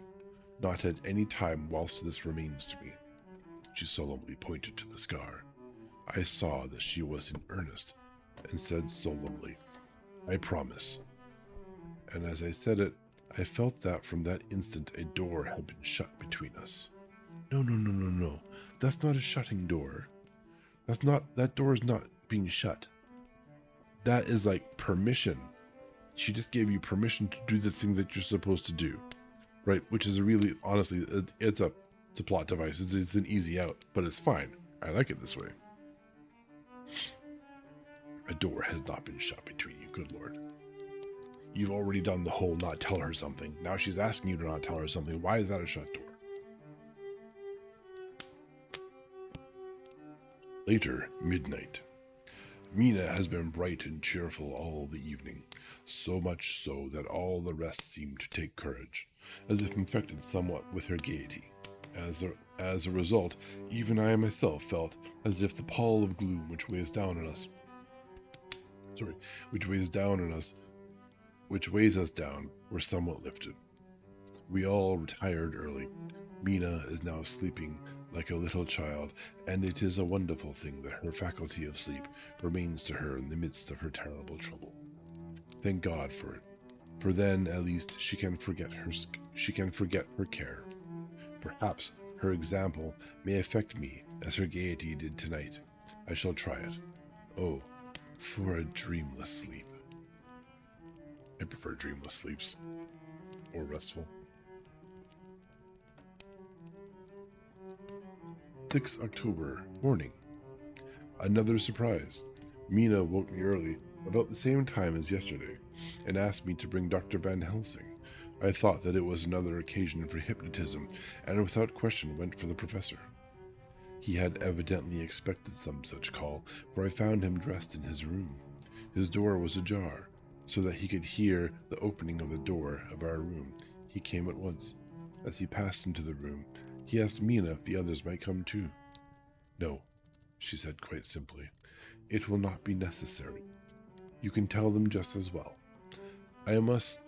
not at any time whilst this remains to me." She solemnly pointed to the scar. I saw that she was in earnest, and said solemnly, "I promise." And as I said it, I felt that from that instant a door had been shut between us. No, no, no, no, no. That's not a shutting door. That door is not being shut. That is like permission. She just gave you permission to do the thing that you're supposed to do, right? Which is really, honestly, it's a plot device. It's an easy out, but it's fine. I like it this way. A door has not been shut between you, good Lord. You've already done the whole not tell her something. Now she's asking you to not tell her something. Why is that a shut door? Later, midnight. Mina has been bright and cheerful all the evening, so much so that all the rest seemed to take courage, as if infected somewhat with her gaiety. As a result, even I myself felt as if the pall of gloom which weighs us down, were somewhat lifted. We all retired early. Mina is now sleeping like a little child, and it is a wonderful thing that her faculty of sleep remains to her in the midst of her terrible trouble. Thank God for it, for then at least she can forget her care. Perhaps her example may affect me as her gaiety did tonight. I shall try it. Oh, for a dreamless sleep. I prefer dreamless sleeps. More restful. 6 October, morning. Another surprise. Mina woke me early, about the same time as yesterday, and asked me to bring Dr. Van Helsing. I thought that it was another occasion for hypnotism, and without question went for the professor. He had evidently expected some such call, for I found him dressed in his room. His door was ajar, so that he could hear the opening of the door of our room. He came at once. As he passed into the room, he asked Mina if the others might come too. "No," she said quite simply. "It will not be necessary. You can tell them just as well. I must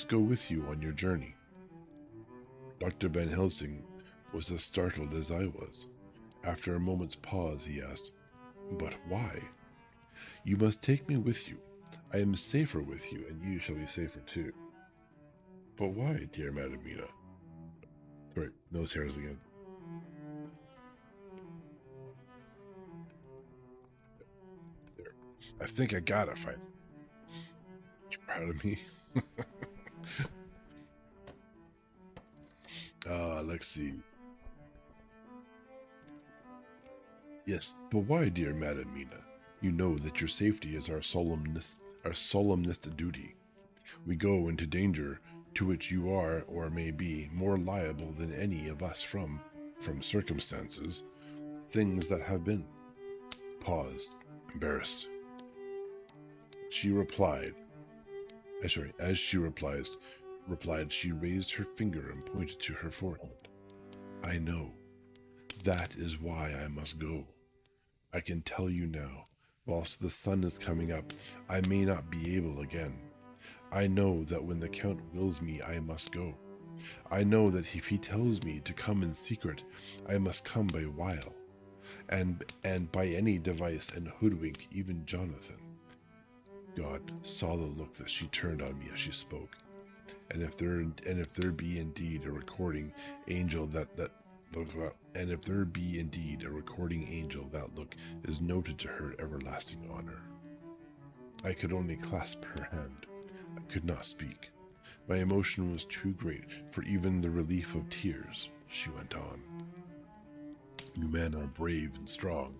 go with you on your journey." Dr. Van Helsing was as startled as I was. After a moment's pause, he asked, "But why?" "You must take me with you. I am safer with you, and you shall be safer too." "But why, dear Madam Mina?" Sorry, nose hairs again. There. I think I got it, fine. You proud of me? Let's see. Yes, but why, dear Madam Mina? You know that your safety is our solemnest duty. We go into danger to which you are, or may be, more liable than any of us from circumstances, things that have been. Paused, embarrassed. As she replied, she raised her finger and pointed to her forehead. "I know. That is why I must go. I can tell you now, Whilst the sun is coming up, I may not be able again. I know that when the Count wills me, I must go. I know that if he tells me to come in secret, I must come by wile, and by any device and hoodwink even Jonathan. God saw the look that she turned on me as she spoke, and if there be indeed a recording angel that look is noted to her everlasting honor. I could only clasp her hand. I could not speak. My emotion was too great for even the relief of tears. She went on. You men are brave and strong.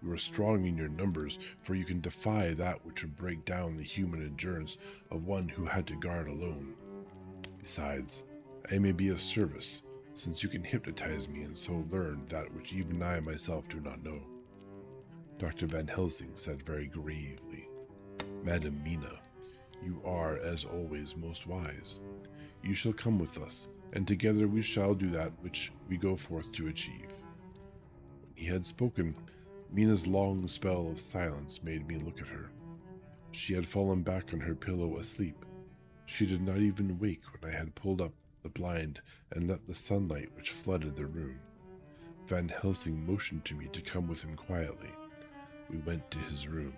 You are strong in your numbers, for you can defy that which would break down the human endurance of one who had to guard alone. Besides, I may be of service, since you can hypnotize me and so learn that which even I myself do not know. Dr. Van Helsing said very gravely, Madam Mina, you are, as always, most wise. You shall come with us, and together we shall do that which we go forth to achieve. When he had spoken, Mina's long spell of silence made me look at her. She had fallen back on her pillow asleep. She did not even wake when I had pulled up the blind and let the sunlight which flooded the room. Van Helsing motioned to me to come with him quietly. We went to his room,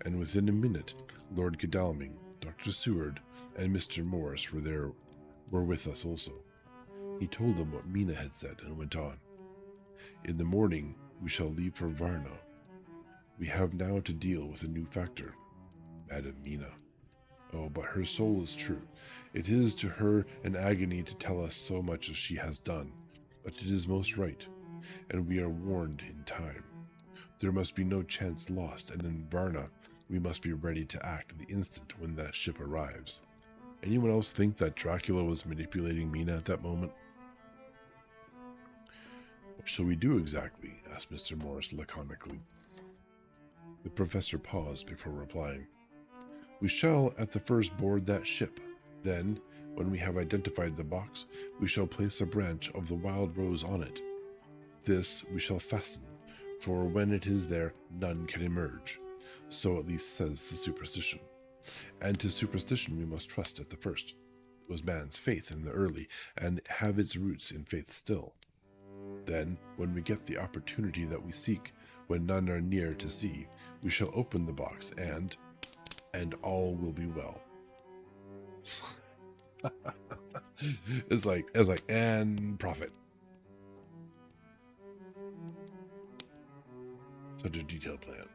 and within a minute Lord Godalming, Dr. Seward, and Mr. Morris were with us also. He told them what Mina had said and went on. In the morning we shall leave for Varna. We have now to deal with a new factor, Madam Mina. Oh, but her soul is true. It is to her an agony to tell us so much as she has done, but it is most right, and we are warned in time. There must be no chance lost, and in Varna we must be ready to act the instant when that ship arrives. Anyone else think that Dracula was manipulating Mina at that moment? What shall we do exactly? Asked Mr. Morris laconically. The professor paused before replying. We shall at the first board that ship. Then, when we have identified the box, we shall place a branch of the wild rose on it. This we shall fasten, for when it is there, none can emerge. So at least says the superstition. And to superstition we must trust at the first. It was man's faith in the early, and have its roots in faith still. Then, when we get the opportunity that we seek, when none are near to see, we shall open the box, and all will be well. It's like, and profit. Such a detailed plan.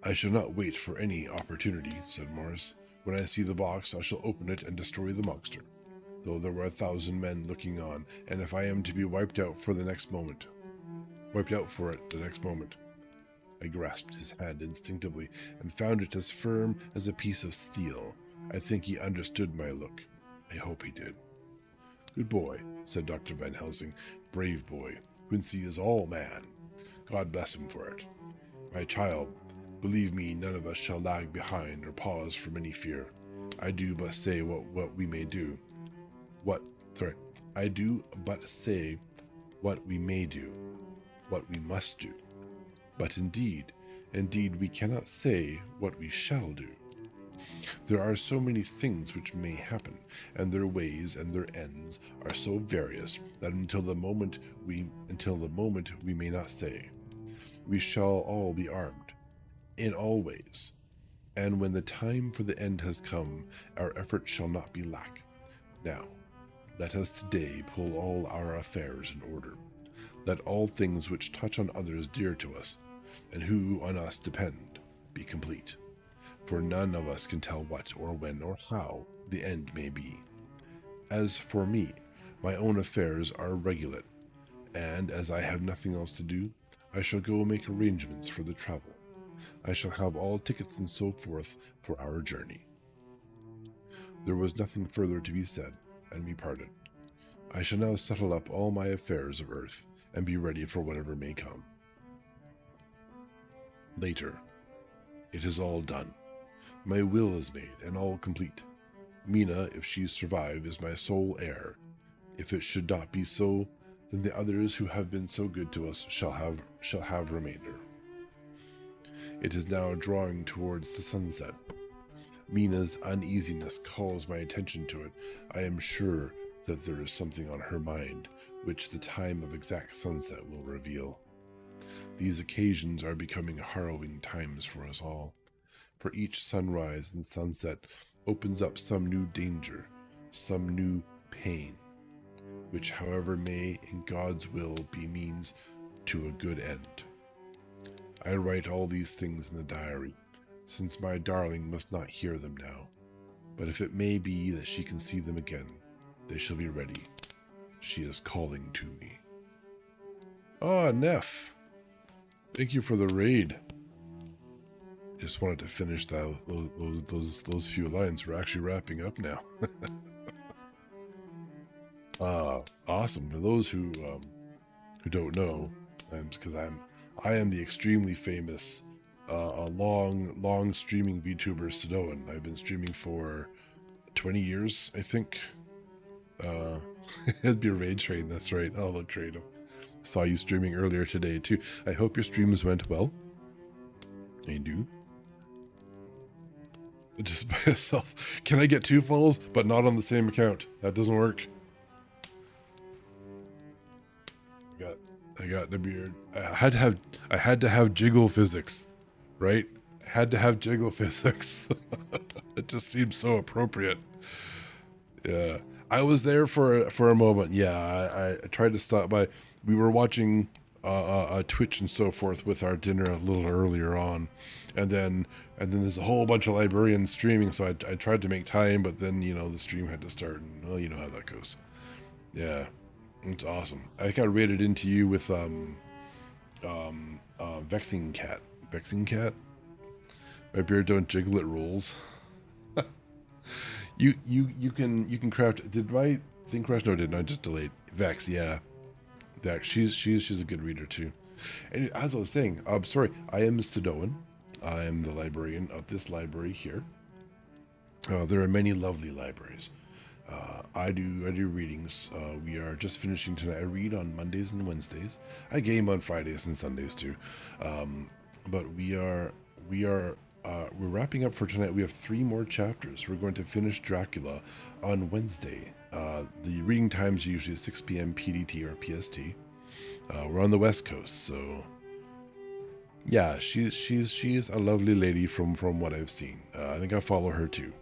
I shall not wait for any opportunity, said Morris. When I see the box, I shall open it and destroy the monster, though there were 1,000 men looking on, and if I am to be wiped out for it the next moment. I grasped his hand instinctively and found it as firm as a piece of steel. I think he understood my look. I hope he did. Good boy, said Dr. Van Helsing. Brave boy. Quincy is all man. God bless him for it. My child, believe me, none of us shall lag behind or pause from any fear. I do but say what we may do. I do but say what we may do, what we must do. But indeed, we cannot say what we shall do. There are so many things which may happen, and their ways and their ends are so various that until the moment we may not say. We shall all be armed, in all ways, and when the time for the end has come, our effort shall not be lack. Now, let us today pull all our affairs in order. Let all things which touch on others dear to us, and who on us depend, be complete. For none of us can tell what or when or how the end may be. As for me, my own affairs are regulate, and as I have nothing else to do, I shall go make arrangements for the travel. I shall have all tickets and so forth for our journey. There was nothing further to be said, and we parted. I shall now settle up all my affairs of earth, and be ready for whatever may come. Later. It is all done. My will is made, and all complete. Mina, if she survive, is my sole heir. If it should not be so, then the others who have been so good to us shall have remainder. It is now drawing towards the sunset. Mina's uneasiness calls my attention to it. I am sure that there is something on her mind, which the time of exact sunset will reveal. These occasions are becoming harrowing times for us all. For each sunrise and sunset opens up some new danger, some new pain, which however may in God's will be means to a good end. I write all these things in the diary, since my darling must not hear them now. But if it may be that she can see them again, they shall be ready. She is calling to me. Ah, Neff. Thank you for the raid. Just wanted to finish those few lines. We're actually wrapping up now. Awesome. For those who don't know, because I am the extremely famous long streaming VTuber Sidoen. I've been streaming for 20 years, I think. It'd be a raid train, that's right. Oh, look, creative. Saw you streaming earlier today too. I hope your streams went well. I do. Just by yourself. Can I get 2 follows, but not on the same account? That doesn't work. I got the beard. I had to have jiggle physics, right? I had to have jiggle physics. It just seemed so appropriate. Yeah, I was there for a moment. Yeah, I tried to stop by. We were watching Twitch and so forth with our dinner a little earlier on, and then there's a whole bunch of librarians streaming. So I tried to make time, but then the stream had to start, and well, you know how that goes. Yeah. It's awesome. I think I rated into you with Vexing Cat. Vexing Cat? My beard don't jiggle, it rolls. you can craft. Did my thing crash? No, didn't I? Just delayed. Vex, yeah. Vex. She's a good reader too. And as I was saying, sorry, I am Sidoen. I am the librarian of this library here. There are many lovely libraries. I do readings. We are just finishing tonight. I read on Mondays and Wednesdays. I game on Fridays and Sundays too. But we're wrapping up for tonight. We have 3 more chapters. We're going to finish Dracula on Wednesday. The reading times are usually 6 p.m. PDT or PST. We're on the West Coast, so yeah, she's a lovely lady from what I've seen. I think I follow her too.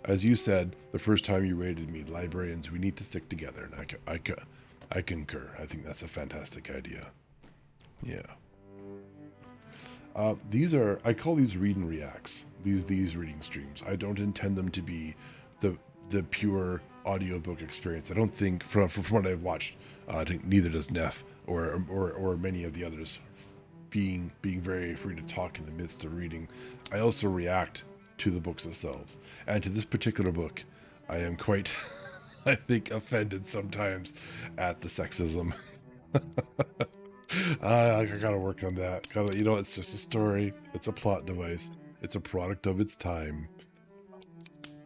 As you said the first time you rated me, librarians, we need to stick together, and I concur. I think that's a fantastic idea. Yeah. I call these read and reacts. These reading streams. I don't intend them to be the pure audiobook experience. I don't think from what I've watched, I think neither does Neff or many of the others. Being very free to talk in the midst of reading, I also react to the books themselves. And to this particular book, I am quite, I think, offended sometimes at the sexism. I gotta work on that. It's just a story. It's a plot device. It's a product of its time.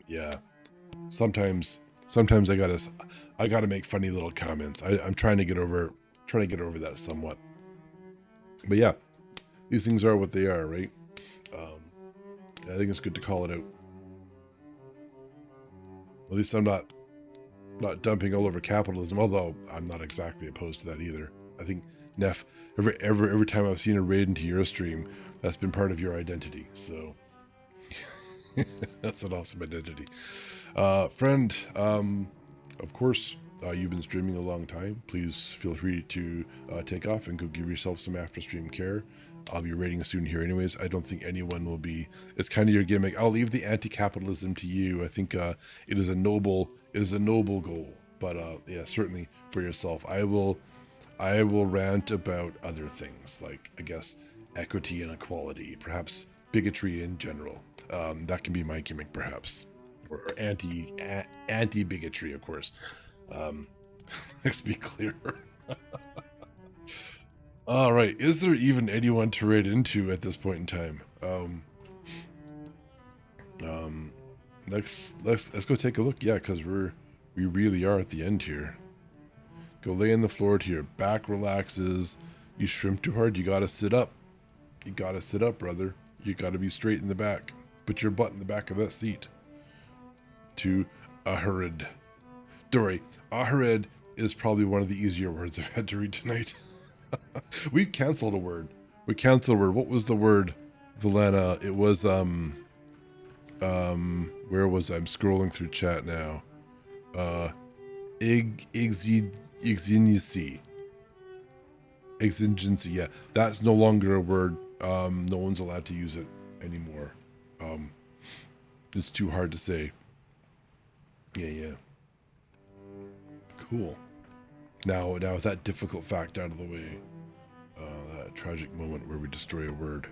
Yeah. Sometimes I gotta make funny little comments. I'm trying to get over that somewhat. But yeah, these things are what they are, right? I think it's good to call it out. At least I'm not dumping all over capitalism, although I'm not exactly opposed to that either. I think, Neff, every time I've seen a raid into your stream, that's been part of your identity, so that's an awesome identity. Friend, of course, you've been streaming a long time. Please feel free to take off and go give yourself some after stream care. I'll be raiding soon here anyways. I don't think anyone will be. It's kind of your gimmick. I'll leave the anti-capitalism to you. I think it is a noble goal. But yeah, certainly for yourself. I will rant about other things, like, I guess, equity and equality, perhaps bigotry in general. That can be my gimmick, perhaps, or anti bigotry, of course. Let's be clear. All right, is there even anyone to raid into at this point in time? Let's go take a look. Yeah, because we really are at the end here. Go lay on the floor till your back relaxes. You shrimp too hard, you gotta sit up. You gotta sit up, brother. You gotta be straight in the back. Put your butt in the back of that seat. To Aharid. Dory, Aharid is probably one of the easier words I've had to read tonight. We've canceled a word. We canceled a word. What was the word, Valena? It was, where was I? I'm scrolling through chat now. Exigency. Exigency, yeah. That's no longer a word. No one's allowed to use it anymore. It's too hard to say. Yeah. Cool. Now with that difficult fact out of the way, that tragic moment where we destroy a word.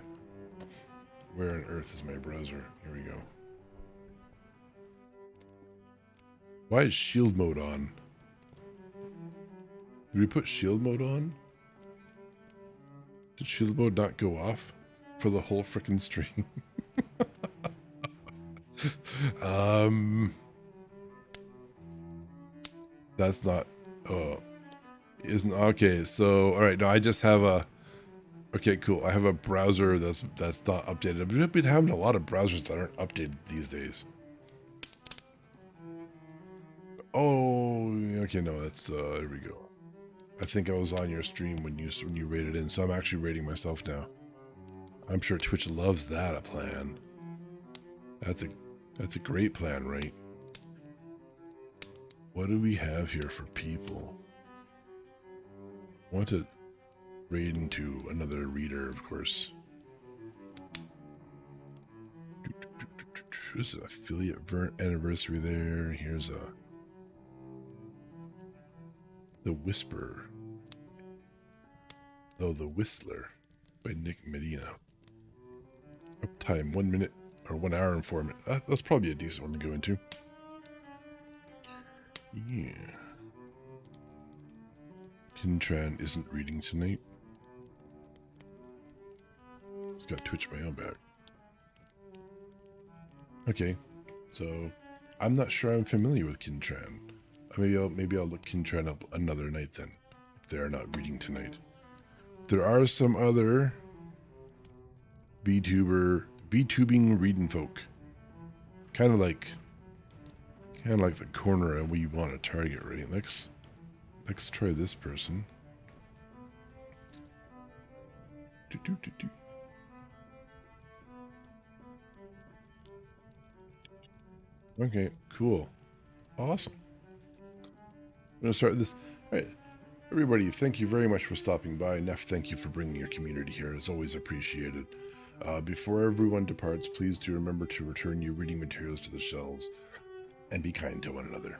Where on earth is my browser? Here we go. Why is shield mode on? Did we put shield mode on? Did shield mode not go off for the whole frickin' stream? That's not, isn't, okay, so, alright, no, I just have a, okay, cool, I have a browser that's not updated. We've been having a lot of browsers that aren't updated these days. Oh, okay, no, that's, there we go. I think I was on your stream when you rated in, so I'm actually rating myself now. I'm sure Twitch loves that, a plan. That's a great plan, right? What do we have here for people? I want to raid into another reader, of course. There's an affiliate anniversary there. Here's The Whisperer. Oh, The Whistler by Nick Medina. Uptime 1 minute or 1 hour and 4 minutes. That's probably a decent one to go into. Yeah. Kintran isn't reading tonight. It's got Twitch my own back. Okay, so I'm not sure I'm familiar with Kintran. Maybe I'll look Kintran up another night then, if they're not reading tonight. There are some other VTubing reading folk. Kind of like the corner and we want to target, right? Let's try this person. Okay, cool. Awesome. I'm going to start this. All right. Everybody, thank you very much for stopping by. Neff, thank you for bringing your community here. It's always appreciated. Before everyone departs, please do remember to return your reading materials to the shelves and be kind to one another.